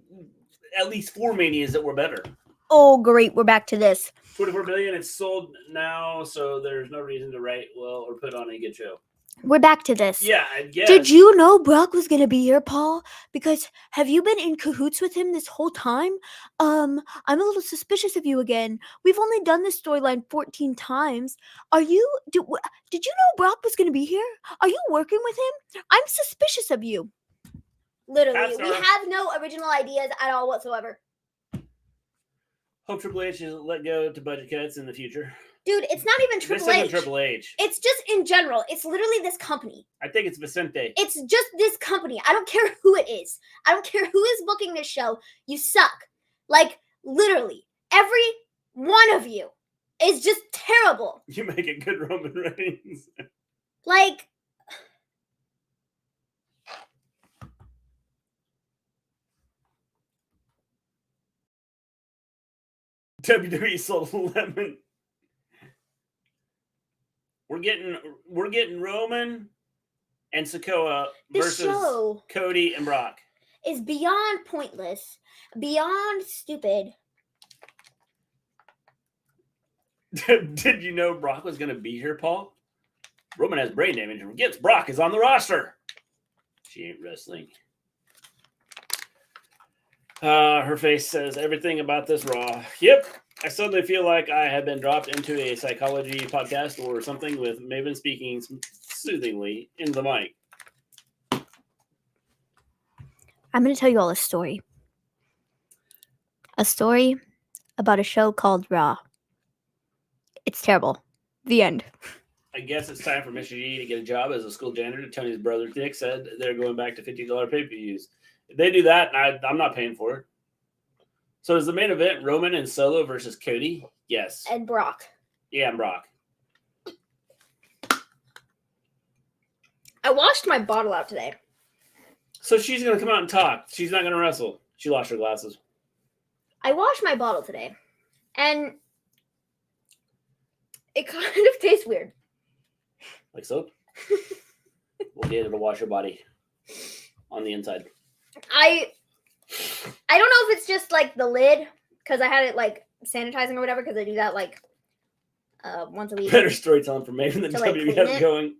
Speaker 2: at least 4 Manias that were better.
Speaker 3: Oh, great. We're back to this.
Speaker 2: 24 billion, it's sold now, so there's no reason to write well or put on a good show.
Speaker 3: We're back to this.
Speaker 2: Yeah, I guess.
Speaker 3: Did you know Brock was going to be here, Paul? Because have you been in cahoots with him this whole time? I'm a little suspicious of you again. We've only done this storyline 14 times. Did you know Brock was going to be here? Are you working with him? I'm suspicious of you. Literally, we have no original ideas at all whatsoever.
Speaker 2: Hope Triple H is let go to budget cuts in the future.
Speaker 3: Dude, it's not even Triple
Speaker 2: This
Speaker 3: H.
Speaker 2: isn't Triple H.
Speaker 3: It's just in general. It's literally this company.
Speaker 2: I think it's Vicente.
Speaker 3: It's just this company. I don't care who it is. I don't care who is booking this show. You suck. Like, literally, every one of you is just terrible.
Speaker 2: You make a good Roman Reigns.
Speaker 3: Like,
Speaker 2: WWE sold lemon. We're getting Roman and Sikoa
Speaker 3: this
Speaker 2: versus
Speaker 3: show
Speaker 2: Cody and Brock.
Speaker 3: is beyond pointless, beyond stupid.
Speaker 2: Did you know Brock was going to be here, Paul? Roman has brain damage and forgets Brock is on the roster. She ain't wrestling. Her face says everything about this Raw. Yep. I suddenly feel like I have been dropped into a psychology podcast or something with Maven speaking soothingly in the mic.
Speaker 3: I'm going to tell you all a story. A story about a show called Raw. It's terrible. The end.
Speaker 2: I guess it's time for Mr. G to get a job as a school janitor. Tony's brother Nick said they're going back to $50 pay-per-views. If they do that, I'm not paying for it. So is the main event Roman and Solo versus Cody? Yes.
Speaker 3: And Brock.
Speaker 2: Yeah, and Brock.
Speaker 3: I washed my bottle out today.
Speaker 2: So she's going to come out and talk. She's not going to wrestle. She lost her glasses.
Speaker 3: I washed my bottle today. And it kind of tastes weird.
Speaker 2: Like soap? We'll get her to wash her body on the inside.
Speaker 3: I don't know if it's just like the lid, because I had it like sanitizing or whatever, because I do that like once a week.
Speaker 2: Better storytelling for Maven than
Speaker 3: To, like,
Speaker 2: WWF
Speaker 3: clean it.
Speaker 2: going.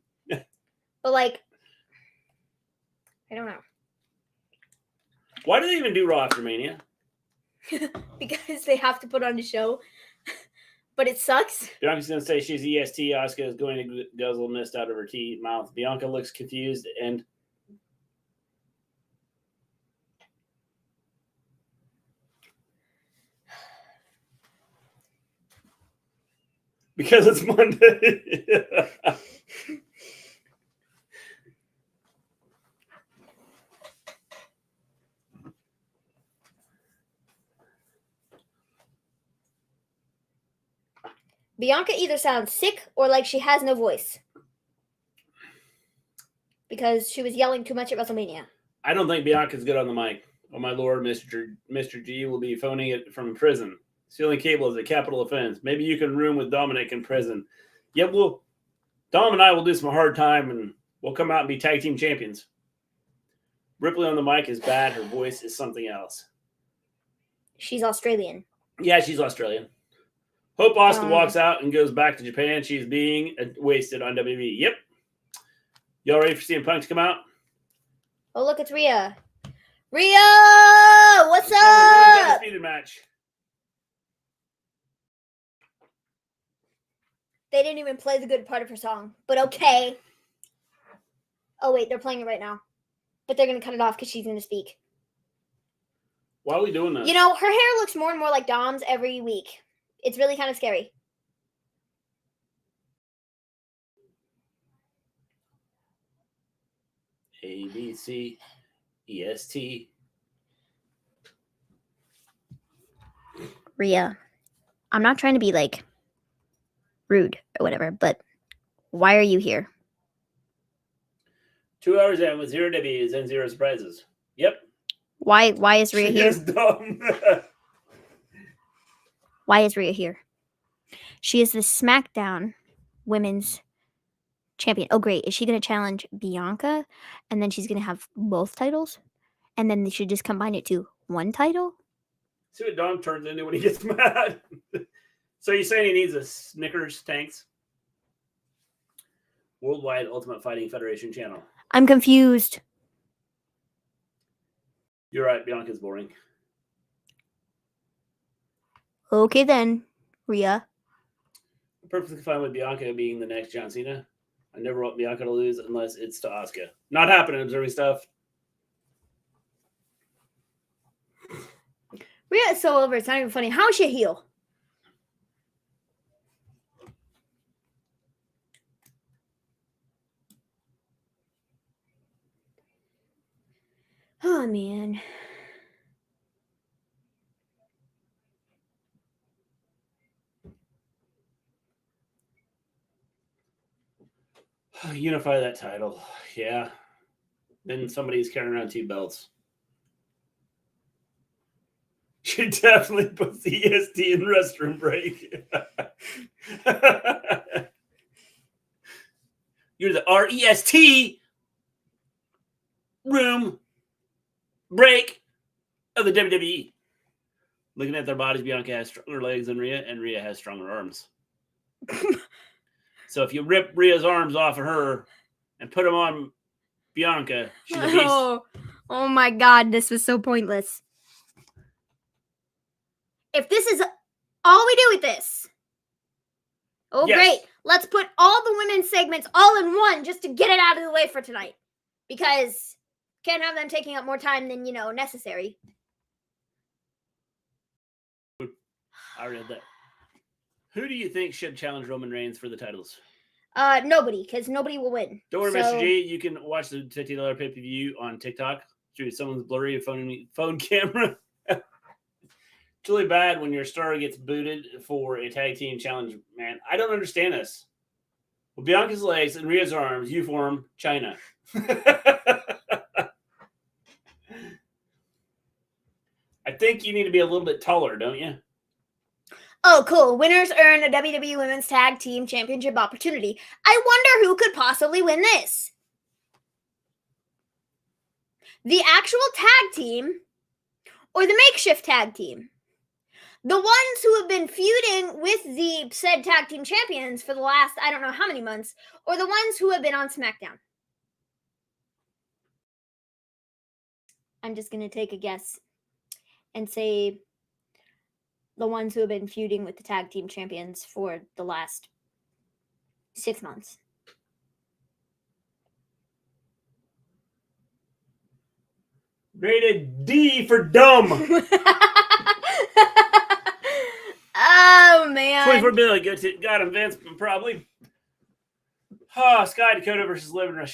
Speaker 3: But like, I don't know.
Speaker 2: Why do they even do Raw after Mania?
Speaker 3: Because they have to put on a show. But it sucks.
Speaker 2: Bianca's going to say she's EST. Asuka is going to guzzle mist out of her mouth. Bianca looks confused and because it's Monday.
Speaker 3: Bianca either sounds sick or like she has no voice. Because she was yelling too much at WrestleMania.
Speaker 2: I don't think Bianca's good on the mic. Oh my lord, Mr. G will be phoning it from prison. Stealing cable is a capital offense. Maybe you can room with Dominic in prison. Yeah, Dom and I will do some hard time and we'll come out and be tag team champions. Ripley on the mic is bad. Her voice is something else.
Speaker 3: She's Australian.
Speaker 2: Yeah, she's Australian. Hope Asuka walks out and goes back to Japan. She's being wasted on WWE. Yep. Y'all ready for CM Punk to come out?
Speaker 3: Oh, look, it's Rhea. Rhea! What's up?
Speaker 2: Undisputed match.
Speaker 3: They didn't even play the good part of her song, but okay. Oh, wait, they're playing it right now. But they're going to cut it off because she's going to speak.
Speaker 2: Why are we doing this?
Speaker 3: You know, her hair looks more and more like Dom's every week. It's really kind of scary.
Speaker 2: A, B, C, E, S, T.
Speaker 3: Rhea, I'm not trying to be, like, rude or whatever, but why are you here?
Speaker 2: 2 hours in with 0 W's and 0 surprises. Yep.
Speaker 3: Why is Rhea here?
Speaker 2: She is dumb.
Speaker 3: Why is Rhea here? She is the SmackDown Women's Champion. Oh, great. Is she going to challenge Bianca? And then she's going to have both titles? And then they should just combine it to one title?
Speaker 2: See what Dom turns into when he gets mad. So you're saying he needs a Snickers tanks? Worldwide Ultimate Fighting Federation channel.
Speaker 3: I'm confused.
Speaker 2: You're right. Bianca's boring.
Speaker 3: Okay then, Rhea.
Speaker 2: I'm perfectly fine with Bianca being the next John Cena. I never want Bianca to lose unless it's to Asuka. Not happening, observing stuff.
Speaker 3: Rhea is so over. It's not even funny. How is she a heel? Oh, man.
Speaker 2: Unify that title. Yeah. Then somebody's carrying around 2 belts. She definitely puts the EST in restroom break. You're the REST room break of the WWE. Looking at their bodies, Bianca has stronger legs than Rhea, and Rhea has stronger arms. So if you rip Rhea's arms off of her and put them on Bianca, she's a beast.
Speaker 3: Oh my God, this was so pointless. If this is all we do with this,
Speaker 2: Yes.
Speaker 3: Great. Let's put all the women's segments all in one just to get it out of the way for tonight. Because can't have them taking up more time than, necessary.
Speaker 2: I read that. Who do you think should challenge Roman Reigns for the titles?
Speaker 3: Nobody, because nobody will win.
Speaker 2: Don't worry, Mr. G. You can watch the $50 pay-per-view on TikTok through someone's blurry phone camera. It's really bad when your star gets booted for a tag team challenge, man. I don't understand this. With Bianca's legs and Rhea's arms, you form China. I think you need to be a little bit taller, don't you?
Speaker 3: Oh, cool. Winners earn a WWE Women's Tag Team Championship opportunity. I wonder who could possibly win this. The actual tag team or the makeshift tag team? The ones who have been feuding with the said tag team champions for the last, I don't know how many months, or the ones who have been on SmackDown? I'm just going to take a guess and say the ones who have been feuding with the tag team champions for the last 6 months.
Speaker 2: Rated D for dumb.
Speaker 3: Oh, man.
Speaker 2: 24 billion. Got him, Vince, probably. Sky Dakota versus Liv and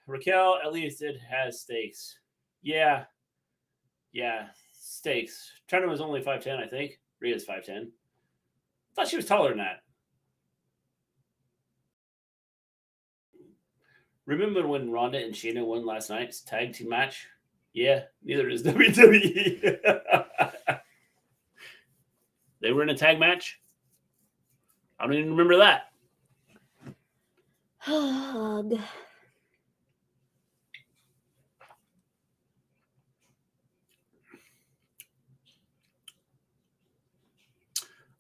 Speaker 2: Raquel. At least it has stakes. Yeah, stakes. Turner was only 5'10", I think. Rhea's 5'10". Thought she was taller than that. Remember when Ronda and Shayna won last night's tag team match? Yeah, neither is WWE. They were in a tag match? I don't even remember that.
Speaker 3: Ugh.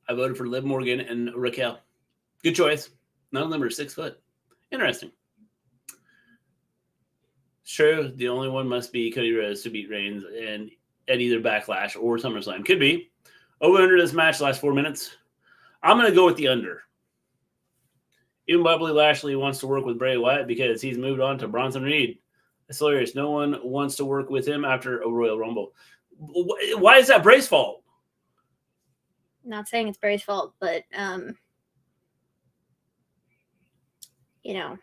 Speaker 2: I voted for Liv Morgan and Raquel. Good choice. None of them are 6 foot. Interesting. Sure, the only one must be Cody Rhodes to beat Reigns and at either Backlash or SummerSlam. Could be. Over under this match last 4 minutes. I'm going to go with the under. Even Bobby Lashley wants to work with Bray Wyatt because he's moved on to Bronson Reed. It's hilarious. No one wants to work with him after a Royal Rumble. Why is that Bray's fault?
Speaker 3: Not saying it's Bray's fault, but, you know.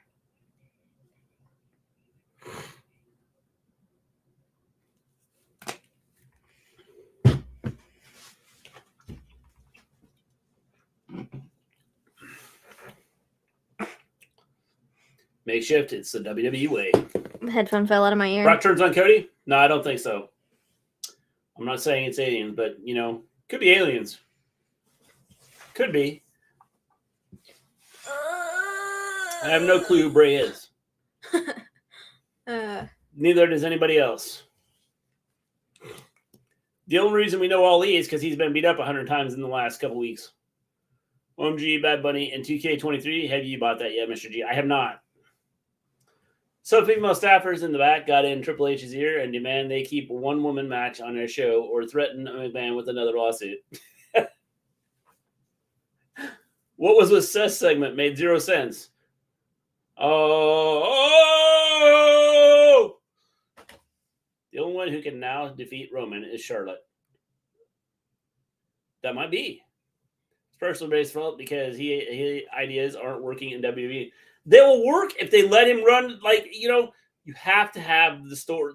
Speaker 2: Makeshift, it's the WWE way.
Speaker 3: The headphone fell out of my ear.
Speaker 2: Brock turns on Cody? No, I don't think so. I'm not saying it's aliens, but, could be aliens. Could be. I have no clue who Bray is. Neither does anybody else. The only reason we know Ali is because he's been beat up 100 times in the last couple weeks. OMG, Bad Bunny, and 2K23. Have you bought that yet, Mr. G? I have not. So female staffers in the back got in Triple H's ear and demand they keep a one-woman match on their show or threaten McMahon with another lawsuit. What was with Seth's segment made 0 sense. Oh! The only one who can now defeat Roman is Charlotte. That might be. It's personally based fault because his ideas aren't working in WWE. They will work if they let him run. You have to have the story.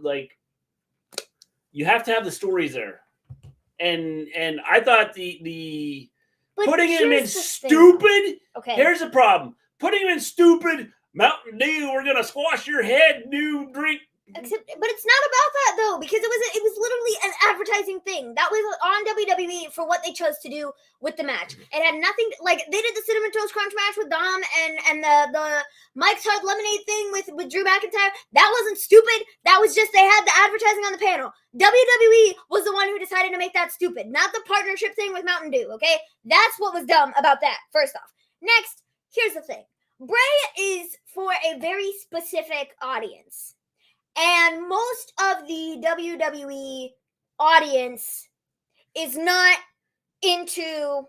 Speaker 2: You have to have the stories there. And I thought the putting him in stupid.
Speaker 3: Okay.
Speaker 2: Here's the problem. Putting him in stupid Mountain Dew. We're gonna squash your head. New drink.
Speaker 3: But it's not about that though, because it was literally an advertising thing that was on WWE for what they chose to do with the match. It had nothing they did the Cinnamon Toast Crunch match with Dom and the Mike's Hard Lemonade thing with Drew McIntyre. That wasn't stupid. That was just they had the advertising on the panel. WWE was the one who decided to make that stupid, not the partnership thing with Mountain Dew. Okay, that's what was dumb about that. First off, next, here's the thing: Bray is for a very specific audience. And most of the WWE audience is not into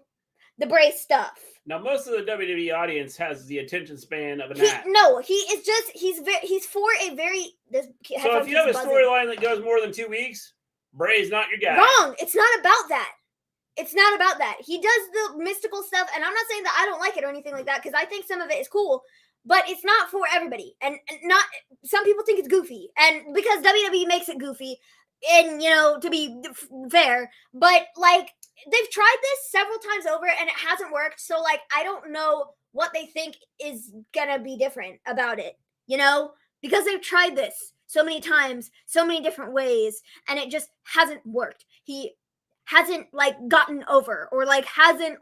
Speaker 3: the Bray stuff.
Speaker 2: Now, most of the WWE audience has the attention span of an act.
Speaker 3: He's for a very...
Speaker 2: So if you have a storyline that goes more than 2 weeks, Bray's not your guy.
Speaker 3: Wrong. It's not about that. It's not about that. He does the mystical stuff, and I'm not saying that I don't like it or anything like that, because I think some of it is cool. But it's not for everybody, and not some people think it's goofy, and because WWE makes it goofy, and to be fair, but they've tried this several times over and it hasn't worked. So I don't know what they think is gonna be different about it, because they've tried this so many times, so many different ways, and it just hasn't worked. He hasn't gotten over or hasn't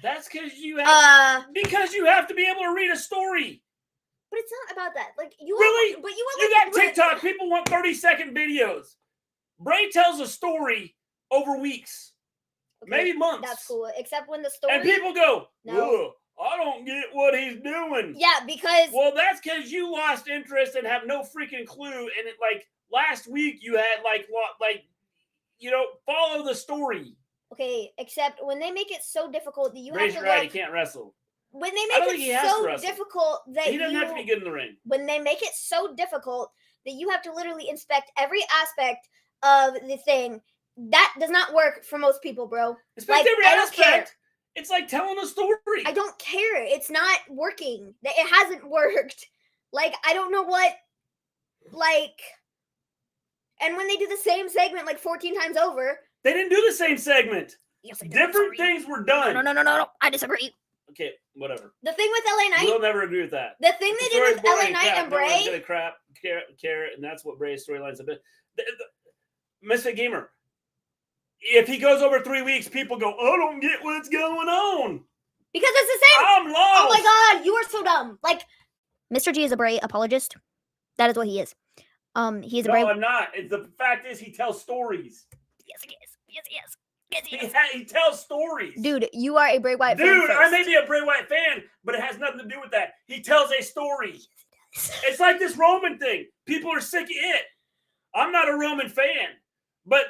Speaker 2: That's because you have to be able to read a story.
Speaker 3: But it's not about that. You
Speaker 2: got TikTok. People want 30-second videos. Bray tells a story over weeks, maybe months.
Speaker 3: That's cool, except when the story
Speaker 2: and people go,
Speaker 3: no.
Speaker 2: I don't get what he's doing.
Speaker 3: Yeah, because
Speaker 2: that's because you lost interest and have no freaking clue. And last week you had follow the story.
Speaker 3: Okay, except when they make it so difficult that you
Speaker 2: Bray's
Speaker 3: have to
Speaker 2: right.
Speaker 3: look,
Speaker 2: He can't wrestle.
Speaker 3: when they
Speaker 2: I don't
Speaker 3: make
Speaker 2: think he
Speaker 3: it
Speaker 2: has to
Speaker 3: so
Speaker 2: wrestle.
Speaker 3: difficult that
Speaker 2: He doesn't have to be good in the ring.
Speaker 3: when they make it so difficult that you have to literally inspect every aspect of the thing, that does not work for most people, bro.
Speaker 2: Inspect every
Speaker 3: I don't care.
Speaker 2: aspect. It's like telling a story.
Speaker 3: I don't care. It's not working. It hasn't worked. Like, I don't know what, like, and when they do the same segment like 14 times over.
Speaker 2: They didn't do the same segment.
Speaker 3: Yes, they did.
Speaker 2: Different things were done.
Speaker 3: No. I disagree.
Speaker 2: Okay, whatever.
Speaker 3: The thing with LA Knight.
Speaker 2: We'll never agree with that.
Speaker 3: The thing they did with LA Knight and
Speaker 2: No one's
Speaker 3: Bray.
Speaker 2: gonna care, and that's what Bray's storyline's a bit. Misfit Gamer. If he goes over 3 weeks, people go, "I don't get what's going on."
Speaker 3: Because it's the same.
Speaker 2: I'm lost.
Speaker 3: Oh my god, you are so dumb. Like, Mr. G is a Bray apologist. That is what he is. He is a Bray.
Speaker 2: No, I'm not. The fact is, he tells stories.
Speaker 3: Yes, he is. Yes, he is. Yes, he is.
Speaker 2: He tells stories.
Speaker 3: Dude, you are a Bray Wyatt fan.
Speaker 2: Dude, I
Speaker 3: first.
Speaker 2: may be a Bray Wyatt fan, but it has nothing to do with that. He tells a story. It's like this Roman thing. People are sick of it. I'm not a Roman fan, but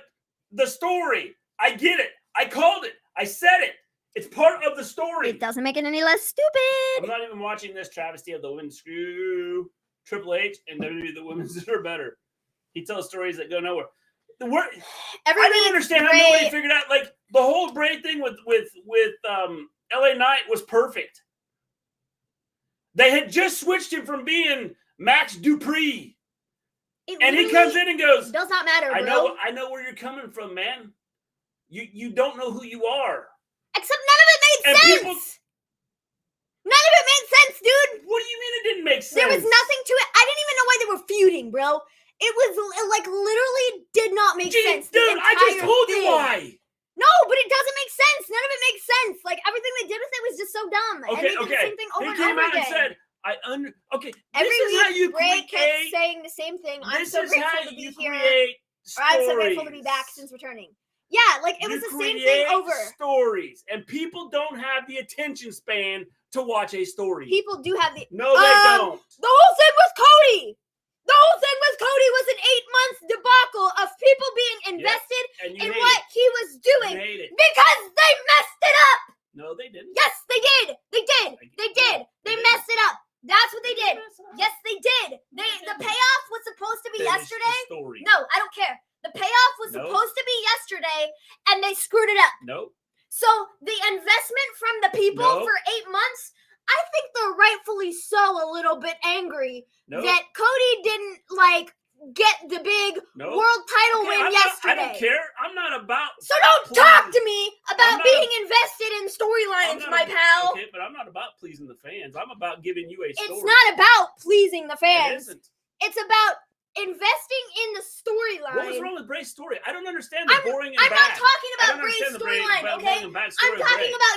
Speaker 2: the story, I get it. I called it. I said it. It's part of the story.
Speaker 3: It doesn't make it any less stupid.
Speaker 2: I'm not even watching this travesty of the women's screw Triple H and WWE. The women's are better. He tells stories that go nowhere. I didn't understand how nobody figured out. Like the whole Bray thing with LA Knight was perfect. They had just switched him from being Max Dupree, and he comes in and goes,
Speaker 3: "Does not matter, bro.
Speaker 2: I know where you're coming from, man. You don't know who you are."
Speaker 3: Except none of it made sense. None of it made sense, dude.
Speaker 2: What do you mean it didn't make sense?
Speaker 3: There was nothing to it. I didn't even know why they were feuding, bro. It was like literally did not make sense.
Speaker 2: Dude, I just told you why.
Speaker 3: No, but it doesn't make sense. None of it makes sense. Like everything they did with it was just so dumb.
Speaker 2: Okay,
Speaker 3: and they did the same thing over
Speaker 2: he
Speaker 3: and
Speaker 2: came
Speaker 3: over
Speaker 2: out
Speaker 3: again.
Speaker 2: and said, okay,
Speaker 3: Every
Speaker 2: this is
Speaker 3: week,
Speaker 2: how you
Speaker 3: Bray kept
Speaker 2: create.
Speaker 3: saying the same thing. I'm
Speaker 2: This
Speaker 3: so
Speaker 2: is
Speaker 3: grateful
Speaker 2: how
Speaker 3: to be
Speaker 2: you
Speaker 3: here.
Speaker 2: create
Speaker 3: Or I'm so
Speaker 2: stories.
Speaker 3: grateful to be back since returning. Yeah, like it was the same thing over.
Speaker 2: Stories, and people don't have the attention span to watch a story.
Speaker 3: People do have the.
Speaker 2: No, they don't.
Speaker 3: The whole thing was Cody. The whole thing with Cody was an 8-month debacle of people being invested in what he was doing because they messed it up.
Speaker 2: No, they didn't.
Speaker 3: Yes, they did. They did. They did. They messed it up. That's what they did. Yes, they did. The payoff was supposed to be yesterday. No, I don't care. The payoff was supposed to be yesterday, and they screwed it up.
Speaker 2: No.
Speaker 3: So the investment from the people for 8 months, I think they're rightfully so a little bit angry that Cody didn't get the big world title win yesterday.
Speaker 2: I don't care. I'm not about.
Speaker 3: So don't talk to me about being invested in storylines, my pal.
Speaker 2: Okay, but I'm not about pleasing the fans. I'm about giving you a story.
Speaker 3: It's not about pleasing the fans.
Speaker 2: It isn't.
Speaker 3: It's about investing in the storyline.
Speaker 2: What was wrong with Bray's story? I don't understand the boring and
Speaker 3: I'm
Speaker 2: bad.
Speaker 3: not talking about Bray's storyline, okay? I'm talking about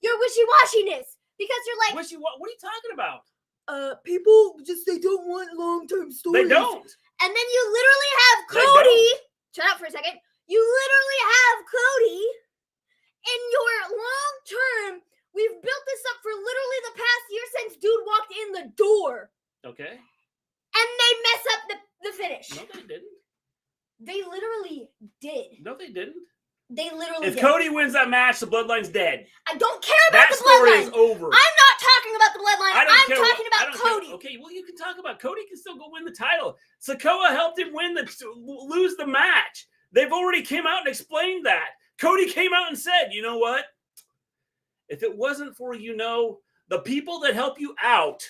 Speaker 3: your wishy-washiness because you're like
Speaker 2: what are you talking about?
Speaker 3: People just they don't want long-term stories.
Speaker 2: They don't.
Speaker 3: And then you literally have Cody. Shut up for a second. You literally have Cody in your long-term. We've built this up for literally the past year since dude walked in the door.
Speaker 2: Okay.
Speaker 3: And they mess up the finish.
Speaker 2: No, they didn't.
Speaker 3: They literally did.
Speaker 2: No, they didn't.
Speaker 3: They literally
Speaker 2: If
Speaker 3: did.
Speaker 2: Cody wins that match, the Bloodline's dead.
Speaker 3: I don't care about
Speaker 2: that
Speaker 3: the Bloodline.
Speaker 2: That story is over.
Speaker 3: I'm not talking about the Bloodline. I'm talking about Cody.
Speaker 2: Okay, well, you can talk about Cody can still go win the title. Sikoa helped him lose the match. They've already came out and explained that. Cody came out and said, you know what? If it wasn't for, the people that help you out,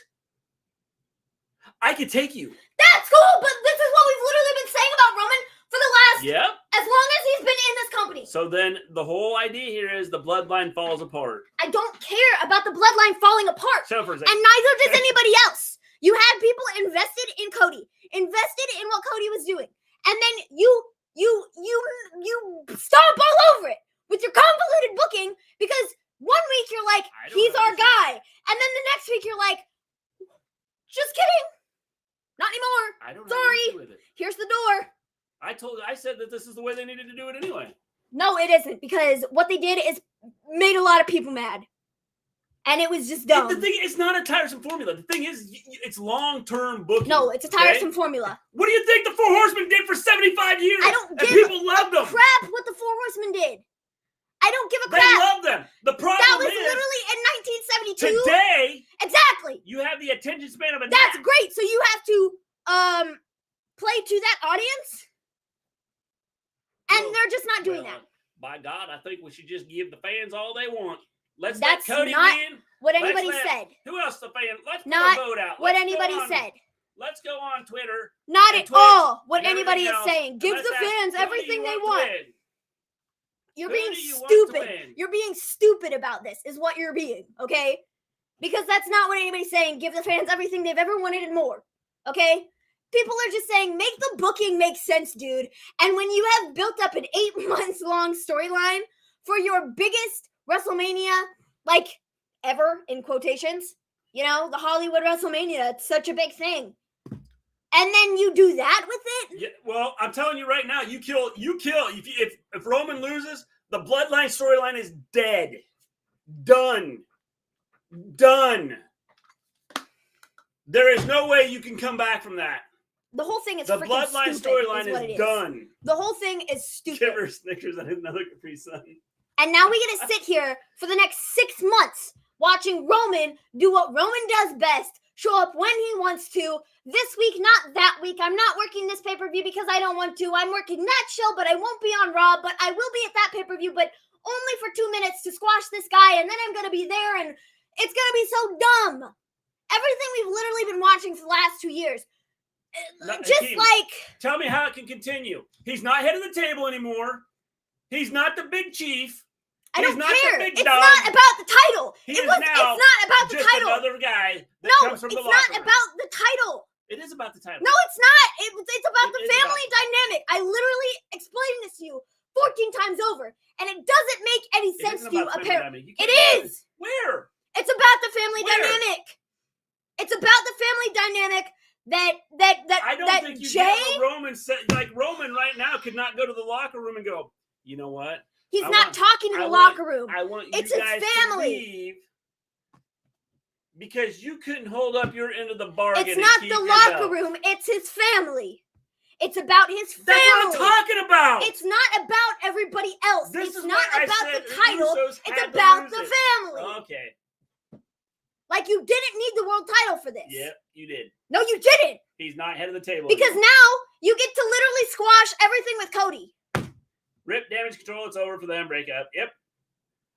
Speaker 2: I could take you.
Speaker 3: That's cool, but this is what we've literally been saying about Roman for the last, as long as he's been in this company.
Speaker 2: So then the whole idea here is the Bloodline falls apart.
Speaker 3: I don't care about the Bloodline falling apart.
Speaker 2: Shut up for a second.
Speaker 3: And neither does anybody else. You had people invested in Cody, invested in what Cody was doing. And then you stomp all over it with your convoluted booking because 1 week you're like, he's our guy. And then the next week you're like, just kidding. Not anymore.
Speaker 2: I don't
Speaker 3: Sorry.
Speaker 2: with it.
Speaker 3: Here's the door.
Speaker 2: I said that this is the way they needed to do it anyway.
Speaker 3: No, it isn't, because what they did is made a lot of people mad. And it was just dumb.
Speaker 2: The thing, it's not a tiresome formula. The thing is, it's long-term booking.
Speaker 3: No, it's a tiresome formula.
Speaker 2: What do you think the Four Horsemen did for 75 years?
Speaker 3: I don't give
Speaker 2: people loved them.
Speaker 3: crap what the Four Horsemen did. I don't give a
Speaker 2: They
Speaker 3: crap.
Speaker 2: love them. The problem
Speaker 3: That was
Speaker 2: is
Speaker 3: literally in 1972.
Speaker 2: today
Speaker 3: Exactly.
Speaker 2: you have the attention span of a
Speaker 3: That's
Speaker 2: gnat.
Speaker 3: great. So you have to play to that audience, and
Speaker 2: Well,
Speaker 3: they're just not doing that.
Speaker 2: By God, I think we should just give the fans all they want. Let's
Speaker 3: That's
Speaker 2: let Cody
Speaker 3: not
Speaker 2: win.
Speaker 3: What
Speaker 2: Let's
Speaker 3: anybody
Speaker 2: let-
Speaker 3: said.
Speaker 2: Who else the fan? Let's
Speaker 3: Not
Speaker 2: put a vote out.
Speaker 3: What
Speaker 2: Let's go
Speaker 3: anybody
Speaker 2: on-
Speaker 3: said.
Speaker 2: Let's go on Twitter.
Speaker 3: Not
Speaker 2: and
Speaker 3: at
Speaker 2: Twitch
Speaker 3: all what
Speaker 2: and
Speaker 3: anybody
Speaker 2: everything
Speaker 3: is
Speaker 2: else,
Speaker 3: saying.
Speaker 2: and
Speaker 3: Give
Speaker 2: let's
Speaker 3: the
Speaker 2: ask,
Speaker 3: fans
Speaker 2: who do
Speaker 3: everything
Speaker 2: you
Speaker 3: they
Speaker 2: to
Speaker 3: want.
Speaker 2: win?
Speaker 3: You're
Speaker 2: Who
Speaker 3: being
Speaker 2: do you want to
Speaker 3: stupid.
Speaker 2: win?
Speaker 3: You're being stupid about this, is what you're being, okay? Because that's not what anybody's saying. Give the fans everything they've ever wanted and more, okay? People are just saying, make the booking make sense, dude. And when you have built up an 8 months long storyline for your biggest WrestleMania, like, ever, in quotations, you know, the Hollywood WrestleMania, it's such a big thing. And then you do that with it?
Speaker 2: Yeah, well, I'm telling you right now, you kill. If Roman loses, the Bloodline storyline is dead. Done. There is no way you can come back from that.
Speaker 3: The whole thing is
Speaker 2: The
Speaker 3: freaking
Speaker 2: Bloodline
Speaker 3: stupid,
Speaker 2: storyline
Speaker 3: what it
Speaker 2: is done.
Speaker 3: The whole thing is stupid.
Speaker 2: Give her Snickers and another Capri Sun.
Speaker 3: And now we get to sit here for the next 6 months watching Roman do what Roman does best, show up when he wants to. This week, not that week. I'm not working this pay-per-view because I don't want to. I'm working that show, but I won't be on Raw, but I will be at that pay-per-view, but only for 2 minutes to squash this guy, and then I'm going to be there, and it's going to be so dumb. Everything we've literally been watching for the last 2 years.
Speaker 2: Hakeem, tell me how it can continue. He's not head of the table anymore. He's not the big chief.
Speaker 3: I don't care.
Speaker 2: It's
Speaker 3: not about the title.
Speaker 2: It's
Speaker 3: not about the
Speaker 2: just
Speaker 3: title.
Speaker 2: Another guy that comes from the
Speaker 3: it's
Speaker 2: locker
Speaker 3: not
Speaker 2: room.
Speaker 3: about the title.
Speaker 2: It is about the title.
Speaker 3: No, it's not. It's about
Speaker 2: It
Speaker 3: the
Speaker 2: is
Speaker 3: family dynamic. I literally explained this to you 14 times over, and it doesn't make any
Speaker 2: It
Speaker 3: sense
Speaker 2: isn't
Speaker 3: to you,
Speaker 2: about family
Speaker 3: apparently.
Speaker 2: dynamic.
Speaker 3: It is.
Speaker 2: Where?
Speaker 3: It's about the family
Speaker 2: Where?
Speaker 3: dynamic. It's about the family dynamic that
Speaker 2: I don't think you
Speaker 3: Jay,
Speaker 2: get what Roman said. Like Roman right now could not go to the locker room and go, you know what?
Speaker 3: he's not talking to the locker room.
Speaker 2: I want you
Speaker 3: It's his
Speaker 2: guys
Speaker 3: family.
Speaker 2: to leave because you couldn't hold up your end of the bargain.
Speaker 3: It's
Speaker 2: and
Speaker 3: not
Speaker 2: keep
Speaker 3: the
Speaker 2: your
Speaker 3: locker
Speaker 2: belt.
Speaker 3: room. It's his family. It's about his family.
Speaker 2: That's what I'm talking about.
Speaker 3: It's not about everybody else.
Speaker 2: This
Speaker 3: It's
Speaker 2: is
Speaker 3: not
Speaker 2: why I
Speaker 3: about
Speaker 2: said
Speaker 3: the title.
Speaker 2: Usos
Speaker 3: It's
Speaker 2: had to
Speaker 3: about
Speaker 2: lose
Speaker 3: the
Speaker 2: it.
Speaker 3: family.
Speaker 2: Okay.
Speaker 3: Like, you didn't need the world title for this.
Speaker 2: Yep, you did.
Speaker 3: No, you didn't.
Speaker 2: He's not head of the table.
Speaker 3: Because
Speaker 2: anymore.
Speaker 3: now you get to literally squash everything with Cody.
Speaker 2: Rip Damage Control. It's over for them. Breakup. Yep.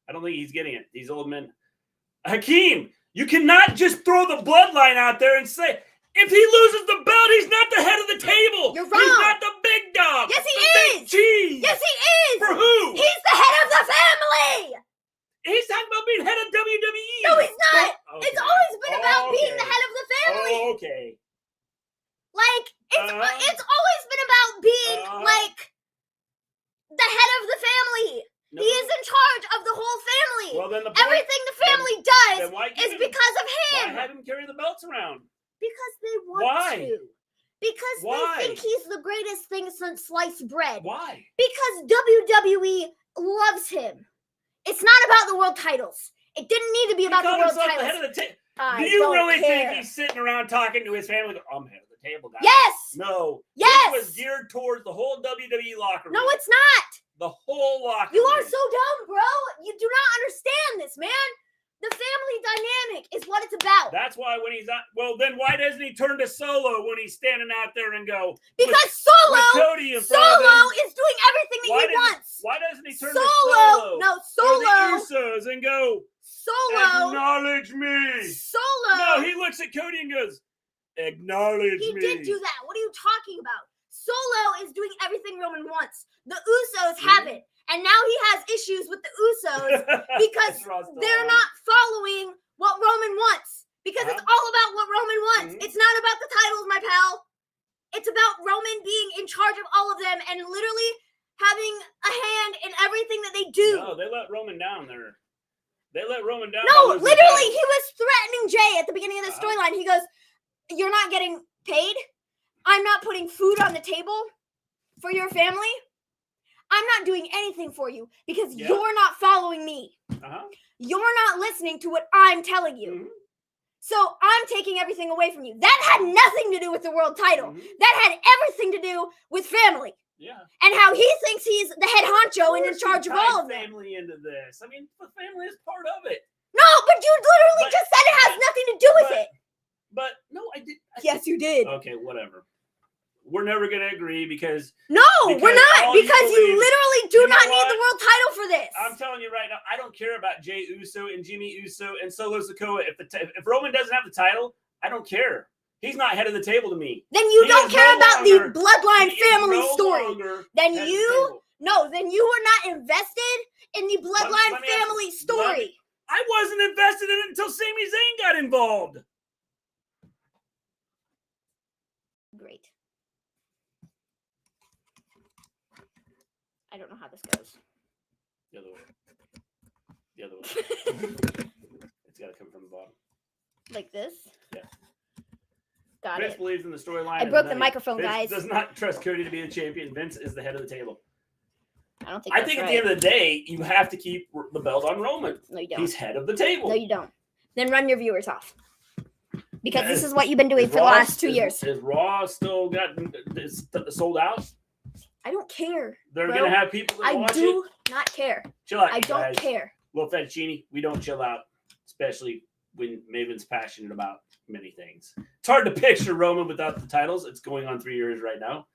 Speaker 2: I don't think he's getting it. These old men. Hakeem, you cannot just throw the bloodline out there and say, if he loses the belt, he's not the head of the table.
Speaker 3: You're wrong.
Speaker 2: He's not the big dog.
Speaker 3: Yes, he
Speaker 2: the
Speaker 3: is.
Speaker 2: Big cheese.
Speaker 3: Yes, he is.
Speaker 2: For who?
Speaker 3: He's the head of the family.
Speaker 2: He's talking about being head of WWE.
Speaker 3: No, he's not.
Speaker 2: Okay.
Speaker 3: It's always been about being
Speaker 2: Okay.
Speaker 3: the head of the family.
Speaker 2: Okay.
Speaker 3: Like, it's always been about being, like, the head of the family.
Speaker 2: No.
Speaker 3: He is in charge of the whole family.
Speaker 2: Well, then
Speaker 3: Everything the family does
Speaker 2: then why
Speaker 3: is
Speaker 2: give him-
Speaker 3: because of
Speaker 2: Why
Speaker 3: him.
Speaker 2: have him carry the belts around?
Speaker 3: Because they want
Speaker 2: Why?
Speaker 3: to. Because
Speaker 2: Why?
Speaker 3: they think he's the greatest thing since sliced bread.
Speaker 2: Why?
Speaker 3: Because WWE loves him. It's not about the world titles. It didn't need to be about the
Speaker 2: called
Speaker 3: world
Speaker 2: himself the
Speaker 3: titles.
Speaker 2: head of the table.
Speaker 3: I
Speaker 2: Do you
Speaker 3: don't
Speaker 2: really
Speaker 3: care.
Speaker 2: think he's sitting around talking to his family? I'm head of the table, guys.
Speaker 3: Yes.
Speaker 2: No.
Speaker 3: Yes.
Speaker 2: This was geared towards the whole WWE locker room.
Speaker 3: No, it's not.
Speaker 2: The whole locker
Speaker 3: You
Speaker 2: room.
Speaker 3: are so dumb, bro. You do not understand this, man. The family dynamic is what it's about.
Speaker 2: That's why when he's out. Well, then why doesn't he turn to Solo when he's standing out there and go?
Speaker 3: Because
Speaker 2: with
Speaker 3: Solo
Speaker 2: Cody in front of
Speaker 3: Solo
Speaker 2: him?
Speaker 3: is doing everything that he wants.
Speaker 2: Why doesn't he turn
Speaker 3: Solo,
Speaker 2: to Solo?
Speaker 3: no,
Speaker 2: Or
Speaker 3: Solo,
Speaker 2: the Usos and go,
Speaker 3: Solo,
Speaker 2: acknowledge me.
Speaker 3: Solo.
Speaker 2: No, he looks at Cody and goes, acknowledge
Speaker 3: He
Speaker 2: me.
Speaker 3: did do that. What are you talking about? Solo is doing everything Roman wants. The Usos haven't. And now he has issues with the Usos because they're not following what Roman wants. Because it's all about what Roman wants.
Speaker 2: Mhm.
Speaker 3: It's not about the titles, my pal. It's about Roman being in charge of all of them and literally having a hand in everything that they do.
Speaker 2: No, they let Roman down there. They let Roman down.
Speaker 3: No,
Speaker 2: by losing
Speaker 3: literally,
Speaker 2: the
Speaker 3: he was threatening Jay at the beginning of the storyline. He goes, "You're not getting paid. I'm not putting food on the table for your family. I'm not doing anything for you because you're not following me. You're not listening to what I'm telling you.
Speaker 2: Mhm.
Speaker 3: So I'm taking everything away from you." That had nothing to do with the world title.
Speaker 2: Mhm.
Speaker 3: That had everything to do with family
Speaker 2: Yeah.
Speaker 3: and how he thinks he's the head honcho and in charge of all of them.
Speaker 2: Family into this. I mean, the family is part of it.
Speaker 3: No, but you literally just said it has nothing to do with it.
Speaker 2: But no, I did.
Speaker 3: Yes, you did.
Speaker 2: Okay, whatever. We're never gonna agree because
Speaker 3: we're not, because you literally do not need the world title for this.
Speaker 2: I'm telling you right now, I don't care about Jey Uso and Jimmy Uso and Solo Sikoa. If Roman doesn't have the title, I don't care. He's not head of the table to me.
Speaker 3: Then you don't care about the bloodline family story. Then you are not invested in the bloodline family story.
Speaker 2: I wasn't invested in it until Sami Zayn got involved.
Speaker 3: Great. I don't know how this goes.
Speaker 2: The other way. It's got to come from the bottom.
Speaker 3: Like this?
Speaker 2: Yeah.
Speaker 3: Got
Speaker 2: Vince
Speaker 3: it.
Speaker 2: believes in the storyline.
Speaker 3: I broke the microphone,
Speaker 2: Vince
Speaker 3: guys.
Speaker 2: does not trust Cody to be the champion. Vince is the head of the table.
Speaker 3: I don't think
Speaker 2: I think at the end of the day, you have to keep the belt on Roman.
Speaker 3: No, you don't.
Speaker 2: He's head of the table.
Speaker 3: No, you don't. Then run your viewers off. Because this is what you've been doing for the last 2 years.
Speaker 2: Is Raw still sold out?
Speaker 3: I don't care.
Speaker 2: They're going to have people that watch it?
Speaker 3: I do not care.
Speaker 2: Chill out,
Speaker 3: I don't
Speaker 2: guys.
Speaker 3: care.
Speaker 2: Little fettuccine, we don't chill out, especially when Maven's passionate about many things. It's hard to picture Roman without the titles. It's going on 3 years right now.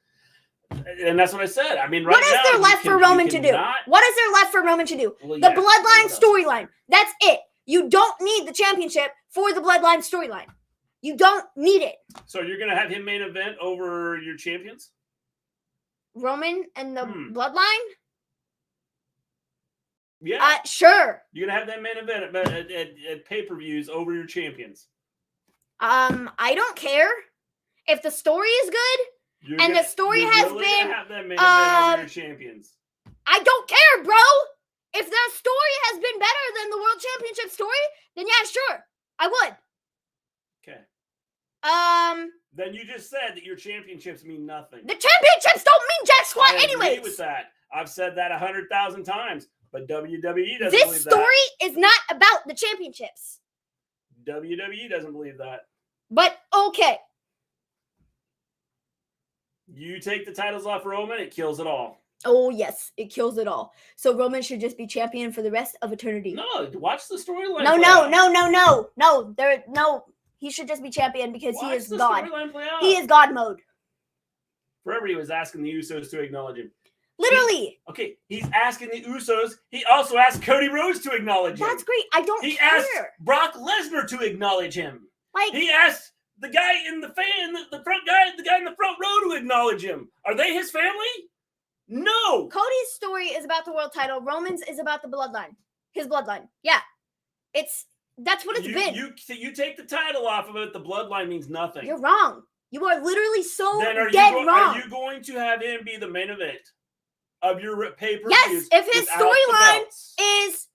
Speaker 2: And that's what I said. I mean, right
Speaker 3: what is
Speaker 2: now,
Speaker 3: there left for Roman to do? What is there left for Roman to do?
Speaker 2: Well,
Speaker 3: the bloodline storyline. That's it. You don't need the championship for the bloodline storyline. You don't need it.
Speaker 2: So you're going to have him main event over your champions?
Speaker 3: Roman and the bloodline?
Speaker 2: Yeah.
Speaker 3: Sure.
Speaker 2: You're going to have that main event at pay-per-views over your champions.
Speaker 3: I don't care. If the story is good, the story has been
Speaker 2: have that main event over your champions.
Speaker 3: I don't care, bro. If the story has been better than the World Championship story, then yeah, sure. I would.
Speaker 2: Okay.
Speaker 3: Then
Speaker 2: you just said that your championships mean nothing.
Speaker 3: The championships don't mean jack squat anyways.
Speaker 2: I agree with that. I've said that 100,000 times, but WWE doesn't believe that.
Speaker 3: This story is not about the championships.
Speaker 2: WWE doesn't believe that.
Speaker 3: But okay.
Speaker 2: You take the titles off Roman, it kills it all.
Speaker 3: Oh, yes. It kills it all. So Roman should just be champion for the rest of eternity.
Speaker 2: No, watch the storyline.
Speaker 3: No. He should just be champion because he is God.
Speaker 2: Play out.
Speaker 3: He is God mode.
Speaker 2: Forever he was asking the Usos to acknowledge him.
Speaker 3: Literally.
Speaker 2: He's asking the Usos. He also asked Cody Rhodes to acknowledge him.
Speaker 3: That's great. I don't care.
Speaker 2: He asked Brock Lesnar to acknowledge him. He asked the guy in the guy in the front row to acknowledge him. Are they his family? No.
Speaker 3: Cody's story is about the world title. Roman's is about the bloodline. His bloodline. Yeah. That's what it's been.
Speaker 2: You take the title off of it, the bloodline means nothing.
Speaker 3: You're wrong. You are literally so
Speaker 2: wrong.
Speaker 3: Are
Speaker 2: you going to have him be the main event of your pay-per-view?
Speaker 3: Yes, if his storyline is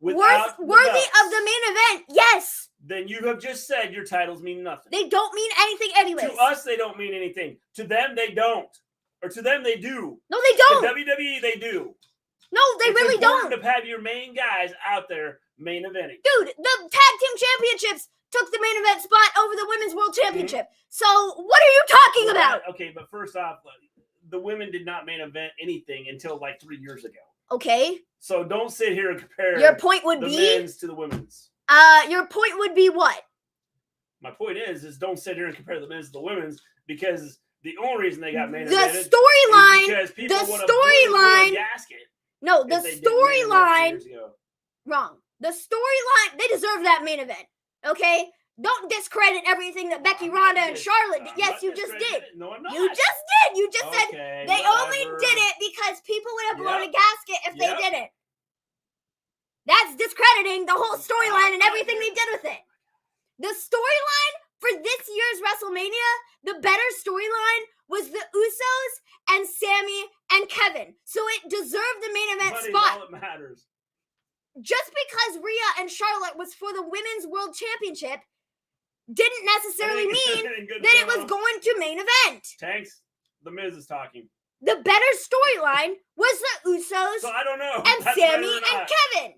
Speaker 3: worthy of the main event, yes.
Speaker 2: Then you have just said your titles mean nothing.
Speaker 3: They don't mean anything anyways.
Speaker 2: To us, they don't mean anything. To them, they don't. Or to them, they do.
Speaker 3: No, they don't.
Speaker 2: To WWE, they do.
Speaker 3: No, they really don't.
Speaker 2: It's important to have your main guys out there main eventing.
Speaker 3: Dude, the tag team championships took the main event spot over the women's world championship. So what are you talking about?
Speaker 2: Okay, but first off, the women did not main event anything until like 3 years ago.
Speaker 3: Okay.
Speaker 2: So don't sit here and compare
Speaker 3: your point would
Speaker 2: the
Speaker 3: be
Speaker 2: men's to the women's.
Speaker 3: Your point would be what?
Speaker 2: My point is don't sit here and compare the men's to the women's because the only reason they got main evented
Speaker 3: the storyline. No, the storyline. Wrong. The storyline. They deserve that main event. Okay. Don't discredit everything that Becky, Ronda, and Charlotte did. Yes, you just did.
Speaker 2: No, I'm not.
Speaker 3: You just did. You just said they only did it because people would have blown a gasket if they didn't. That's discrediting the whole storyline and everything they did with it. The storyline for this year's WrestleMania, the better storyline was the Usos and Sami and Kevin. So it deserved the main event spot.
Speaker 2: All that matters.
Speaker 3: Just because Rhea and Charlotte was for the Women's World Championship didn't necessarily mean that it was going to main event.
Speaker 2: Tanks, the Miz is talking.
Speaker 3: The better storyline was the Usos
Speaker 2: so I don't know.
Speaker 3: and Sami and Kevin.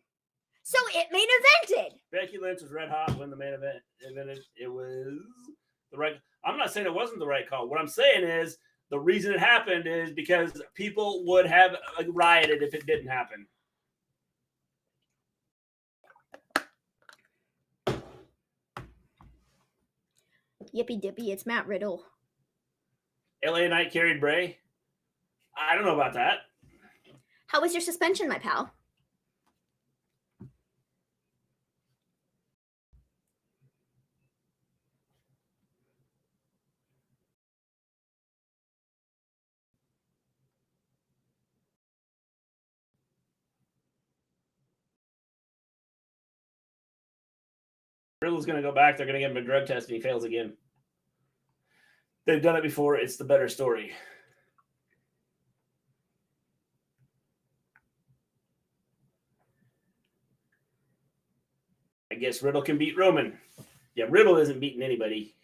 Speaker 3: So it main evented.
Speaker 2: Becky Lynch was red hot when the main event. And then it was the right. I'm not saying it wasn't the right call. What I'm saying is The reason it happened is because people would have rioted if it didn't happen.
Speaker 3: Yippee dippy, it's Matt Riddle.
Speaker 2: LA Knight carried Bray. I don't know about that.
Speaker 3: How was your suspension, my pal?
Speaker 2: Riddle's going to go back. They're going to give him a drug test, and he fails again. They've done it before. It's the better story. I guess Riddle can beat Roman. Yeah, Riddle isn't beating anybody.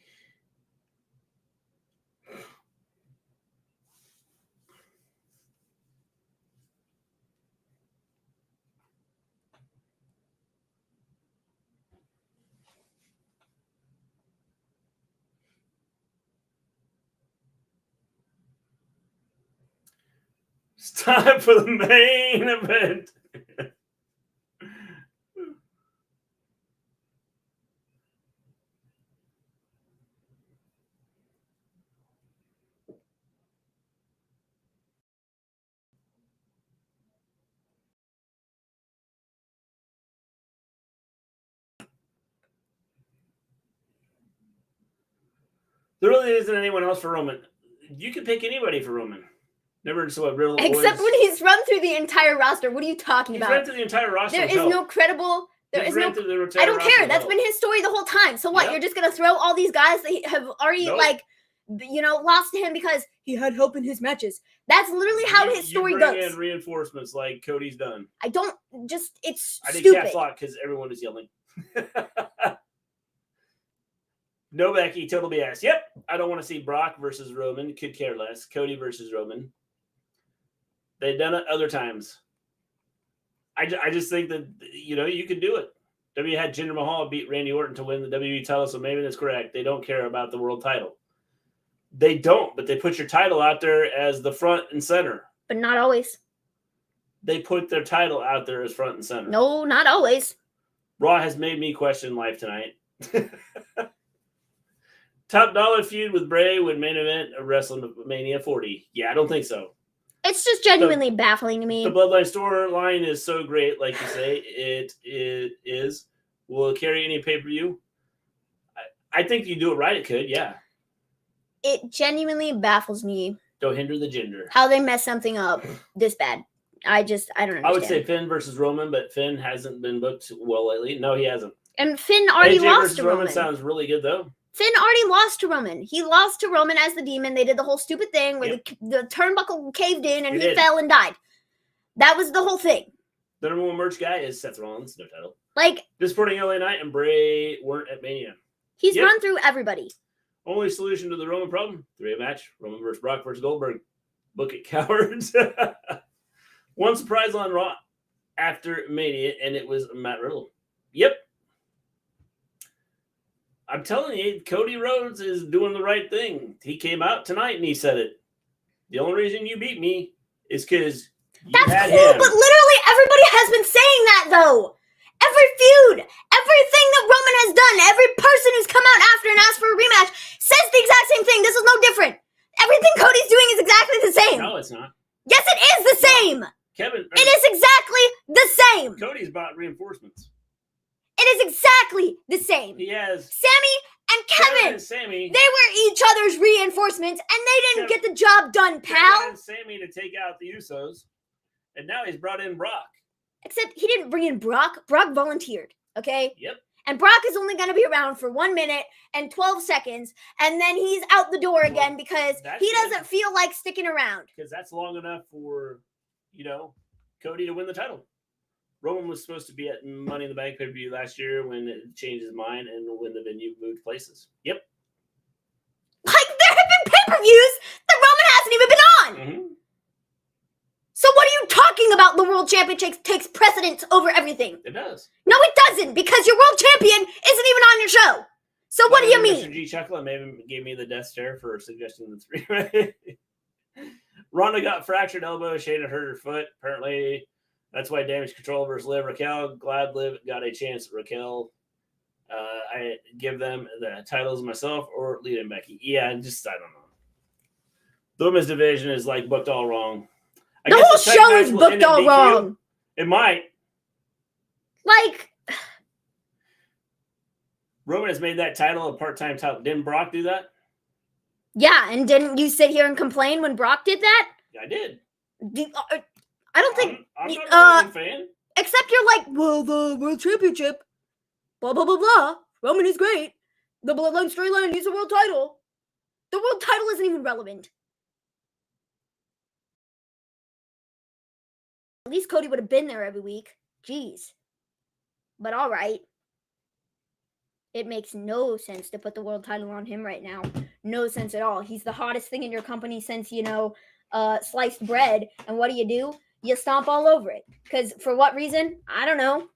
Speaker 2: It's time for the main event. There really isn't anyone else for Roman. You could pick anybody for Roman. Never saw a Riddle.
Speaker 3: Except when he's run through the entire roster. What are you talking about?
Speaker 2: He's run through the entire roster.
Speaker 3: There is no credible. There is no. I don't care. That's been his story the whole time. So what? Yep. You're just gonna throw all these guys that have already lost to him because he had help in his matches. That's literally how his story goes.
Speaker 2: In reinforcements like Cody's done.
Speaker 3: I don't just. It's
Speaker 2: I did
Speaker 3: stupid.
Speaker 2: caps lock because everyone is yelling. No, Becky, total BS. Yep, I don't want to see Brock versus Roman. Could care less. Cody versus Roman. They've done it other times. I just think that, you can do it. WWE had Jinder Mahal beat Randy Orton to win the WWE title, so maybe that's correct. They don't care about the world title. They don't, but they put your title out there as the front and center.
Speaker 3: But not always.
Speaker 2: They put their title out there as front and center.
Speaker 3: No, not always.
Speaker 2: Raw has made me question life tonight. Top dollar feud with Bray would main event of WrestleMania 40. Yeah, I don't think so.
Speaker 3: It's just genuinely baffling to me.
Speaker 2: The Bloodline storyline is so great, like you say. It is. Will it carry any pay-per-view? I think if you do it right, it could, yeah.
Speaker 3: It genuinely baffles me.
Speaker 2: Don't hinder the gender.
Speaker 3: How they mess something up this bad. I don't understand.
Speaker 2: I would say Finn versus Roman, but Finn hasn't been booked well lately. No, he hasn't.
Speaker 3: And Finn already lost to Roman.
Speaker 2: Sounds really good, though.
Speaker 3: Finn already lost to Roman. He lost to Roman as the demon. They did the whole stupid thing where the turnbuckle caved in and he fell and died. That was the whole thing.
Speaker 2: The number one merch guy is Seth Rollins, no title.
Speaker 3: Disappointing
Speaker 2: LA Knight and Bray weren't at Mania.
Speaker 3: He's run through everybody.
Speaker 2: Only solution to the Roman problem, 3-way match. Roman versus Brock versus Goldberg. Book it, cowards. One surprise on Raw after Mania, and it was Matt Riddle. Yep. I'm telling you, Cody Rhodes is doing the right thing. He came out tonight and he said it. The only reason you beat me is because you had him.
Speaker 3: But literally everybody has been saying that, though. Every feud, everything that Roman has done, every person who's come out after and asked for a rematch says the exact same thing. This is no different. Everything Cody's doing is exactly the same.
Speaker 2: No, it's not.
Speaker 3: Yes, it is the same.
Speaker 2: Kevin.
Speaker 3: It is exactly the same.
Speaker 2: Cody's bought reinforcements.
Speaker 3: It is exactly the same.
Speaker 2: He has.
Speaker 3: Sammy and Kevin.
Speaker 2: And Sammy.
Speaker 3: They were each other's reinforcements, and they didn't get the job done, pal.
Speaker 2: Kevin and Sammy to take out the Usos, and now he's brought in Brock.
Speaker 3: Except he didn't bring in Brock. Brock volunteered, okay?
Speaker 2: Yep.
Speaker 3: And Brock is only going to be around for 1 minute and 12 seconds, and then he's out the door again because he doesn't feel like sticking around.
Speaker 2: Because that's long enough for, Cody to win the title. Roman was supposed to be at Money in the Bank pay-per-view last year when it changed his mind and when the venue moved places. Yep.
Speaker 3: There have been pay-per-views that Roman hasn't even been on.
Speaker 2: Mm-hmm.
Speaker 3: So what are you talking about? The world championship takes precedence over everything.
Speaker 2: It does.
Speaker 3: No, it doesn't, because your world champion isn't even on your show. So what do you mean?
Speaker 2: Mr. G. Chuckle maybe gave me the death stare for suggesting the 3-way. Ronda got fractured elbow. Shayna hurt her foot. Apparently, that's why Damage Control versus Liv. Raquel, glad Liv got a chance. Raquel, I give them the titles myself or Lita and Becky. Yeah, I don't know. The women's division is like booked all wrong.
Speaker 3: The whole show is booked all wrong.
Speaker 2: It might.
Speaker 3: Like,
Speaker 2: Roman has made that title a part-time title. Didn't Brock do that?
Speaker 3: Yeah, and didn't you sit here and complain when Brock did that?
Speaker 2: Yeah, I did.
Speaker 3: I don't think.
Speaker 2: I'm not a Roman fan.
Speaker 3: Except you're like, well, the World Championship, blah, blah, blah, blah. Roman is great. The Bloodline storyline needs a world title. The world title isn't even relevant. At least Cody would have been there every week. Jeez. But all right. It makes no sense to put the world title on him right now. No sense at all. He's the hottest thing in your company since, sliced bread. And what do? You stomp all over it. Because for what reason? I don't know.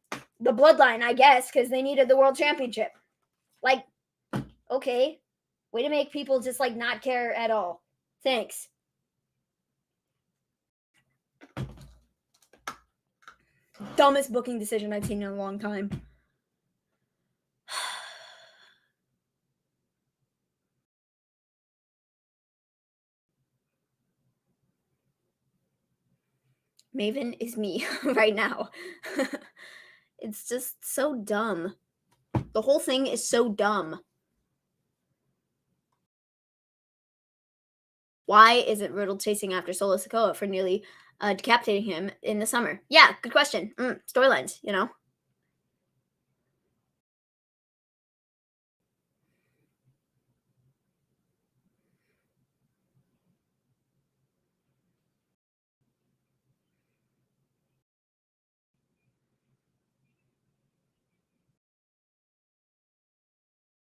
Speaker 3: The Bloodline, I guess, because they needed the world championship. Like, okay. Way to make people just, not care at all. Thanks. Dumbest booking decision I've seen in a long time. Maven is me right now. It's just so dumb. The whole thing is so dumb. Why isn't Riddle chasing after Solo Sikoa for nearly decapitating him in the summer? Yeah, good question. Storylines,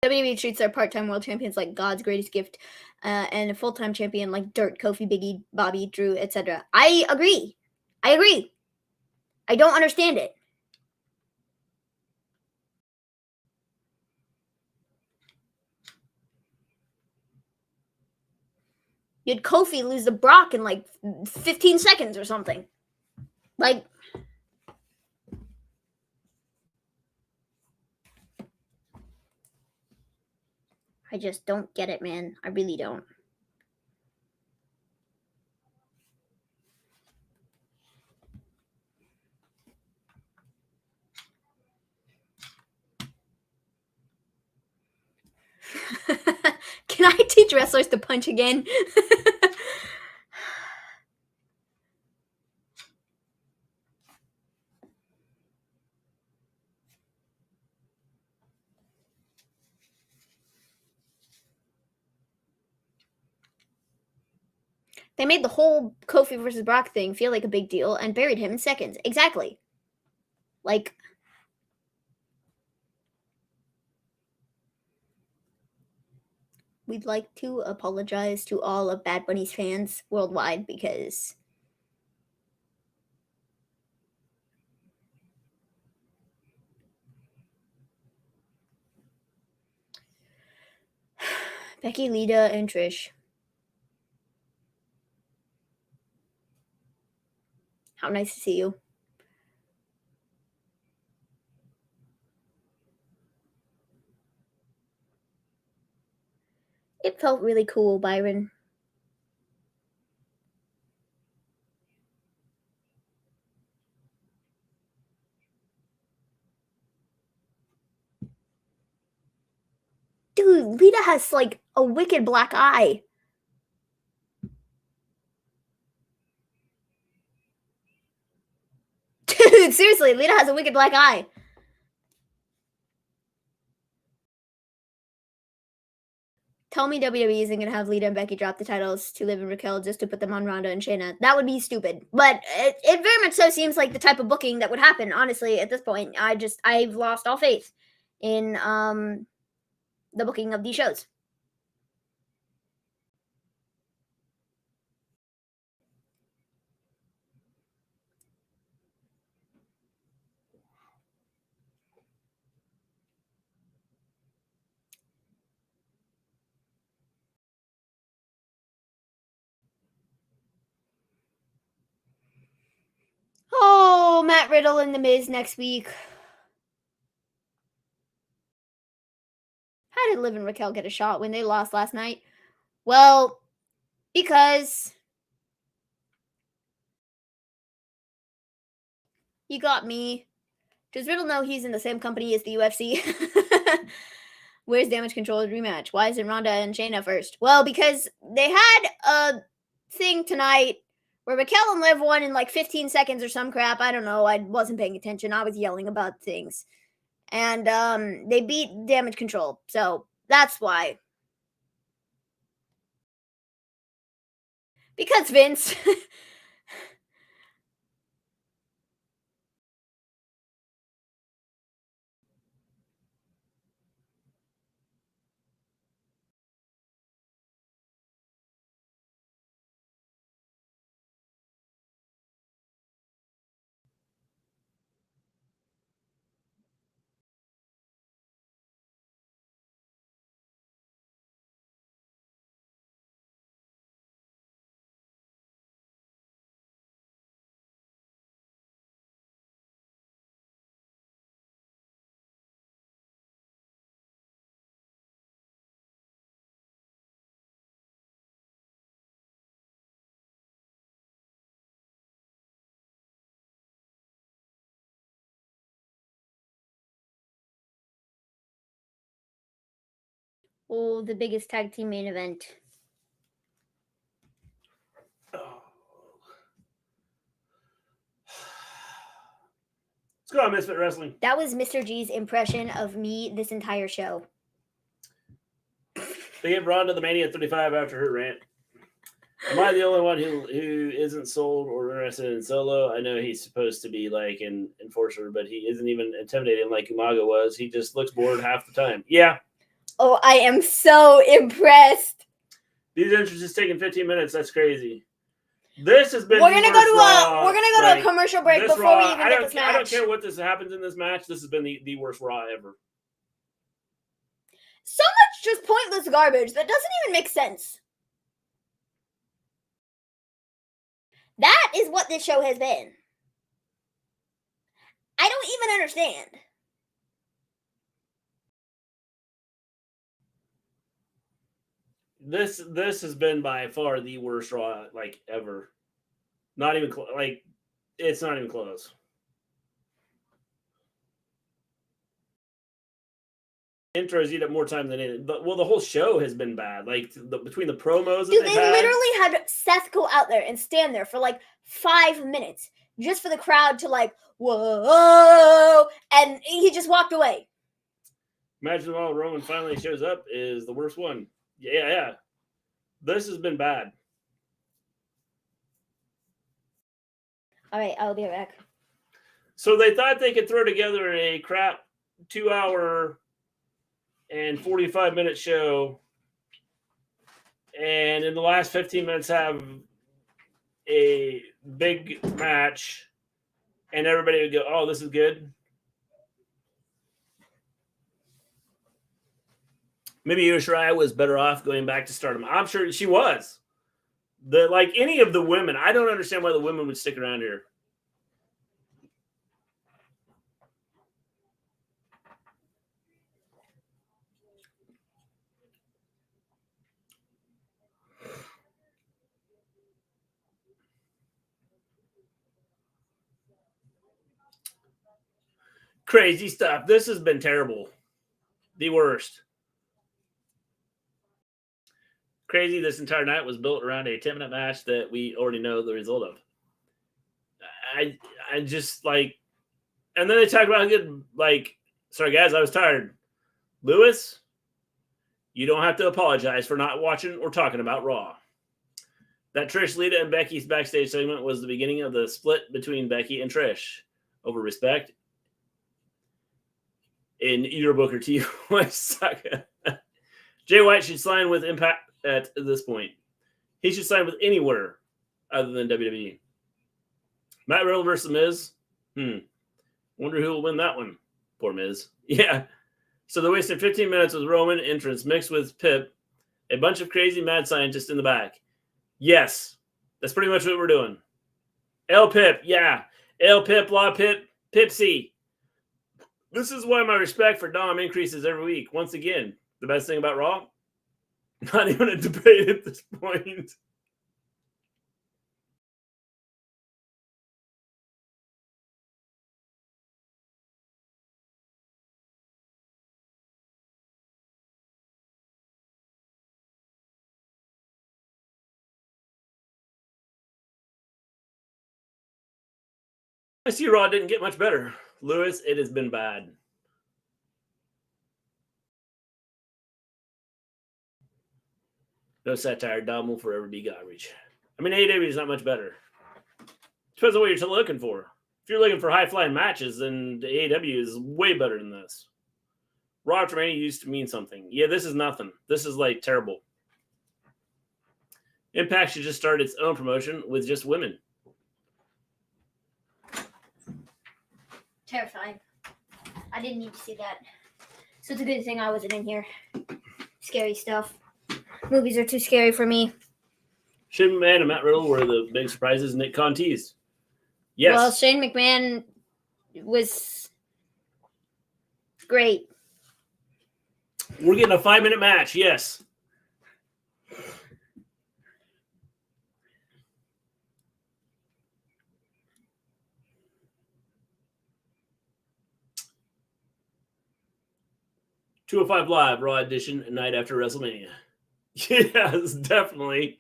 Speaker 3: WWE treats their part-time world champions like God's greatest gift, and a full-time champion like Dirt, Kofi, Biggie, Bobby, Drew, etc. I agree. I don't understand it. You had Kofi lose to Brock in 15 seconds or something. I just don't get it, man. I really don't. Can I teach wrestlers to punch again? They made the whole Kofi versus Brock thing feel like a big deal and buried him in seconds. Exactly. We'd like to apologize to all of Bad Bunny's fans worldwide because Becky, Lita, and Trish. How nice to see you. It felt really cool, Byron. Dude, Lita has a wicked black eye. Dude, seriously, Lita has a wicked black eye. Tell me WWE isn't going to have Lita and Becky drop the titles to Liv and Raquel just to put them on Ronda and Shayna. That would be stupid. But it very much so seems like the type of booking that would happen, honestly, at this point. I've lost all faith in the booking of these shows. Matt Riddle and The Miz next week. How did Liv and Raquel get a shot when they lost last night? Well, because you got me. Does Riddle know he's in the same company as the UFC? Where's Damage Control's rematch? Why isn't Ronda and Shayna first? Well, because they had a thing tonight where Raquel and Liv won in like 15 seconds or some crap. I don't know. I wasn't paying attention. I was yelling about things. And they beat Damage Control. So that's why. Because Vince. Oh, the biggest tag team main event.
Speaker 2: Let's go on Misfit Wrestling.
Speaker 3: That was Mr. G's impression of me this entire show.
Speaker 2: They gave Ronda the Mania 35 after her rant. Am I the only one who isn't sold or interested in Solo? I know he's supposed to be like an enforcer, but he isn't even intimidating like Umaga was. He just looks bored half the time. Yeah.
Speaker 3: Oh, I am so impressed.
Speaker 2: These entrances taking 15 minutes. That's crazy. This has been.
Speaker 3: We're gonna go to a commercial break before
Speaker 2: Raw,
Speaker 3: we even get this match.
Speaker 2: I don't care what this happens in this match. This has been the worst Raw ever.
Speaker 3: So much just pointless garbage that doesn't even make sense. That is what this show has been. I don't even understand.
Speaker 2: This has been by far the worst Raw like ever. Not even it's not even close. Intros eat up more time than it. But the whole show has been bad. Like between the promos,
Speaker 3: dude, they literally had Seth go out there and stand there for like 5 minutes just for the crowd to like whoa, and he just walked away.
Speaker 2: Imagine while Roman finally shows up is the worst one. Yeah. This has been bad.
Speaker 3: All right, I'll be right back.
Speaker 2: So they thought they could throw together a crap 2-hour and 45-minute show, and in the last 15 minutes have a big match, and everybody would go, "Oh, this is good." Maybe Io Shirai was better off going back to Stardom. I'm sure she was. Like any of the women, I don't understand why the women would stick around here. Crazy stuff. This has been terrible. The worst. Crazy. This entire night was built around a 10-minute match that we already know the result of. I just like, and then they talk about how good, like, sorry guys, I was tired. Lewis, you don't have to apologize for not watching or talking about Raw. That Trish, Lita, and Becky's backstage segment was the beginning of the split between Becky and Trish over respect. In your Booker T. Saga. Jay White should sign with Impact at this point. He should sign with anywhere other than WWE. Matt Riddle versus Miz. Wonder who will win that one. Poor Miz. Yeah. So they wasted 15 minutes with Roman entrance mixed with Pip, a bunch of crazy mad scientists in the back. Yes, that's pretty much what we're doing. El Pip, yeah. El Pip, La Pip, Pipsy. This is why my respect for Dom increases every week. Once again, the best thing about Raw? Not even a debate at this point. I see Raw didn't get much better. Lewis, it has been bad. No satire. Dom will forever be garbage. I mean, AEW is not much better. Depends on what you're looking for. If you're looking for high-flying matches, then the AEW is way better than this. Raw after Mania used to mean something. Yeah, this is nothing. This is, like, terrible. Impact should just start its own promotion with just women.
Speaker 3: Terrifying. I didn't need to see that. So it's a good thing I wasn't in here. Scary stuff. Movies are too scary for me.
Speaker 2: Shane McMahon and Matt Riddle were the big surprises. Nick Khan teased. Yes.
Speaker 3: Well, Shane McMahon was great.
Speaker 2: We're getting a 5-minute match. Yes. $205 Live, Raw edition, night after WrestleMania. Yes, definitely.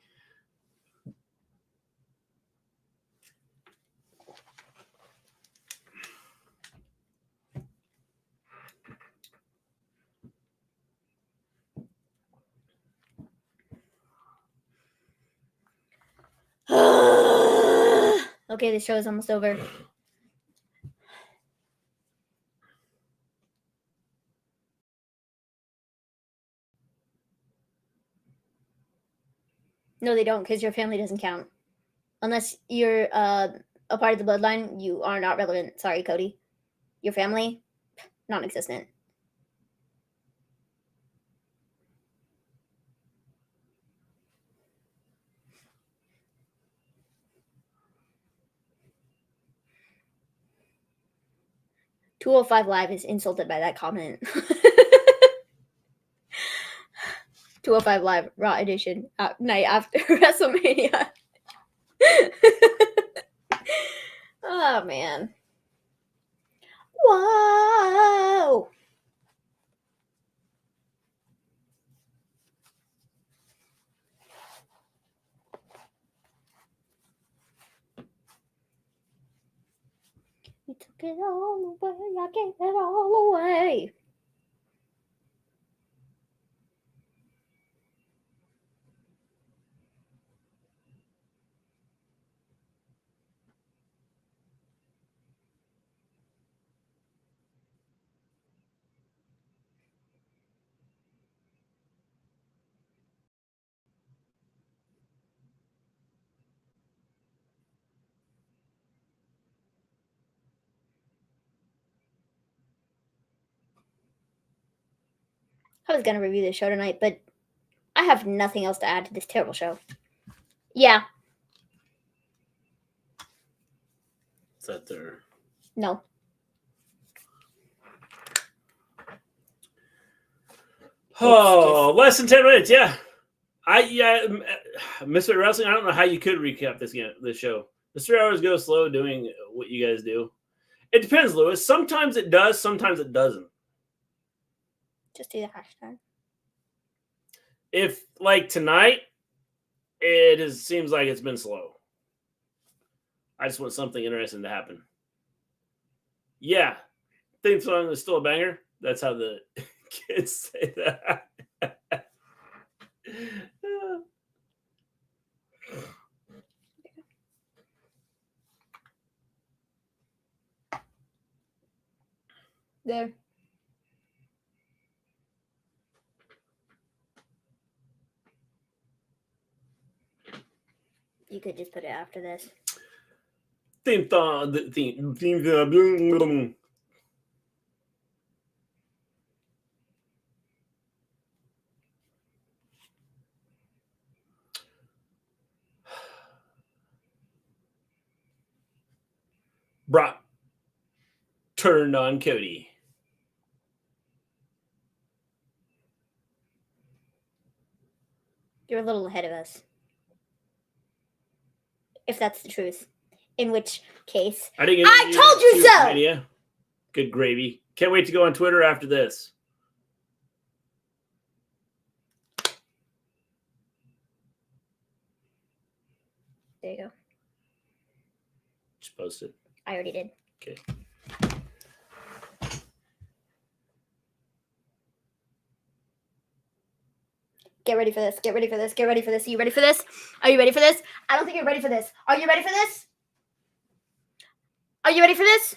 Speaker 3: Okay, the show is almost over. No, they don't, because your family doesn't count. Unless you're a part of the bloodline, you are not relevant. Sorry, Cody. Your family, non-existent. $205 Live is insulted by that comment. 205 Live, Raw edition, night after WrestleMania. Oh, man. Whoa! You took it all away, I gave it all away. I was going to review this show tonight, but I have nothing else to add to this terrible show. Yeah.
Speaker 2: Is that there?
Speaker 3: No.
Speaker 2: Oh, less than 10 minutes. Yeah. Mr. Wrestling, I don't know how you could recap this show. The 3 hours go slow doing what you guys do. It depends, Lewis. Sometimes it does, sometimes it doesn't.
Speaker 3: Just do the hashtag.
Speaker 2: If, like tonight, it seems like it's been slow. I just want something interesting to happen. Yeah. Theme song is still a banger. That's how the kids say that.
Speaker 3: There. You could just put it after this.
Speaker 2: Theme song. Brock turned on Cody.
Speaker 3: You're a little ahead of us. If that's the truth. In which case,
Speaker 2: I told
Speaker 3: you so!
Speaker 2: Mania. Good gravy. Can't wait to go on Twitter after this.
Speaker 3: There you go.
Speaker 2: Just post it.
Speaker 3: I already did.
Speaker 2: Okay.
Speaker 3: Get ready for this. Get ready for this. Get ready for this. Are you ready for this? Are you ready for this? I don't think you're ready for this. Are you ready for this? Are you ready for this?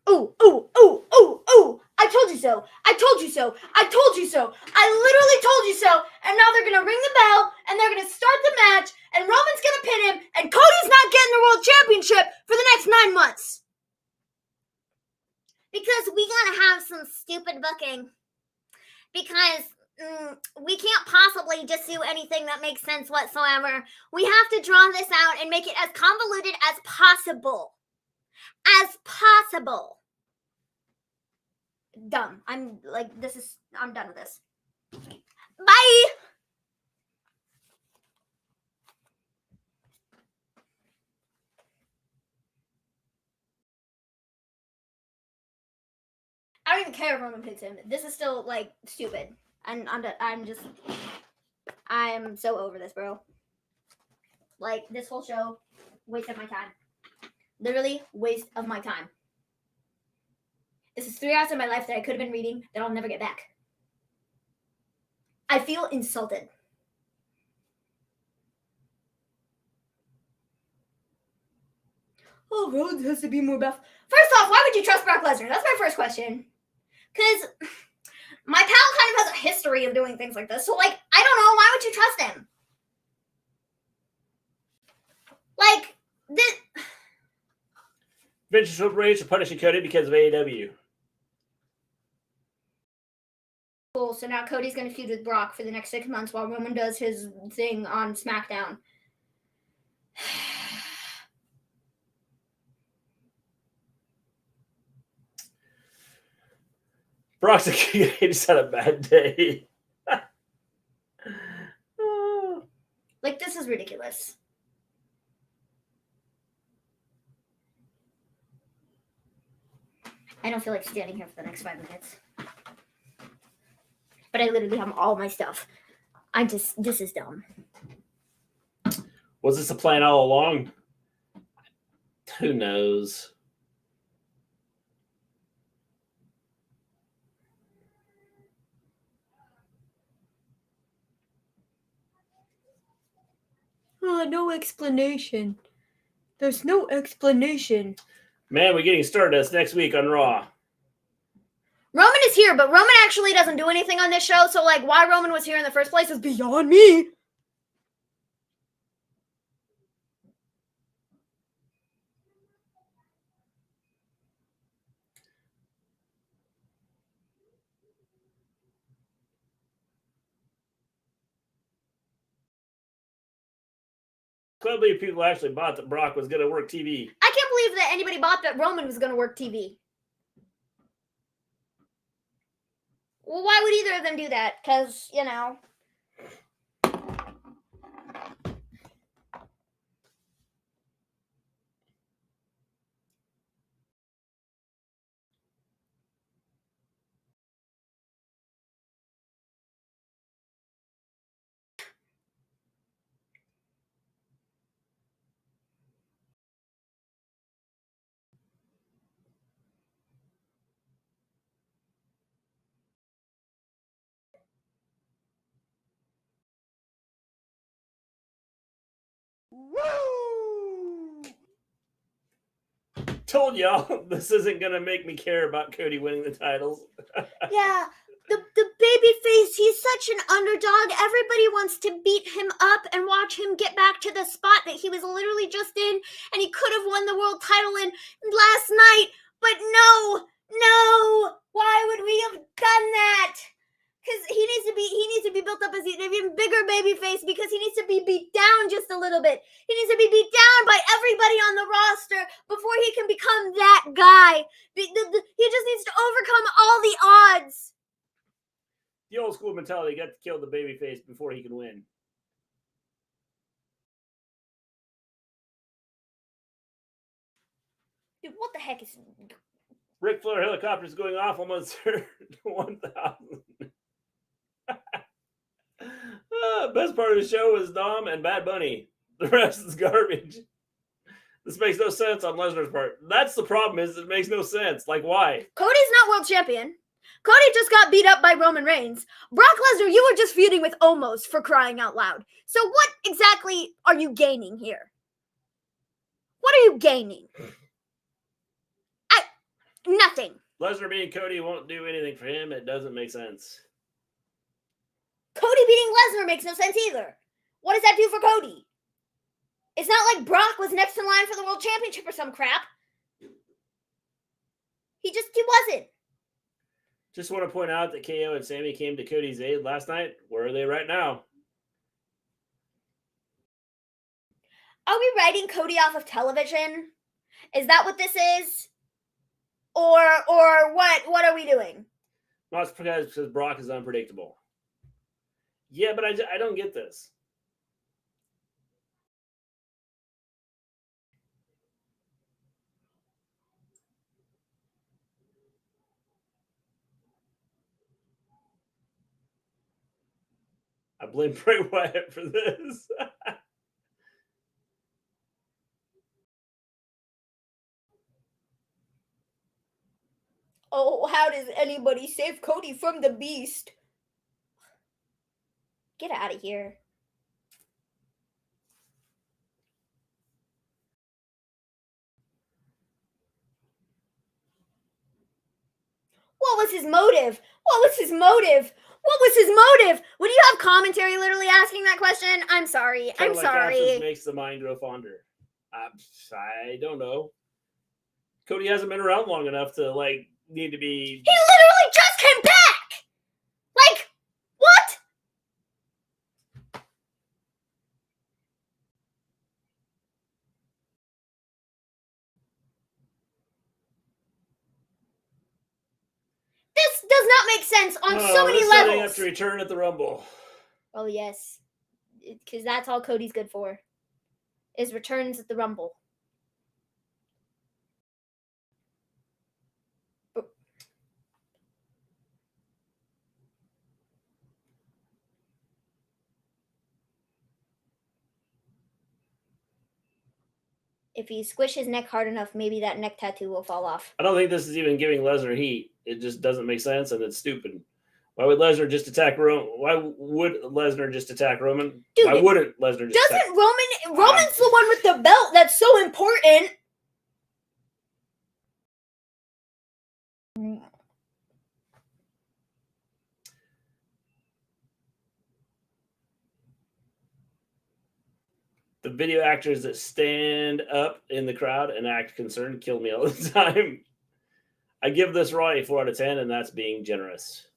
Speaker 3: Ooh, ooh, ooh, ooh, ooh. I told you so. I told you so. I told you so. I literally told you so. And now they're going to ring the bell and they're going to start the match and Roman's going to pin him and Cody's not getting the world championship for the next 9 months. Because we got to have some stupid booking. Because we can't possibly just do anything that makes sense whatsoever. We have to draw this out and make it as convoluted as possible. As possible. Dumb. I'm done with this. Bye! I don't even care if Roman pins him. This is still, stupid. And I'm so over this, bro. This whole show, waste of my time. Literally, waste of my time. This is 3 hours of my life that I could have been reading that I'll never get back. I feel insulted. Oh, Rhodes has to be more buff. First off, why would you trust Brock Lesnar? That's my first question. Because my pal kind of has a history of doing things like this. So, I don't know. Why would you trust him? This...
Speaker 2: Vince Triple H are punishing Cody because of AEW.
Speaker 3: Cool. So now Cody's going to feud with Brock for the next 6 months while Roman does his thing on SmackDown.
Speaker 2: Brock's he just had a bad day.
Speaker 3: This is ridiculous. I don't feel like standing here for the next 5 minutes. But I literally have all my stuff. This is dumb.
Speaker 2: Was this a plan all along? Who knows?
Speaker 3: No explanation. There's no explanation.
Speaker 2: Man, we're getting Stardust next week on Raw.
Speaker 3: Roman is here, but Roman actually doesn't do anything on this show, so why Roman was here in the first place is beyond me.
Speaker 2: I can't believe people actually bought that Brock was going to work TV.
Speaker 3: I can't believe that anybody bought that Roman was going to work TV. Well, why would either of them do that? Because,
Speaker 2: Woo! Told y'all this isn't gonna make me care about Cody winning the titles.
Speaker 3: Yeah, the baby face, he's such an underdog. Everybody wants to beat him up and watch him get back to the spot that he was literally just in, and he could have won the world title in last night. little bit. He needs to be beat down by everybody on the roster before he can become that guy. He just needs to overcome all the odds.
Speaker 2: The old school mentality, got to kill the babyface before he can win.
Speaker 3: Dude, what the heck is...
Speaker 2: Ric Flair helicopter is going off almost 1,000. Best part of the show is Dom and Bad Bunny. The rest is garbage. This makes no sense on Lesnar's part. That's the problem, is it makes no sense. Like, why?
Speaker 3: Cody's not world champion. Cody just got beat up by Roman Reigns. Brock Lesnar, you were just feuding with Omos, for crying out loud. So what exactly are you gaining here? What are you gaining? Nothing.
Speaker 2: Lesnar beating Cody won't do anything for him. It doesn't make sense.
Speaker 3: Cody beating Lesnar makes no sense either. What does that do for Cody? It's not like Brock was next in line for the world championship or some crap. He wasn't.
Speaker 2: Just want to point out that KO and Sammy came to Cody's aid last night. Where are they right now?
Speaker 3: Are we writing Cody off of television? Is that what this is? Or what are we doing?
Speaker 2: Well, it's because Brock is unpredictable. Yeah, but I don't get this. I blame Bray Wyatt for this.
Speaker 3: Oh, how does anybody save Cody from the Beast? Get out of here. What was his motive? What was his motive? What was his motive? When you have commentary literally asking that question, I'm sorry. I'm sorry.
Speaker 2: Absence makes the mind grow fonder. I don't know. Cody hasn't been around long enough to need to be.
Speaker 3: He literally just came back. Like, what? This does not make sense on so many levels.
Speaker 2: Setting up to return at the Rumble.
Speaker 3: Oh yes, because that's all Cody's good for. Is returns at the Rumble. If you squish his neck hard enough, maybe that neck tattoo will fall off.
Speaker 2: I don't think this is even giving Lesnar heat. It just doesn't make sense, and it's stupid. Why would Lesnar just attack Roman? Why would Lesnar just attack Roman?
Speaker 3: Dude,
Speaker 2: why wouldn't Lesnar just attack?
Speaker 3: Roman's the one with the belt that's so important.
Speaker 2: The video actors that stand up in the crowd and act concerned kill me all the time. I give this Raw a 4 out of 10, and that's being generous.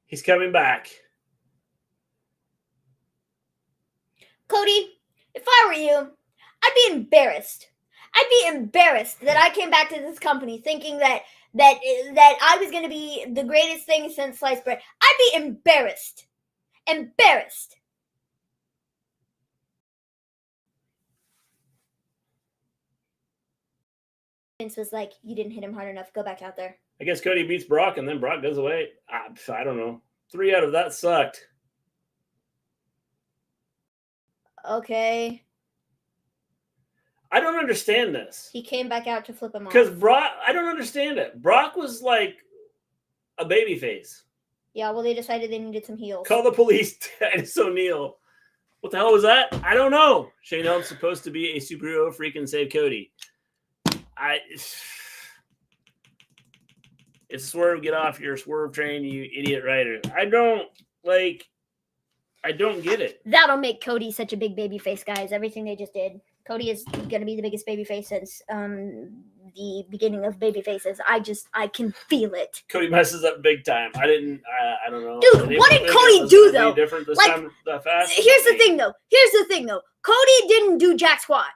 Speaker 2: He's coming back.
Speaker 3: Cody, if I were you, I'd be embarrassed. I'd be embarrassed that I came back to this company thinking that I was going to be the greatest thing since sliced bread. I'd be embarrassed. Embarrassed. Vince was like, you didn't hit him hard enough. Go back out there.
Speaker 2: I guess Cody beats Brock, and then Brock goes away. I don't know. 3 out of that sucked.
Speaker 3: Okay.
Speaker 2: I don't understand this.
Speaker 3: He came back out to flip him off.
Speaker 2: Because Brock, I don't understand it. Brock was like a baby face.
Speaker 3: Yeah, well, they decided they needed some heels.
Speaker 2: Call the police, Titus O'Neil. What the hell was that? I don't know. Shane Helm's supposed to be a superhero freaking save Cody. It's Swerve, get off your Swerve train, you idiot writer. I don't like. I don't get it.
Speaker 3: That'll make Cody such a big baby face, guys. Everything they just did. Cody is going to be the biggest baby face since the beginning of baby faces. I can feel it.
Speaker 2: Cody messes up big time. I don't know.
Speaker 3: Dude, what did Cody do, though?
Speaker 2: Different this
Speaker 3: Like,
Speaker 2: time, that fast?
Speaker 3: Here's the thing, though. Cody didn't do jack squat.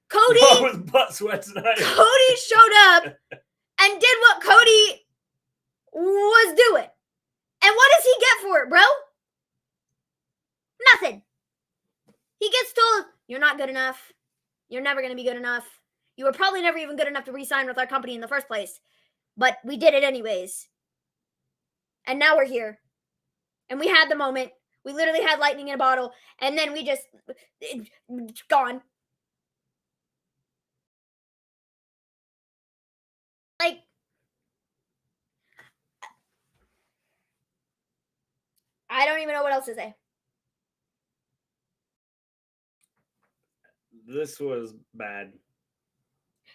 Speaker 3: Cody
Speaker 2: with butt sweat tonight.
Speaker 3: Cody showed up and did what Cody was doing. And what does he get for it, bro? Nothing. He gets told, you're not good enough. You're never going to be good enough. You were probably never even good enough to re-sign with our company in the first place. But we did it anyways. And now we're here. And we had the moment. We literally had lightning in a bottle. And then we just... gone. Like... I don't even know what else to say.
Speaker 2: This was bad.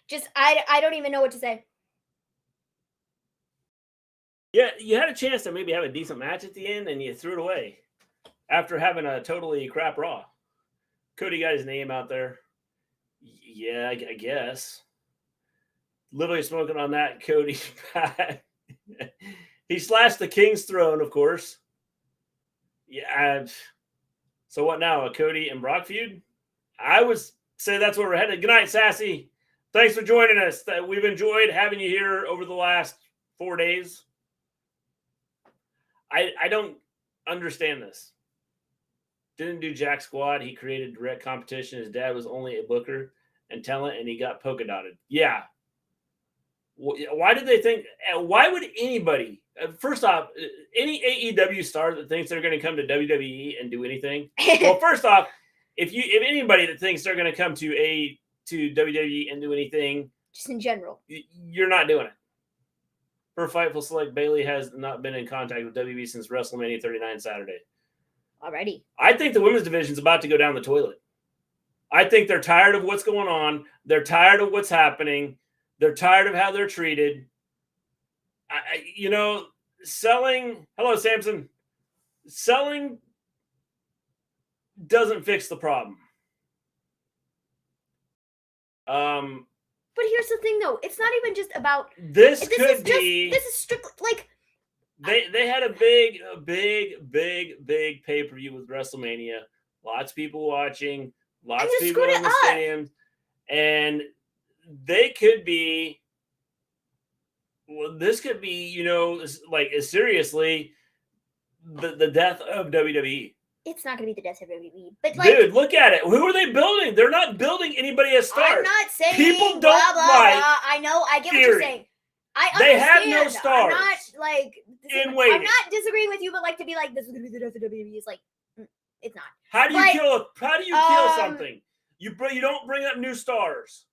Speaker 3: Just, I don't even know what to say.
Speaker 2: Yeah, you had a chance to maybe have a decent match at the end, and you threw it away after having a totally crap Raw. Cody got his name out there. Yeah, I guess. Literally smoking on that Cody. He slashed the King's throne, of course. Yeah. So what now? A Cody and Brock feud? I would say that's where we're headed. Good night, Sassy. Thanks for joining us. We've enjoyed having you here over the last 4 days. I don't understand this. Didn't do jack squad. He created direct competition. His dad was only a booker and talent, and he got polka dotted. Yeah. Why did they think? Why would anybody? First off, any AEW star that thinks they're going to come to WWE and do anything. Well, first off, if anybody that thinks they're going to come to WWE and do anything,
Speaker 3: just in general,
Speaker 2: you're not doing it. For Fightful Select, Bailey has not been in contact with WWE since WrestleMania 39 Saturday.
Speaker 3: Already.
Speaker 2: I think the women's division is about to go down the toilet. I think they're tired of what's going on. They're tired of what's happening. They're tired of how they're treated. Selling. Hello, Samson. Selling doesn't fix the problem.
Speaker 3: But here's the thing, though. It's not even just about
Speaker 2: this is
Speaker 3: strictly like
Speaker 2: they had a big pay-per-view with WrestleMania. Lots of people watching, lots of people in the stadiums, and they could be. Well, this could be, like seriously, the death of WWE.
Speaker 3: It's not going to be the death of WWE, but
Speaker 2: dude, look at it. Who are they building? They're not building anybody as stars.
Speaker 3: I'm not saying
Speaker 2: people don't
Speaker 3: blah, blah,
Speaker 2: like.
Speaker 3: blah. I know. I get what you're saying.
Speaker 2: They have no stars.
Speaker 3: I'm not I'm not disagreeing with you, but to be like, this is going to be the death of WWE is like, it's not.
Speaker 2: How do you kill something? You don't bring up new stars.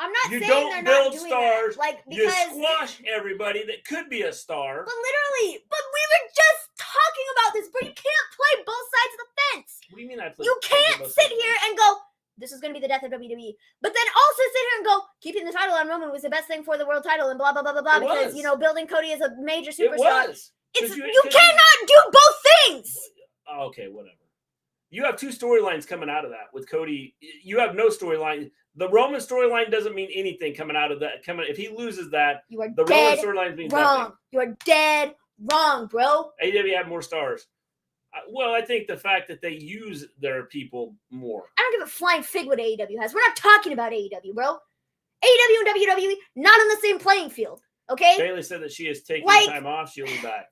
Speaker 3: I'm not saying
Speaker 2: don't
Speaker 3: they're
Speaker 2: build
Speaker 3: not doing
Speaker 2: stars.
Speaker 3: that.
Speaker 2: You squash everybody that could be a star.
Speaker 3: But literally, we were just talking about this, bro. You can't play both sides of the fence.
Speaker 2: What do you mean I play?
Speaker 3: You can't sit here and go, this is going to be the death of WWE. But then also sit here and go, keeping the title on Roman was the best thing for the world title and blah, blah, blah, blah, blah. Because, building Cody as a major superstar.
Speaker 2: It was.
Speaker 3: You cannot do both things.
Speaker 2: Okay, whatever. You have two storylines coming out of that with Cody. You have no storyline. The Roman storyline doesn't mean anything coming out of that. If he loses that,
Speaker 3: you are
Speaker 2: the
Speaker 3: dead
Speaker 2: Roman storyline means
Speaker 3: wrong.
Speaker 2: nothing.
Speaker 3: You are dead wrong, bro.
Speaker 2: AEW had more stars. Well, I think the fact that they use their people more.
Speaker 3: I don't give a flying fig what AEW has. We're not talking about AEW, bro. AEW and WWE not on the same playing field. Okay.
Speaker 2: Bailey said that she is taking time off. She'll be back.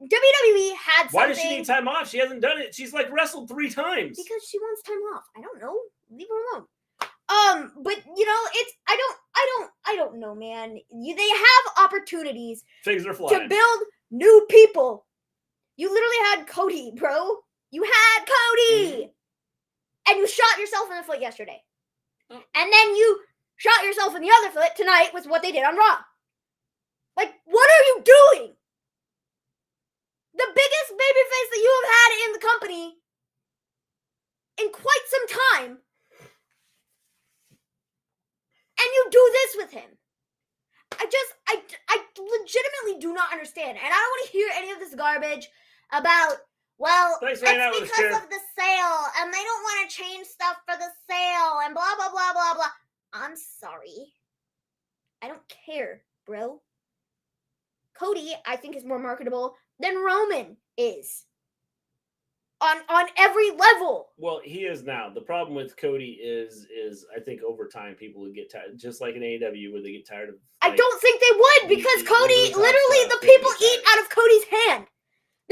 Speaker 3: WWE had something.
Speaker 2: Why does she need time off? She hasn't done it. She's wrestled 3 times.
Speaker 3: Because she wants time off. I don't know. Leave her alone. But it's I don't know, man. They have opportunities
Speaker 2: Things are flying
Speaker 3: to build new people. You literally had Cody, bro. You had Cody, and you shot yourself in the foot yesterday, and then you shot yourself in the other foot tonight with what they did on Raw. What are you doing? The biggest babyface that you have had in the company in quite some time. And you do this with him. I legitimately do not understand. And I don't want to hear any of this garbage about,
Speaker 4: Well,
Speaker 2: Thanks
Speaker 4: it's
Speaker 2: for hanging out with us,
Speaker 4: because
Speaker 2: Sheriff.
Speaker 4: of the sale, and they don't want to change stuff for the sale, and blah, blah, blah, blah, blah. I'm sorry. I don't care, bro. Cody, I think, is more marketable than Roman is. On every level.
Speaker 2: Well, he is now. The problem with Cody is I think over time people would get tired, just like in AEW where they get tired of.
Speaker 3: I don't think they would because
Speaker 2: the
Speaker 3: Cody,
Speaker 2: over-the-top
Speaker 3: literally,
Speaker 2: stuff,
Speaker 3: the
Speaker 2: they
Speaker 3: people
Speaker 2: get
Speaker 3: eat
Speaker 2: tired.
Speaker 3: out of Cody's hand.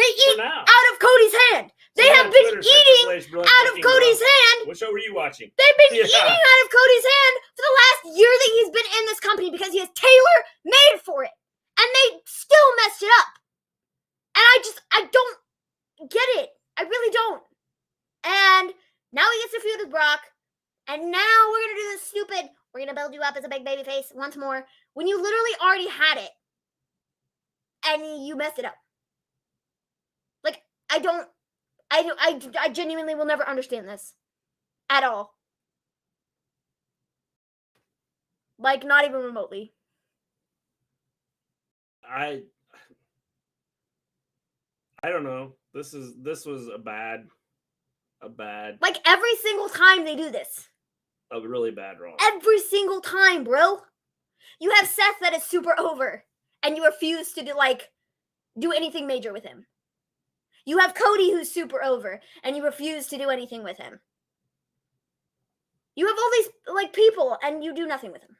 Speaker 3: They eat
Speaker 2: now.
Speaker 3: out of Cody's hand. They
Speaker 2: Somebody
Speaker 3: have
Speaker 2: on
Speaker 3: been
Speaker 2: Twitter said
Speaker 3: eating
Speaker 2: Triple H brilliant
Speaker 3: out of
Speaker 2: booking, bro.
Speaker 3: Cody's hand.
Speaker 2: What show were you watching?
Speaker 3: They've been
Speaker 2: Yeah.
Speaker 3: eating out of Cody's hand for the last year that he's been in this company because he has tailor-made for it. And they still messed it up. And I don't get it. I really don't. And now he gets to feud with Brock. And now we're going to do this stupid, we're going to build you up as a big baby face once more. When you literally already had it. And you messed it up. Like, I genuinely will never understand this. At all. Like, not even remotely.
Speaker 2: I don't know. This was a
Speaker 3: Like, every single time they do this.
Speaker 2: really bad Raw.
Speaker 3: Every single time, bro. You have Seth that is super over. And you refuse to do anything major with him. You have Cody who's super over. And you refuse to do anything with him. You have all these, people, and you do nothing with them.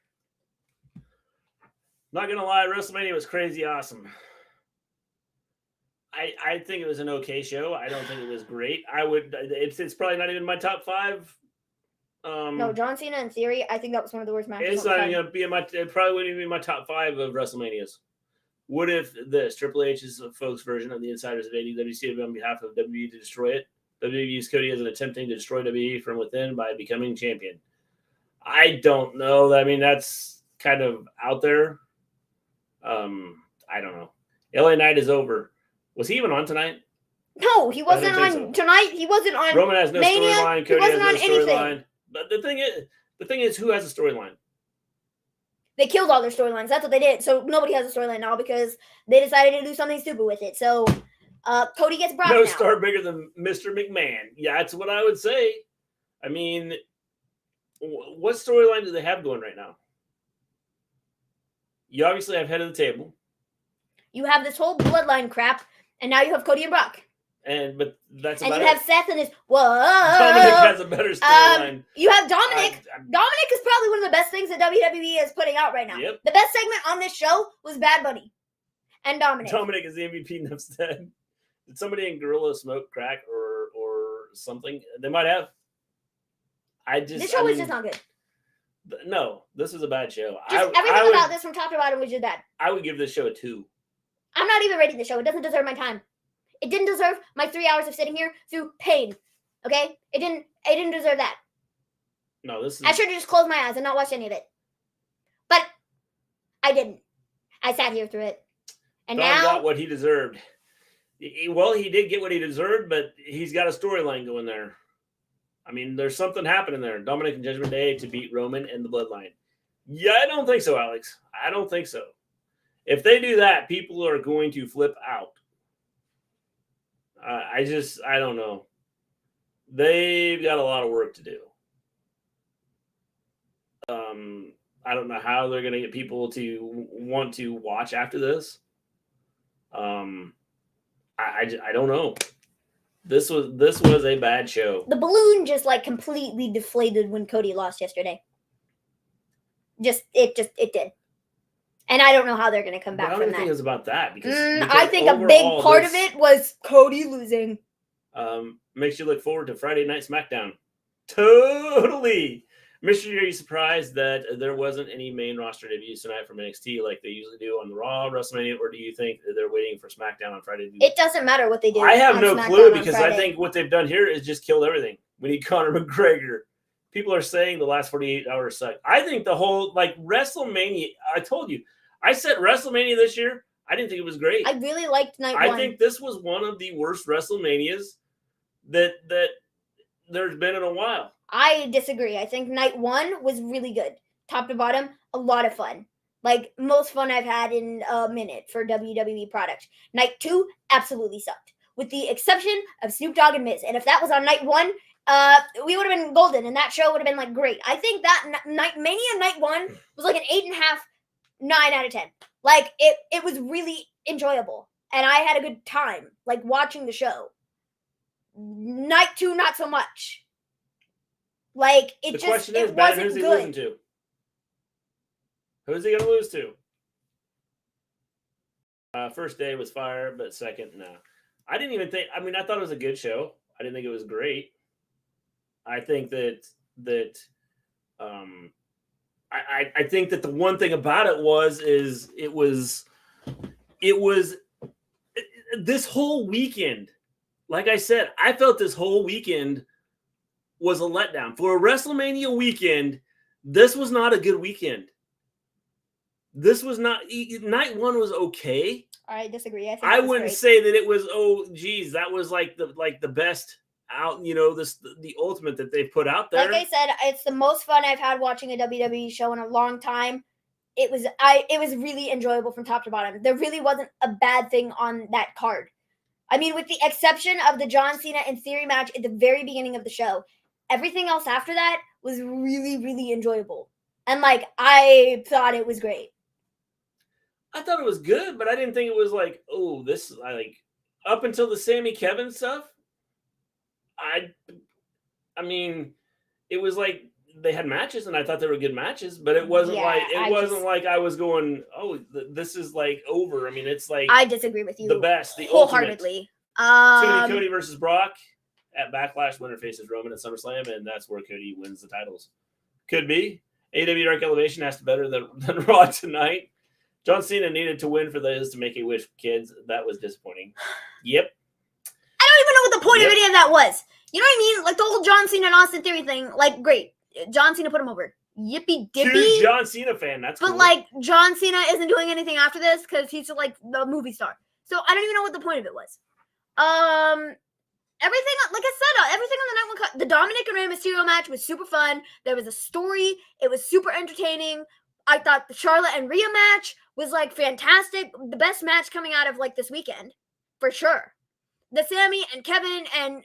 Speaker 2: Not gonna lie, WrestleMania was crazy awesome. I think it was an okay show. I don't think it was great. It's probably not even my top 5.
Speaker 3: No, John Cena in Theory, I think that was one of the worst matches.
Speaker 2: It's not even gonna be it probably wouldn't even be my top 5 of WrestleManias. What if this Triple H's folks version of the Insiders of AEW on behalf of WWE to destroy it? WWE used Cody as an attempting to destroy WWE from within by becoming champion. I don't know. I mean, that's kind of out there. I don't know. LA Knight is over. Was he even on tonight?
Speaker 3: No, he wasn't on
Speaker 2: so.
Speaker 3: tonight. He wasn't on
Speaker 2: Roman has no
Speaker 3: Mania.
Speaker 2: storyline.
Speaker 3: He
Speaker 2: Cody has
Speaker 3: wasn't
Speaker 2: no
Speaker 3: on anything.
Speaker 2: storyline. But the thing is, who has a storyline?
Speaker 3: They killed all their storylines. That's what they did. So nobody has a storyline now because they decided to do something stupid with it. So Cody gets Brock
Speaker 2: No
Speaker 3: now.
Speaker 2: star bigger than Mr. McMahon. Yeah, that's what I would say. I mean, what storyline do they have going right now? You obviously have head of the table.
Speaker 3: You have this whole bloodline crap, and now you have Cody and Brock.
Speaker 2: But that's
Speaker 3: and
Speaker 2: about
Speaker 3: you
Speaker 2: it.
Speaker 3: have Seth and his whoa.
Speaker 2: Dominic has a better storyline.
Speaker 3: You have Dominic. Dominic is probably one of the best things that WWE is putting out right now.
Speaker 2: Yep.
Speaker 3: The best segment on this show was Bad Bunny and Dominic.
Speaker 2: Dominic is the MVP instead. Did somebody in Gorilla smoke crack or something? They might have.
Speaker 3: This show was just not good.
Speaker 2: No, this was a bad show.
Speaker 3: Everything about this from top to bottom was just bad.
Speaker 2: I would give this show a 2.
Speaker 3: I'm not even rating the show. It doesn't deserve my time. It didn't deserve my 3 hours of sitting here through pain. Okay? It didn't deserve that.
Speaker 2: No, this is.
Speaker 3: I should have just closed my eyes and not watched any of it. But I didn't. I sat here through it. And
Speaker 2: Dom
Speaker 3: now
Speaker 2: got what he deserved. Well, he did get what he deserved, but he's got a storyline going there. I mean, there's something happening there. Dominic and Judgment Day to beat Roman and the Bloodline. Yeah, I don't think so, Alex. I don't think so. If they do that, people are going to flip out. I don't know. They've got a lot of work to do. I don't know how they're going to get people to want to watch after this. I don't know. This was a bad show.
Speaker 3: the balloon just completely deflated when Cody lost yesterday. It did. And I don't know how they're going to come back
Speaker 2: I
Speaker 3: from
Speaker 2: don't
Speaker 3: that.
Speaker 2: think it's about that because
Speaker 3: I think a big part of it was Cody losing.
Speaker 2: Makes you look forward to Friday Night SmackDown. Totally. Mister, are you surprised that there wasn't any main roster debuts tonight from NXT like they usually do on the Raw WrestleMania, or do you think that they're waiting for SmackDown on Friday?
Speaker 3: It doesn't matter what they do.
Speaker 2: I have
Speaker 3: on
Speaker 2: no
Speaker 3: SmackDown
Speaker 2: clue
Speaker 3: on
Speaker 2: because
Speaker 3: Friday.
Speaker 2: I think what they've done here is just killed everything. We need Conor McGregor. People are saying the last 48 hours suck. I think the whole WrestleMania. I told you, I said WrestleMania this year. I didn't think it was great.
Speaker 3: I really liked night one.
Speaker 2: I think this was one of the worst WrestleManias that there's been in a while.
Speaker 3: I disagree. I think night one was really good. Top to bottom, a lot of fun. Most fun I've had in a minute for WWE product. Night 2 absolutely sucked. with the exception of Snoop Dogg and Miz. And if that was on night 1, we would have been golden, and that show would have been like great. I think that Mania night 1 was like an 8.5, 9 out of 10. Like it was really enjoyable, and I had a good time like watching the show. Night 2, not so much. Like it
Speaker 2: The question is,
Speaker 3: it
Speaker 2: Ben,
Speaker 3: wasn't
Speaker 2: who's he
Speaker 3: good.
Speaker 2: losing to? Who's he going to lose to? First day was fire, but second, no. I didn't even think. I mean, I thought it was a good show. I didn't think it was great. I think that I think that the one thing about it was this whole weekend. Like I said, I felt this whole weekend was a letdown. For a WrestleMania weekend, this was not a good weekend. This was not. Night 1 was okay.
Speaker 3: I disagree. I think
Speaker 2: I
Speaker 3: it was
Speaker 2: wouldn't
Speaker 3: great.
Speaker 2: say that it was. Oh, geez, that was like the best out. You know, the ultimate that they put out there.
Speaker 3: Like I said, it's the most fun I've had watching a WWE show in a long time. It was really enjoyable from top to bottom. There really wasn't a bad thing on that card. I mean, with the exception of the John Cena and Theory match at the very beginning of the show, everything else after that was really, really enjoyable. And like I thought it was great.
Speaker 2: I thought it was good, but I didn't think it was like, oh, this like up until the Sammy Kevin stuff. I mean, it was like they had matches, and I thought they were good matches, but it wasn't like I was going, oh, this is like over. I mean, it's like
Speaker 3: I disagree with you.
Speaker 2: The best, the
Speaker 3: wholeheartedly.
Speaker 2: ultimate. Cody versus Brock at Backlash. Winner faces Roman at SummerSlam, and that's where Cody wins the titles. Could be. AEW Dark Elevation has to better than Raw tonight. John Cena needed to win for those to make a wish for kids. That was disappointing. Yep.
Speaker 3: I don't even know what the point of any of that was. You know what I mean? Like the whole John Cena and Austin Theory thing. Like, great. John Cena put him over. Yippee dippy.
Speaker 2: Huge John Cena fan. That's
Speaker 3: but
Speaker 2: cool.
Speaker 3: like John Cena isn't doing anything after this because he's like the movie star. So I don't even know what the point of it was. Everything, like I said, everything on the night 1 cut. The Dominic and Rey Mysterio match was super fun. There was a story. It was super entertaining. I thought the Charlotte and Rhea match was like fantastic. The best match coming out of like this weekend, for sure. The Sammy and Kevin and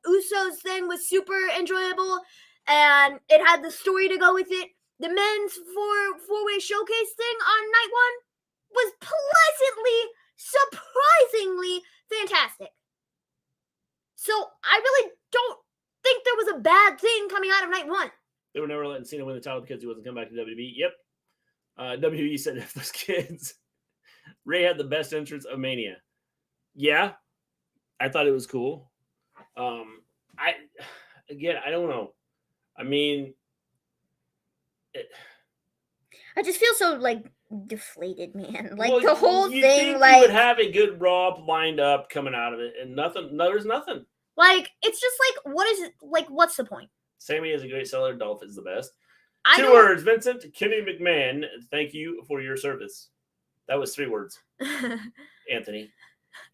Speaker 3: Usos thing was super enjoyable, and it had the story to go with it. The men's four-way showcase thing on night 1 was surprisingly fantastic. So I really don't think there was a bad thing coming out of night 1.
Speaker 2: They were never letting Cena win the title because he wasn't coming back to WWE. Yep. WWE said if those kids, Ray had the best entrance of Mania. Yeah, I thought it was cool. I don't know. I mean,
Speaker 3: I just feel so like deflated, man. Like
Speaker 2: well,
Speaker 3: the whole
Speaker 2: you
Speaker 3: thing,
Speaker 2: think
Speaker 3: like
Speaker 2: you would have a good Raw lined up coming out of it, and nothing. No, there's nothing.
Speaker 3: like it's just like what is it? Like what's the point?
Speaker 2: Sammy is a great seller. Dolph is the best.
Speaker 3: I
Speaker 2: 2
Speaker 3: don't-
Speaker 2: words, Vincent. Kenny McMahon, thank you for your service. That was 3 words, Anthony.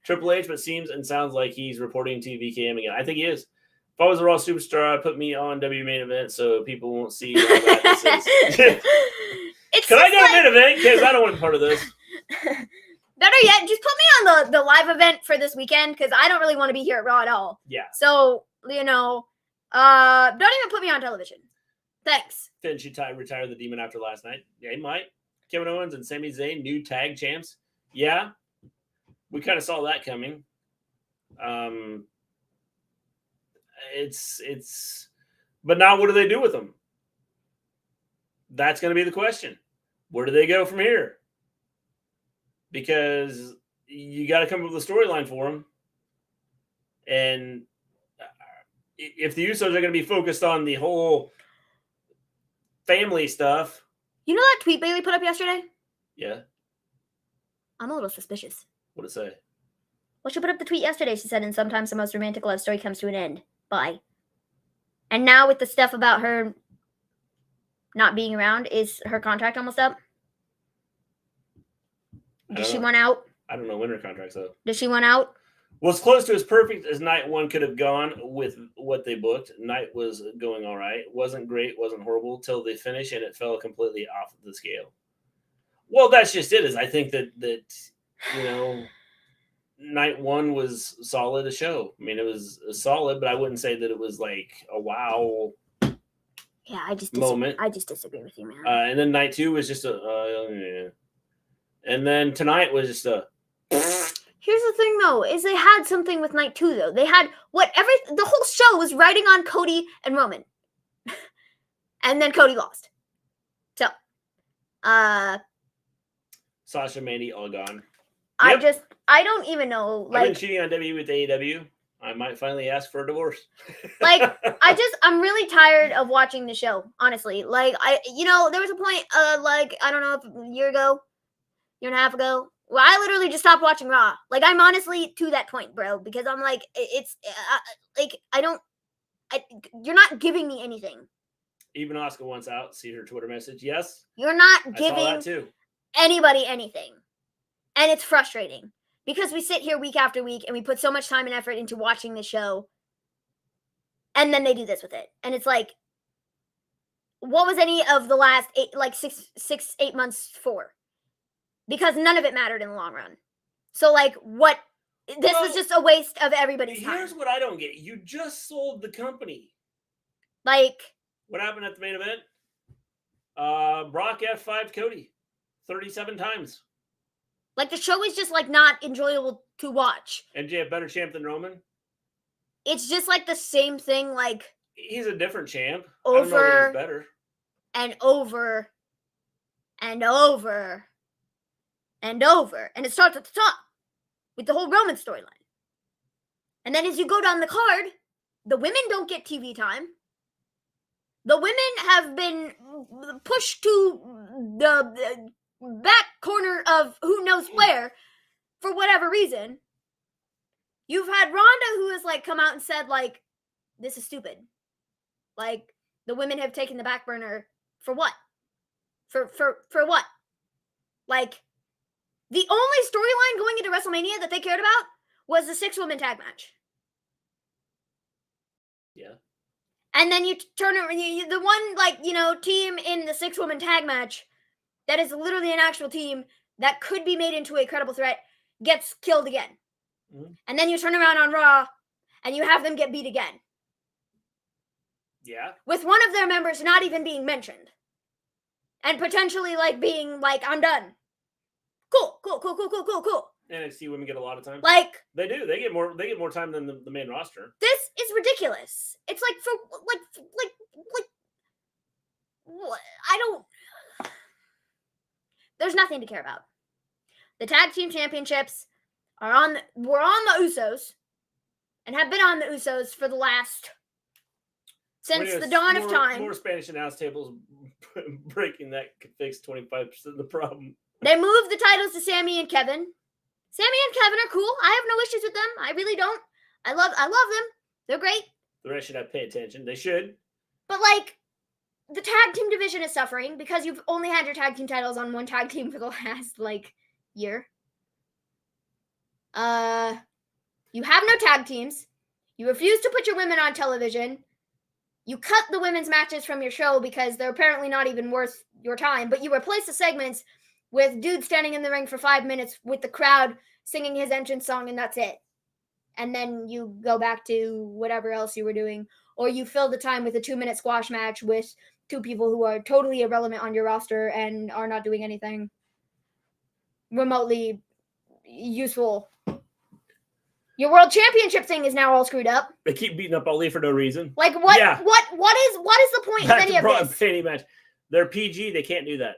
Speaker 2: Triple H, but seems and sounds like he's reporting to VKM again. I think he is. If I was a Raw superstar, I'd put me on W main event so people won't see how bad this is.
Speaker 3: It's
Speaker 2: Can I
Speaker 3: just
Speaker 2: go to main event? Because I don't want to be part of this.
Speaker 3: better yet, just put me on the live event for this weekend because I don't really want to be here at Raw at all.
Speaker 2: Yeah.
Speaker 3: So, you know, don't even put me on television. Thanks.
Speaker 2: Finn should retire the Demon after last night. Yeah, he might. Kevin Owens and Sami Zayn, new tag champs. Yeah. We kind of saw that coming. But now what do they do with them? That's going to be the question. Where do they go from here? Because you got to come up with a storyline for them. And if the Usos are going to be focused on the whole family stuff.
Speaker 3: You know that tweet Bailey put up yesterday?
Speaker 2: Yeah.
Speaker 3: I'm a little suspicious.
Speaker 2: What'd it say?
Speaker 3: Well, she put up the tweet yesterday. She said, and sometimes the most romantic love story comes to an end. Bye. And now with the stuff about her not being around, is her contract almost up? Does she want out?
Speaker 2: I don't know when her contract's up.
Speaker 3: Does she want out?
Speaker 2: Well, as close to as perfect as night 1 could have gone with what they booked. Night was going all right. Wasn't great, wasn't horrible till they finished, and it fell completely off the scale. Well, that's just it. Is I think that you know, night one was solid a show. I mean, it was solid, but I wouldn't say that it was like a wow.
Speaker 3: Yeah, I just
Speaker 2: moment.
Speaker 3: I just disagree with you, man.
Speaker 2: And then night two was just a. And then tonight was just a.
Speaker 3: Here's the thing, though, is they had something with night two, though. They had the whole show was riding on Cody and Roman. And then Cody lost. So,
Speaker 2: Sasha, Mandy, all gone.
Speaker 3: Yep. I don't even know.
Speaker 2: I've been cheating on WWE with AEW. I might finally ask for a divorce.
Speaker 3: I'm really tired of watching the show, honestly. Like, there was a point, I don't know, if a year and a half ago, where I literally just stopped watching Raw. Like, I'm honestly to that point, bro, because I'm like, you're not giving me anything.
Speaker 2: Even Asuka wants out. See her Twitter message. Yes.
Speaker 3: You're not
Speaker 2: I saw that
Speaker 3: giving
Speaker 2: too.
Speaker 3: anybody anything. And it's frustrating because we sit here week after week and we put so much time and effort into watching the show. And then they do this with it. And it's like, what was any of the last 8 months for? Because none of it mattered in the long run. So, what? This was just a waste of everybody's time.
Speaker 2: Here's what I don't get. You just sold the company. What happened at the main event? Brock F5 Cody 37 times.
Speaker 3: The show is just, not enjoyable to watch.
Speaker 2: MJF better champ than Roman?
Speaker 3: It's just, the same thing,
Speaker 2: He's a different champ.
Speaker 3: Over
Speaker 2: I don't know if he's better.
Speaker 3: And over and over and over. And it starts at the top with the whole Roman storyline. And then as you go down the card, the women don't get TV time. The women have been pushed to the back corner of who knows where for whatever reason. You've had Ronda who has come out and said this is stupid. The women have taken the back burner for what? For what? The only storyline going into WrestleMania that they cared about was the 6-woman tag match.
Speaker 2: Yeah.
Speaker 3: And then you turn it, the one, team in the 6-woman tag match that is literally an actual team that could be made into a credible threat gets killed again. Mm-hmm. And then you turn around on Raw and you have them get beat again.
Speaker 2: Yeah.
Speaker 3: With one of their members not even being mentioned. And potentially, being I'm done. Cool.
Speaker 2: NXT women get a lot of time.
Speaker 3: They
Speaker 2: do. They get more time than the main roster.
Speaker 3: This is ridiculous. It's I don't. There's nothing to care about. The tag team championships were on the Usos and have been on the Usos for the last since the dawn of time.
Speaker 2: More Spanish announce tables breaking that could fix 25% of the problem.
Speaker 3: They moved the titles to Sammy and Kevin. Sammy and Kevin are cool. I have no issues with them. I really don't. I love them. They're great.
Speaker 2: The rest should have pay attention. They should.
Speaker 3: But the tag team division is suffering because you've only had your tag team titles on one tag team for the last year. You have no tag teams. You refuse to put your women on television. You cut the women's matches from your show because they're apparently not even worth your time. But you replace the segments with dudes standing in the ring for 5 minutes with the crowd singing his entrance song, and that's it. And then you go back to whatever else you were doing. Or you fill the time with a 2-minute squash match with two people who are totally irrelevant on your roster and are not doing anything remotely useful. Your world championship thing is now all screwed up.
Speaker 2: They keep beating up Ali for no reason.
Speaker 3: What is the point of any of this?
Speaker 2: Penny match. They're PG. They can't do that.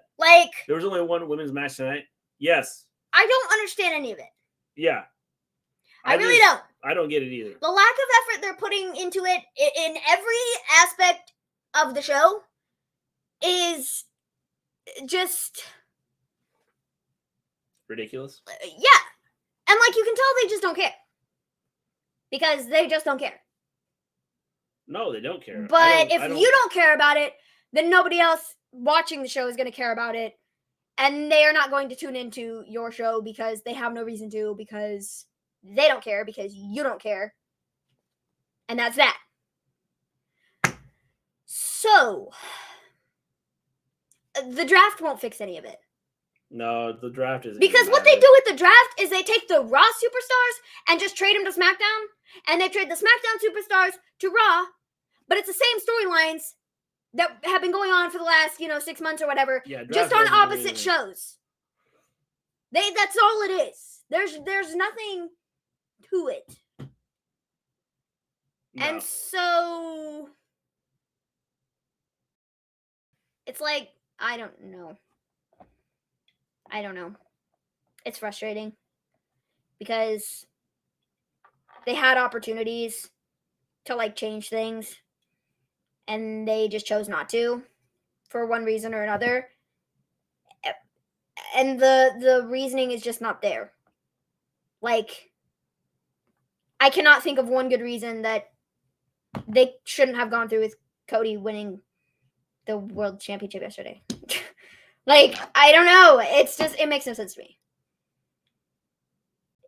Speaker 2: There was only one women's match tonight. Yes.
Speaker 3: I don't understand any of it.
Speaker 2: Yeah.
Speaker 3: I really don't.
Speaker 2: I don't get it either.
Speaker 3: The lack of effort they're putting into it in every aspect of the show is just
Speaker 2: ridiculous.
Speaker 3: Yeah. And you can tell they just don't care. Because they just don't care.
Speaker 2: No, they don't care.
Speaker 3: But if you don't care about it, then nobody else watching the show is going to care about it. And they are not going to tune into your show because they have no reason to, because they don't care, because you don't care. And that's that. So, the draft won't fix any of it.
Speaker 2: No, the draft is
Speaker 3: Because what they do with the draft is they take the Raw superstars and just trade them to SmackDown, and they trade the SmackDown superstars to Raw, but it's the same storylines that have been going on for the last, 6 months or whatever,
Speaker 2: Yeah, draft
Speaker 3: just on
Speaker 2: doesn't mean
Speaker 3: opposite
Speaker 2: anything.
Speaker 3: shows. That's all it is. There's nothing to it.
Speaker 2: No.
Speaker 3: And so it's like, I don't know. It's frustrating because they had opportunities to like change things and they just chose not to for one reason or another. And the reasoning is just not there. Like, I cannot think of one good reason that they shouldn't have gone through with Cody winning the world championship yesterday. Like, I don't know. It's just, it makes no sense to me.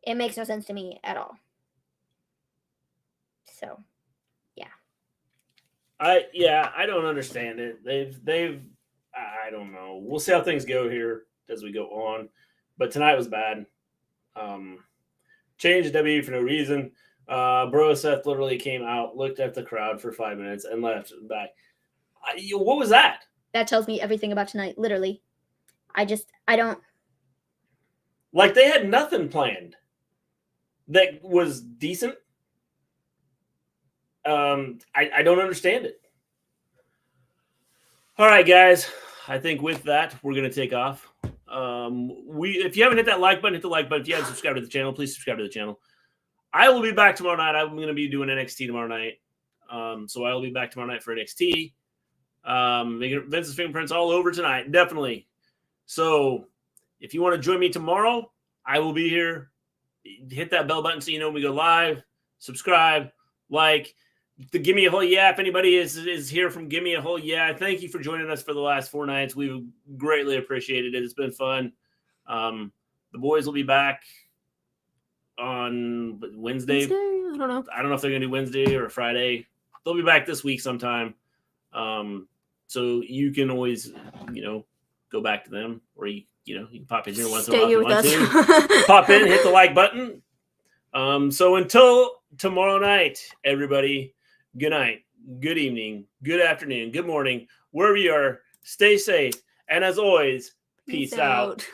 Speaker 3: It makes no sense to me at all. So,
Speaker 2: I don't understand it. They've I don't know. We'll see how things go here as we go on. But tonight was bad. Changed WWE for no reason. Bro Seth literally came out, looked at the crowd for 5 minutes, and left back. What was that?
Speaker 3: that tells me everything about tonight, literally. I don't.
Speaker 2: Like, they had nothing planned that was decent. I don't understand it. All right, guys. I think with that, we're going to take off. If you haven't hit that like button, hit the like button. If you haven't subscribed to the channel, please subscribe to the channel. I will be back tomorrow night. I'm going to be doing NXT tomorrow night. So I will be back tomorrow night for NXT. Vince's fingerprints all over tonight. Definitely. So if you want to join me tomorrow, I will be here. Hit that bell button so you know when we go live. Subscribe, like. The Gimme A Hull Yeah. If anybody is here from Gimme A Hull Yeah, thank you for joining us for the last 4 nights. We've greatly appreciated it. It's been fun. The boys will be back on Wednesday.
Speaker 3: I don't know.
Speaker 2: I don't know if they're going to do Wednesday or Friday. They'll be back this week sometime. So you can always, go back to them, or you can pop in here once in a while.
Speaker 3: Stay here with
Speaker 2: if you want
Speaker 3: us.
Speaker 2: to. Pop in, hit the like button. So until tomorrow night, everybody, good night, good evening, good afternoon, good morning, wherever you are, stay safe. And as always, peace out.